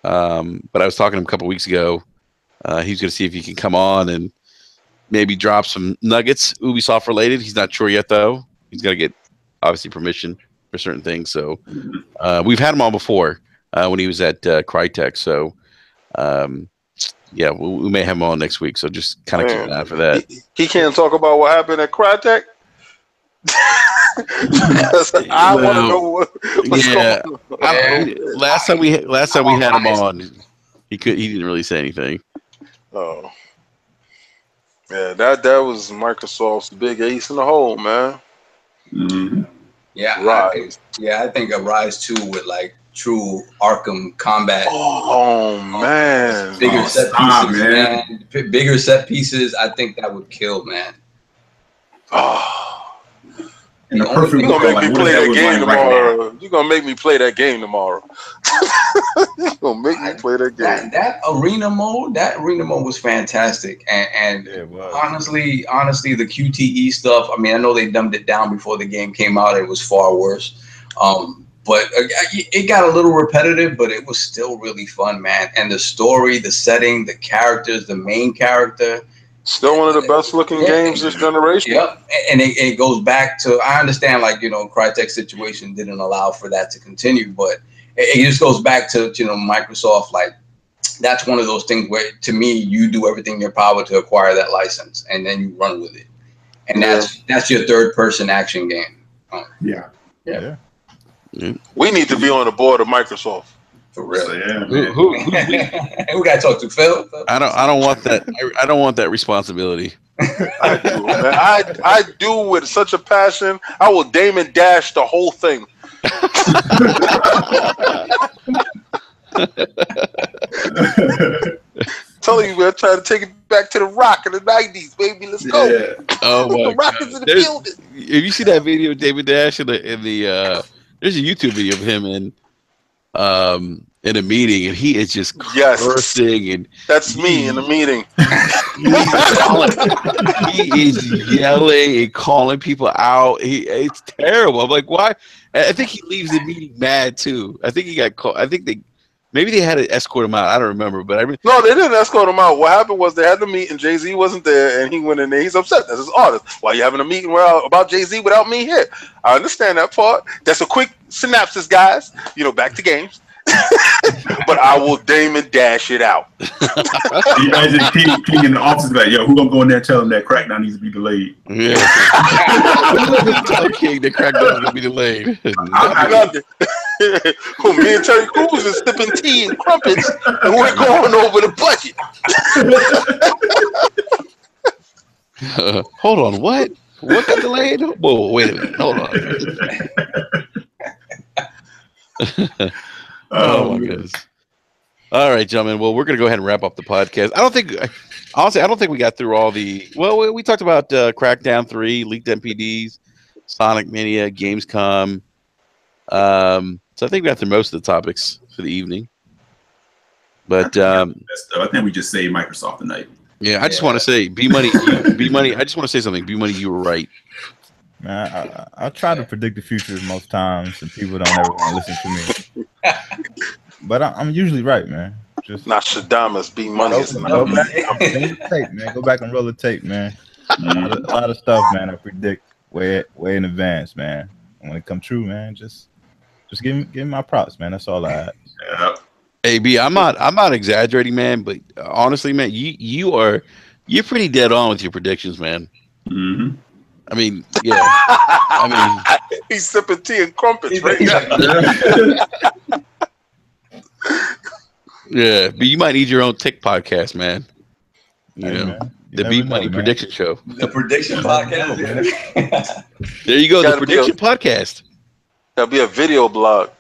But I was talking to him a couple weeks ago. He's going to see if he can come on and maybe drop some nuggets Ubisoft related. He's not sure yet, though. He's got to get, obviously, permission for certain things. So we've had him on before when he was at Crytek. So, yeah, we may have him on next week. So just kind of keep an eye for that. He can't talk about what happened at Crytek? I want to know what's going on. Last time we had him on, he didn't really say anything. Oh, yeah, that was Microsoft's big ace in the hole, man. Mm-hmm. Yeah, Rise. I think a Rise 2 with like true Arkham combat. Oh man, bigger set pieces, man. Bigger set pieces. I think that would kill, man. Oh. You're gonna make me play that game tomorrow. You're gonna make me play that game tomorrow. You're gonna make me play that game. That arena mode was fantastic. And Yeah, it was. honestly, the QTE stuff, I mean, I know they dumbed it down before the game came out. It was far worse. But it got a little repetitive, but it was still really fun, man. And the story, the setting, the characters, the main character. Still one of the best looking games this generation. Yep, and it goes back to, I understand, like, Crytek's situation didn't allow for that to continue, but it just goes back to, Microsoft. Like, that's one of those things where, to me, you do everything in your power to acquire that license, and then you run with it, and that's your third person action game. Yeah. We need to be on the board of Microsoft. For real. So, yeah, we gotta talk to Phil. I don't want that. I don't want that responsibility. I do, man. I do with such a passion. I will Damon Dash the whole thing. Telling you, we're trying to take it back to the Rock in the 90s, baby. Let's go. Yeah. Oh my The Rock is in the building. If you see that video of David Dash in the there's a YouTube video of him in a meeting, and he is just cursing, and that's me in the meeting. He is yelling and calling people out. It's terrible. I'm like, why? I think he leaves the meeting mad too. I think he got called. I think maybe they had to escort him out. I don't remember, but no, they didn't escort him out. What happened was they had the meet, and Jay-Z wasn't there, and he went in there. He's upset. That's his artist. Why are you having a meeting about Jay-Z without me here? I understand that part. That's a quick synopsis, guys. Back to games. But I will Damon Dash it out. You imagine King in the office like, yo, who gonna go in there and tell him that Crackdown needs to be delayed? Yeah. Tell King that Crackdown needs to be delayed. Well, me and Terry Crews is sipping tea and crumpets, and we're going over the budget. Hold on, what? What got delayed? Whoa, wait a minute. Hold on. Oh my goodness. All right, gentlemen. Well, we're going to go ahead and wrap up the podcast. I don't think we got through all the. Well, we talked about Crackdown 3, leaked NPDs, Sonic Mania, Gamescom. So I think we got through most of the topics for the evening. But I think we just saved Microsoft tonight. Yeah, I just want to say, B Money. I just want to say something. B Money, you were right. Man, I try to predict the future most times, and people don't ever want to listen to me. But I'm usually right, man. Just Nostradamus, B Money. Go back and tape, man. Go back and roll the tape, man. A lot of stuff, man. I predict way in advance, man. And when it comes true, man, just give me my props, man. That's all I have. Yeah. Hey, B, I'm not exaggerating, man. But honestly, man, you're pretty dead on with your predictions, man. Mm-hmm. I mean, yeah. I mean, he's sipping tea and crumpets, right? Yeah, but you might need your own tick podcast, man. The B Money Prediction Show. The Prediction Podcast. There you go, the Prediction Podcast. That'll be a video blog.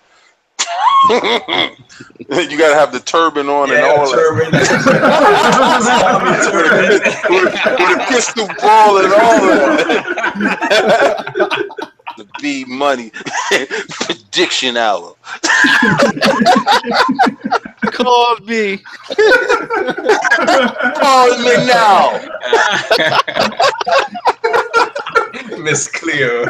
You gotta have the turban on and all turban. with a pistol ball and all of that. The B Money Prediction Hour. Call me. Call me now. Miss Cleo.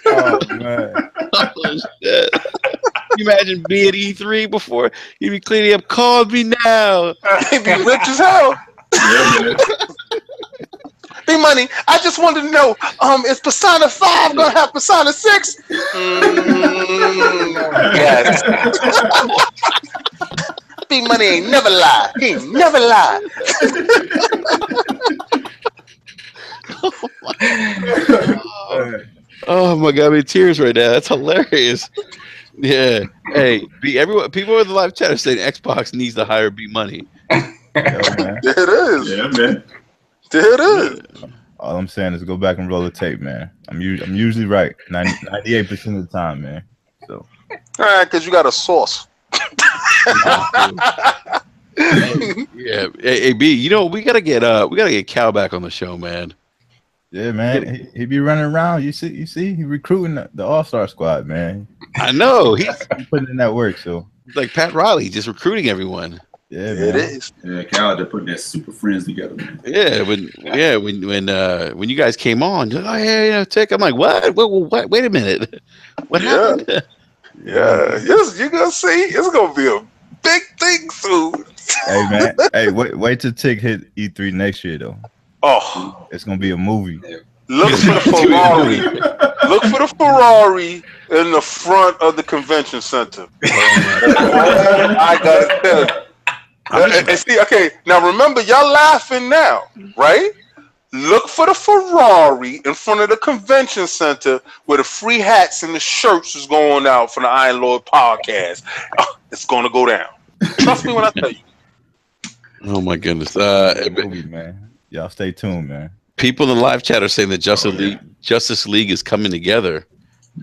Oh man. Oh, shit. you imagine being at E3 before? You'd be cleaning up. Call me now. He'd be rich as hell. Yeah, man. Big Money, I just wanted to know, is Persona 5 gonna have Persona 6? Yes. Big Money ain't never lie. He ain't never lie. Oh my god, I'm in tears right now. That's hilarious. Yeah. Hey, people in the live chat are saying Xbox needs to hire B Money. Yeah, There it is. yeah, man. There it is. All I'm saying is go back and roll the tape, man. I'm usually right 98% of the time, man. So. All right, because you got a sauce. Yeah. Hey, B, you know, we gotta get Cal back on the show, man. Yeah, man. He be running around. You see, he recruiting the All-Star squad, man. I know. He's putting in that work, so like Pat Riley, just recruiting everyone. yeah, It man. is. Yeah, Cal, they're putting that super friends together, man. Yeah, when you guys came on, you're like, oh yeah, Tick. I'm like, what? Wait a minute. What happened? Yeah. Yes, you're gonna see. It's gonna be a big thing soon. Hey, man. Hey, wait till Tick hit E3 next year, though. Oh, It's gonna be a movie. look for the Ferrari. Look for the Ferrari in the front of the convention center. I gotta tell you. And see, okay, now remember, y'all laughing now, right? Look for the Ferrari in front of the convention center where the free hats and the shirts is going out for the Iron Lord podcast. Oh, it's gonna go down. Trust me when I tell you. Oh my goodness. Movie, man. Y'all stay tuned, man. People in the live chat are saying that Justice League is coming together.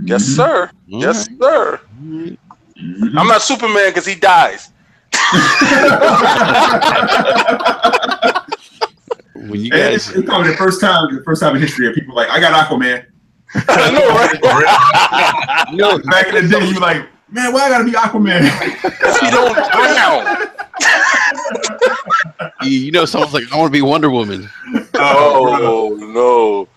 Yes, sir. All Yes, right. sir. I'm not Superman because he dies. When you Hey, guys, it's probably the first time in history of people like, I got Aquaman. I know, right? you know, Back in the day, you were like, man, why I gotta be Aquaman? Because he don't drown. you know, someone's like, I want to be Wonder Woman. Oh, no.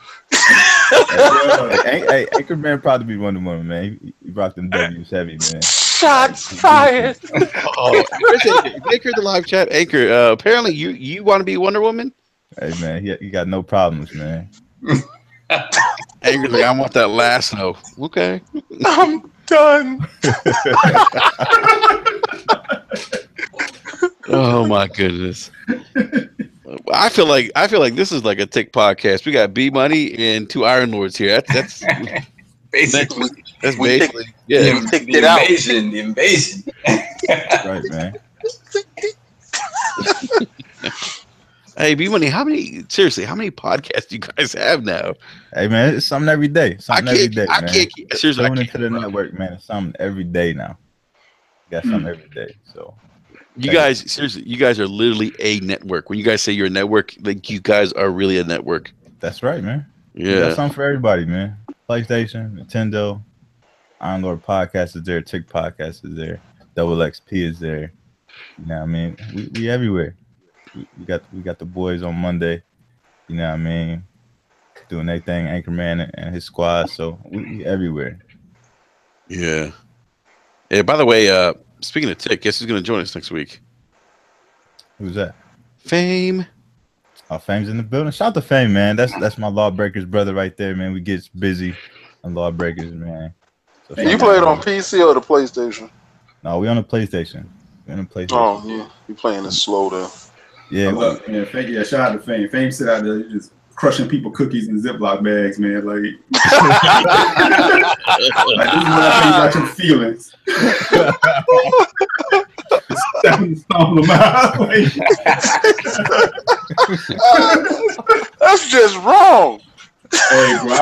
Hey, Anchorman probably be Wonder Woman, man. He rocked them W's heavy, man. Shots fired. Oh, Anchor the live chat. Anchor, apparently you want to be Wonder Woman? Hey, man, he got no problems, man. Anchor's like, I want that lasso. Okay. I'm done. Oh my goodness. I feel like this is like a Tick podcast. We got B Money and two Iron Lords here. That's Basically, that's We basically yeah. the invasion. Right, man. Hey, B Money, how many podcasts do you guys have now? Hey, man, it's something every day. Something every day, man. Seriously, I Going can't into the network, man. It's something every day now. Got something every day. So You guys, seriously, you guys are literally a network. When you guys say you're a network, like you guys are really a network. that's right, man. We got Yeah. something for everybody, man. PlayStation, Nintendo, Iron Lord Podcast is there, Tick Podcast is there, Double XP is there. You know what I mean? We everywhere. We got the boys on Monday. You know what I mean? Doing their thing, Anchorman and his squad. So we everywhere. Yeah. Yeah. By the way, speaking of Tick, guess who's going to join us next week? Who's that? Fame. Oh, Fame's in the building. Shout out to Fame, man. That's my Lawbreakers brother right there, man. We get busy on Lawbreakers, man. So You play it on PC or the PlayStation? No, we on the PlayStation. We on the PlayStation. Oh, yeah. You playing it slow there. Yeah, Yeah, shout out to Fame. Fame sit out there just crushing people cookies in Ziploc bags, man. Like, like this is what I think about your feelings. Stepping stomping them out. Like, That's just wrong. hey, bro, I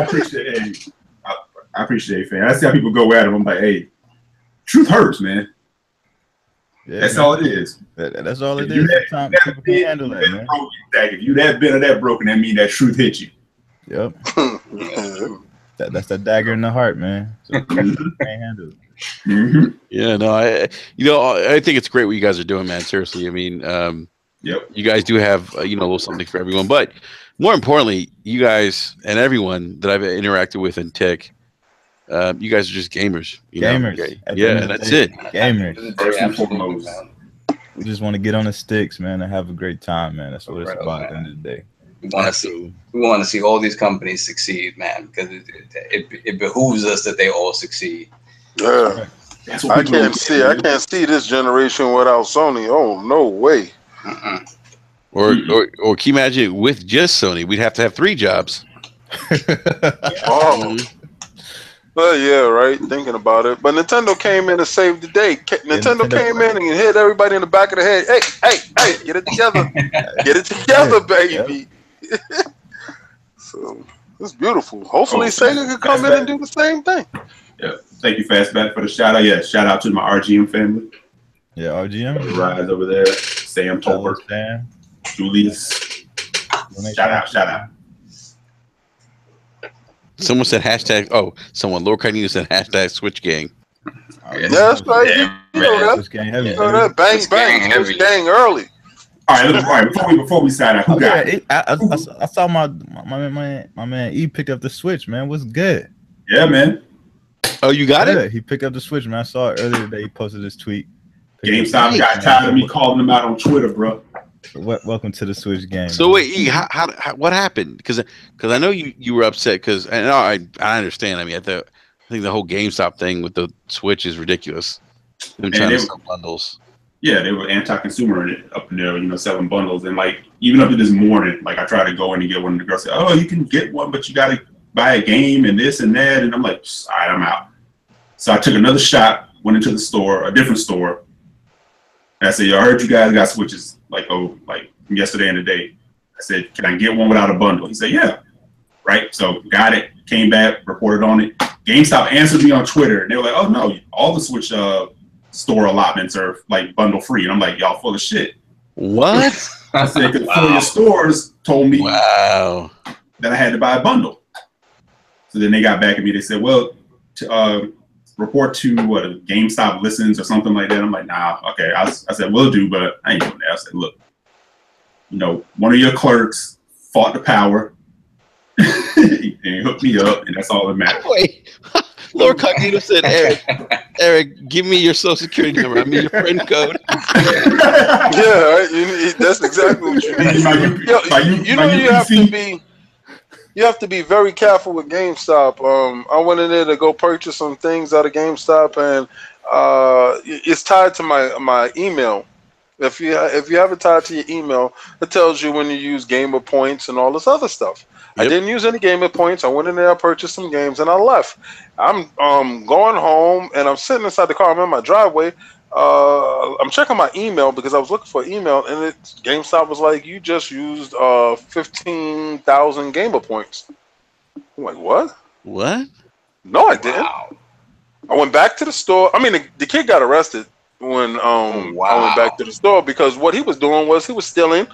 appreciate Fame. I see how people go at him. I'm like, hey, truth hurts, man. yeah, That's man. all it is. That's all it If you is. that- Sometimes that people big, can handle that, man. If you that bit or that broken, that mean that truth hit you. Yep. That's the dagger in the heart, man. So people can't handle it. Mm-hmm. Yeah, no, I think it's great what you guys are doing, man. Seriously, I mean, Yep. you guys do have a little something for everyone, but more importantly, you guys and everyone that I've interacted with in Tick You guys are just gamers. Gamers. Yeah, that's it. Gamers. First and foremost. We just want to get on the sticks, man, and have a great time, man. That's what it's about at the end of the day. We want to see all these companies succeed, man, because it behooves us that they all succeed. Yeah. I can't see this generation without Sony. Oh, no way. Or can you imagine with just Sony? We'd have to have 3 jobs. Oh. But yeah, right. Thinking about it. But Nintendo came in and saved the day. Nintendo came in and hit everybody in the back of the head. Hey, get it together. Get it together, baby. So it's beautiful. Hopefully Sega can come in and do the same thing. Yeah. Thank you, Fastback, for the shout out. Yeah, shout out to my RGM family. Yeah, RGM. Rise over there. Sam Tolbert. Julius. Shout out. Someone said hashtag. Oh, Lord Carnino said hashtag Switch Gang. Yeah, that's right. You know that. Switch Gang heavy. Bang. Switch Gang early. All right. Before we sign out, who got it? I saw my man E picked up the Switch, man. What's good? Yeah, man. Oh, you got it? He picked up the Switch, man. I saw it earlier today. He posted this tweet. GameStop got tired of me calling him out on Twitter, bro. Welcome to the Switch game. So wait, E, how what happened? Because I know you were upset because I understand. I mean, I think the whole GameStop thing with the Switch is ridiculous. They're trying to sell bundles. Yeah, they were anti-consumer up in there, selling bundles. And like even up to this morning, like I tried to go in and get one, and the girl said, "Oh, you can get one, but you got to buy a game and this and that." And I'm like, "All right, I'm out." So I took another shot, went into the store, a different store. And I said, "Yo, I heard you guys got Switches like yesterday and today." I said, "Can I get one without a bundle?" He said, "Yeah." Right. So got it, came back, reported on it. GameStop answered me on Twitter and they were like, "Oh no, all the Switch store allotments are like bundle free." And I'm like, "Y'all full of shit." What? I said, "Because your stores told me that I had to buy a bundle." So then they got back at me. They said, "Well, report to GameStop listens or something like that." I'm like, "Nah, okay." I said, "Will do," but I ain't doing that. I said, "Look, one of your clerks fought the power and hooked me up, and that's all that matters." Wait, Lord Cognito said, Eric, give me your social security number. I mean your friend code. Yeah, that's exactly what you need. You have to be very careful with GameStop. I went in there to go purchase some things out of GameStop, and it's tied to my email. If you have it tied to your email, it tells you when you use Gamer Points and all this other stuff. Yep. I didn't use any Gamer Points. I went in there, I purchased some games, and I left. I'm going home, and I'm sitting inside the car. I'm in my driveway. I'm checking my email because I was looking for email, and GameStop was like, "You just used 15,000 Gamer Points." I'm like, "What? What? No, I didn't." Wow. I went back to the store. I mean, the kid got arrested when I went back to the store because what he was doing was he was stealing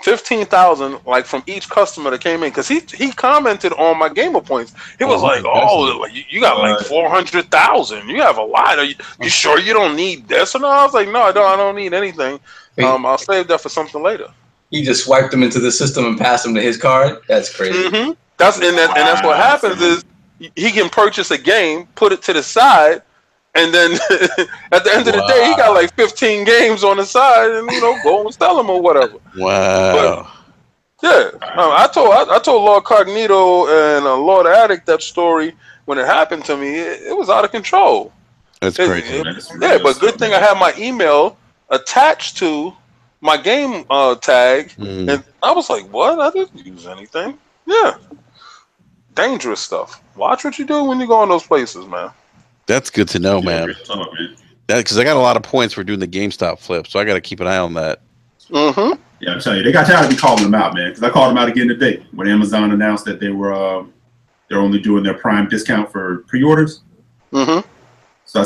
15,000 like from each customer that came in because he commented on my Gamer Points. He was like, "Oh, you got like 400,000. You have a lot. Are you sure you don't need this?" And I was like, "No, I don't need anything. I'll save that for something later." He just swiped them into the system and passed them to his card. That's crazy. Mm-hmm. That's what happens is he can purchase a game, put it to the side, and then at the end of the day, he got like 15 games on the side, and go and sell them or whatever. Wow. But, yeah, I told Lord Cognito and Lord Addict that story when it happened to me. It was out of control. That's crazy. But good thing I had my email attached to my game tag, and I was like, "What? I didn't use anything." Yeah, dangerous stuff. Watch what you do when you go in those places, man. That's good to know, man. Because I got a lot of points for doing the GameStop flip, so I got to keep an eye on that. Mm-hmm. Yeah, I'm telling you, they got tired of me calling them out, man. Because I called them out again today when Amazon announced that they're only doing their Prime discount for pre-orders. Mm-hmm. So I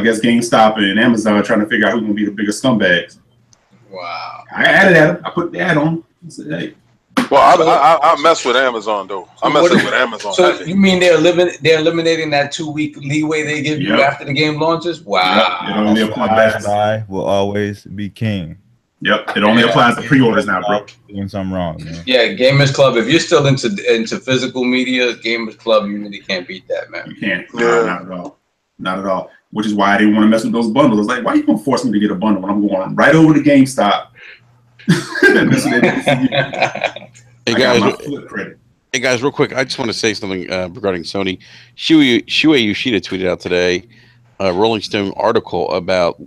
guess GameStop and Amazon are trying to figure out who's going to be the biggest scumbags. Wow. I added at them. I put the ad on. I said, "Hey." Well, I mess with Amazon though. I mess with Amazon. So you mean they're eliminating that 2-week leeway they give you after the game launches? Wow. Best Buy will always be king. Yep, it only applies to pre-orders now, bro. Doing something wrong, man. Yeah, Gamers Club. If you're still into physical media, Gamers Club, you really can't beat that, man. You can't. No, not at all. Not at all. Which is why I didn't want to mess with those bundles. It's like, why are you gonna force me to get a bundle when I'm going right over to GameStop? Hey guys, real quick, I just want to say something regarding Sony. Shuei Yoshida tweeted out today a Rolling Stone article about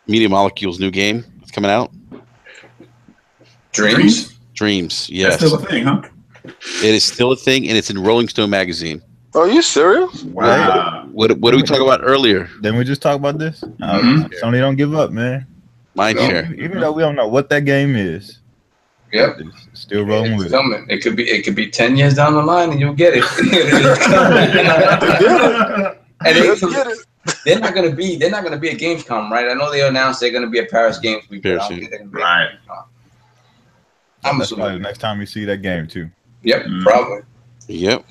Media Molecule's new game that's coming out. Dreams, yes. That's still a thing, huh? It is still a thing, and it's in Rolling Stone magazine. Are you serious? Wow. What did we talk about earlier? Didn't we just talk about this? Sony don't give up, man. Mindshare. Even though we don't know what that game is. Yep. It's still rolling with it. It could be 10 years down the line and you'll get it. They're not gonna be at Gamescom, right? I know they announced they're gonna be at Paris Games Week. Right. I'm assuming probably the next time we see that game too. Yep, probably. Yep.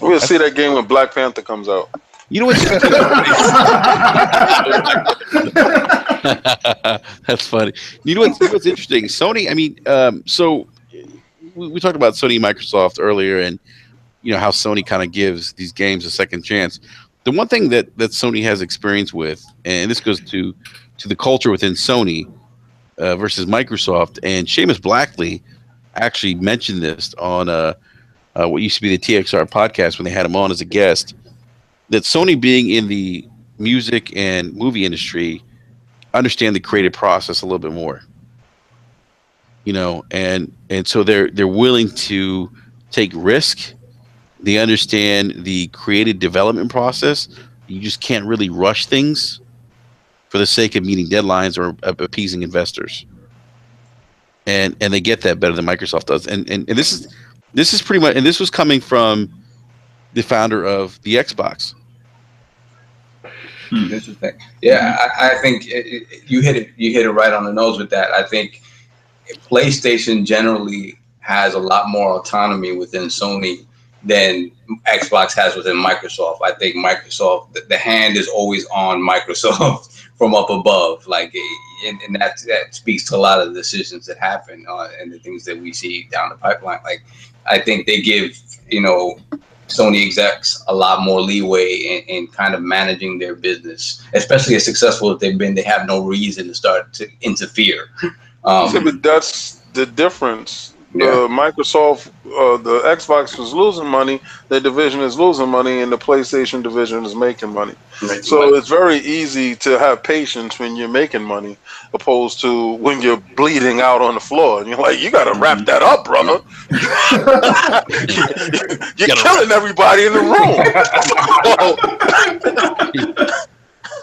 We'll see that game when Black Panther comes out. You know what's that's funny. You know what's interesting? Sony. I mean, so we talked about Sony and Microsoft earlier, and you know how Sony kind of gives these games a second chance. The one thing that Sony has experience with, and this goes to the culture within Sony versus Microsoft, and Seamus Blackley actually mentioned this on what used to be the TXR podcast when they had him on as a guest, that Sony, being in the music and movie industry, understand the creative process a little bit more. You know, and so they're willing to take risk. They understand the creative development process. You just can't really rush things for the sake of meeting deadlines or appeasing investors. And they get that better than Microsoft does. And this is pretty much, and this was coming from the founder of the Xbox. Interesting. Yeah, I think you hit it right on the nose with that. I think PlayStation generally has a lot more autonomy within Sony than Xbox has within Microsoft. I think Microsoft, the hand is always on Microsoft from up above, like, and that speaks to a lot of the decisions that happen and the things that we see down the pipeline. Like, I think they give, you know, Sony execs a lot more leeway in kind of managing their business, especially as successful as they've been. They have no reason to start to interfere. But that's the difference. The Microsoft, the Xbox was losing money, their division is losing money, and the PlayStation division is making money. So it's very easy to have patience when you're making money, opposed to when you're bleeding out on the floor. And you're like, you got to wrap that up, brother. You're killing everybody in the room.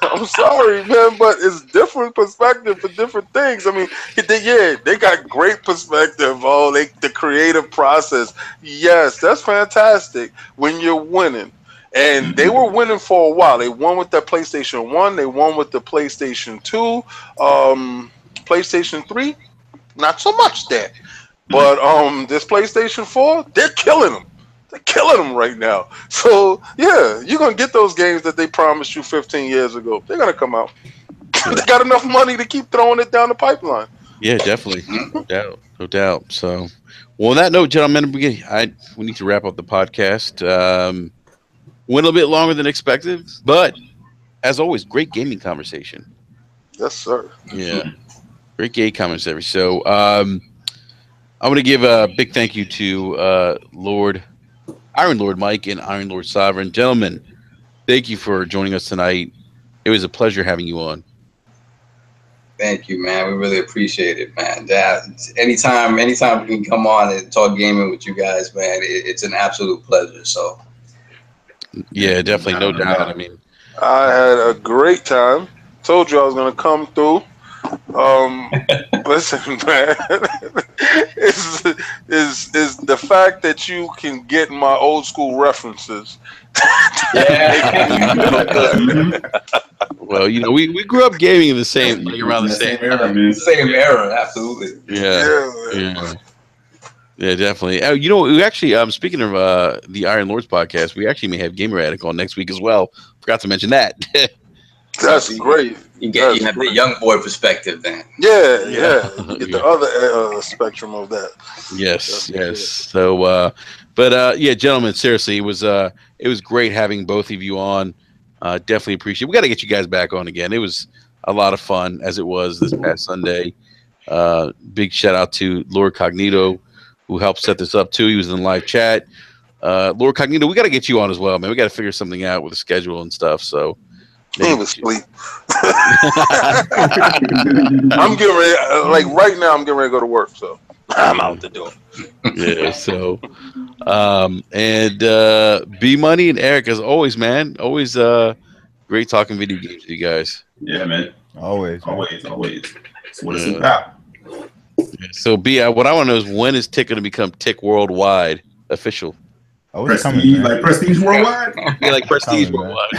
I'm sorry, man, but it's different perspective for different things. I mean, they got great perspective. The creative process. Yes, that's fantastic when you're winning. And they were winning for a while. They won with the PlayStation 1. They won with the PlayStation 2. PlayStation 3, not so much there. But this PlayStation 4, they're killing them. They're killing them right now. So, yeah, you're going to get those games that they promised you 15 years ago. They're going to come out. They got enough money to keep throwing it down the pipeline. Yeah, definitely. No doubt. So, well, on that note, gentlemen, we need to wrap up the podcast. Went a little bit longer than expected, but as always, great gaming conversation. Yes, sir. Yeah, great game conversation. So, I'm going to give a big thank you to Iron Lord Mike and Iron Lord Sovereign. Gentlemen, thank you for joining us tonight. It was a pleasure having you on. Thank you, man. We really appreciate it, man. Anytime we can come on and talk gaming with you guys, man, it's an absolute pleasure. So, yeah, definitely, no doubt. I mean, I had a great time. Told you I was going to come through. Listen, man, is the fact that you can get my old school references. Well, you know, we grew up gaming in the same, around the same era. Same era, absolutely. Yeah, definitely. You know, we actually, speaking of the Iron Lords podcast, we actually may have Gamer Addict on next week as well. Forgot to mention that. That's great. You have the young boy perspective then. Yeah. You get Yeah. the other spectrum of that. Yes, That's yes. good. So, yeah, gentlemen, seriously, it was great having both of you on. Definitely appreciate. We got to get you guys back on again. It was a lot of fun as it was this past Sunday. Big shout out to Lord Cognito, who helped set this up too. He was in the live chat. Lord Cognito, we got to get you on as well, man. We got to figure something out with the schedule and stuff. So He was asleep. I'm getting ready. Like right now, I'm getting ready to go to work. So I'm out the door. Yeah. So, and B Money and Eric, as always, man. Always great talking video games with you guys. Yeah, man. Always, man. Always. That's what it's Yeah. about. So, B, what I want to know is when is Tick going to become Tick Worldwide official? Oh, it's Prestige, coming, man. like Prestige Worldwide. Yeah, like Prestige coming, man. Worldwide.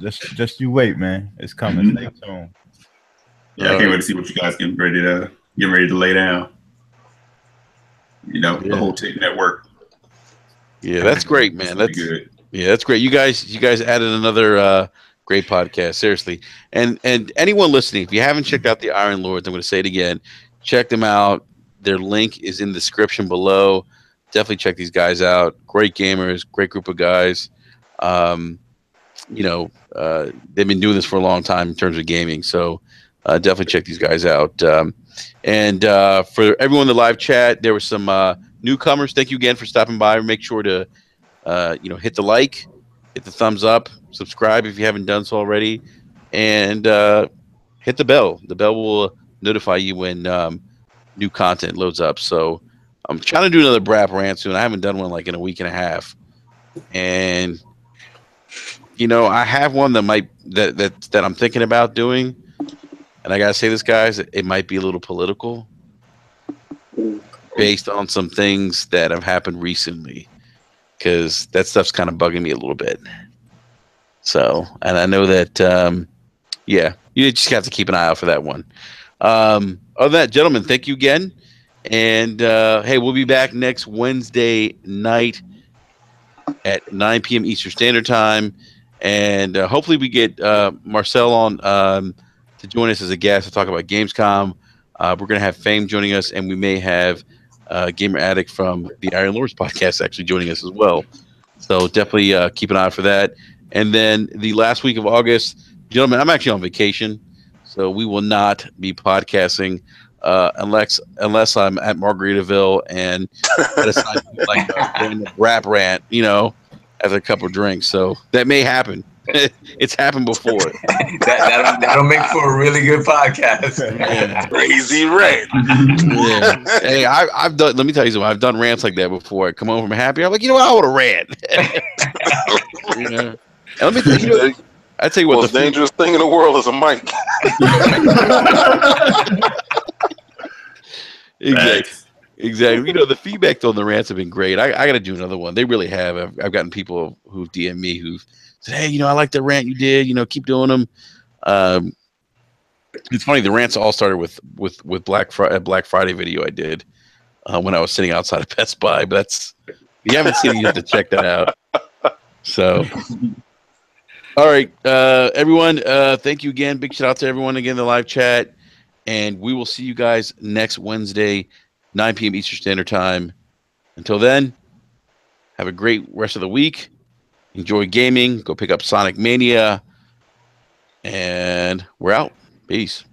Just you wait, man. It's coming. Stay tuned. Yeah, I can't wait to see what you guys getting ready to lay down. You know, the whole Tick network. Yeah, that's great, man. That's good. Yeah, that's great. You guys added another great podcast. Seriously, and anyone listening, if you haven't checked out the Iron Lords, I'm going to say it again. Check them out. Their link is in the description below. Definitely check these guys out. Great gamers, great group of guys. They've been doing this for a long time in terms of gaming. So definitely check these guys out. And for everyone in the live chat, there were some newcomers. Thank you again for stopping by. Make sure to hit the like, hit the thumbs up, subscribe if you haven't done so already, and hit the bell. The bell will notify you when new content loads up. So I'm trying to do another Brap rant soon. I haven't done one like in a week and a half, and I have one that I'm thinking about doing, and I gotta say this, guys, it might be a little political, based on some things that have happened recently, because that stuff's kind of bugging me a little bit. So, and I know that, you just have to keep an eye out for that one. Other than that, gentlemen, thank you again. And hey, we'll be back next Wednesday night at 9 p.m. Eastern Standard Time. And hopefully we get Marcel on to join us as a guest to talk about Gamescom. We're going to have Fame joining us, and we may have Gamer Addict from the Iron Lords podcast actually joining us as well. So definitely keep an eye out for that. And then the last week of August, gentlemen, I'm actually on vacation, so we will not be podcasting unless I'm at Margaritaville and at a side like a rap rant, after a couple of drinks. So that may happen. It's happened before. that'll make for a really good podcast. Yeah. Crazy rant. Yeah. Hey, I've done. Let me tell you something. I've done rants like that before. I come home from happy. I'm like, I would have ran. And let me tell you, I tell you what, the most dangerous thing in the world is a mic. Exactly. The feedback on the rants have been great. I got to do another one. They really have. I've gotten people who've DM'd me who've said, "Hey, I like the rant you did. Keep doing them." It's funny. The rants all started with Black Friday video I did when I was sitting outside of Best Buy. But if you haven't seen it, you have to check that out. So, all right, everyone. Thank you again. Big shout out to everyone again in the live chat, and we will see you guys next Wednesday, 9 p.m. Eastern Standard Time. Until then, have a great rest of the week. Enjoy gaming. Go pick up Sonic Mania. And we're out. Peace.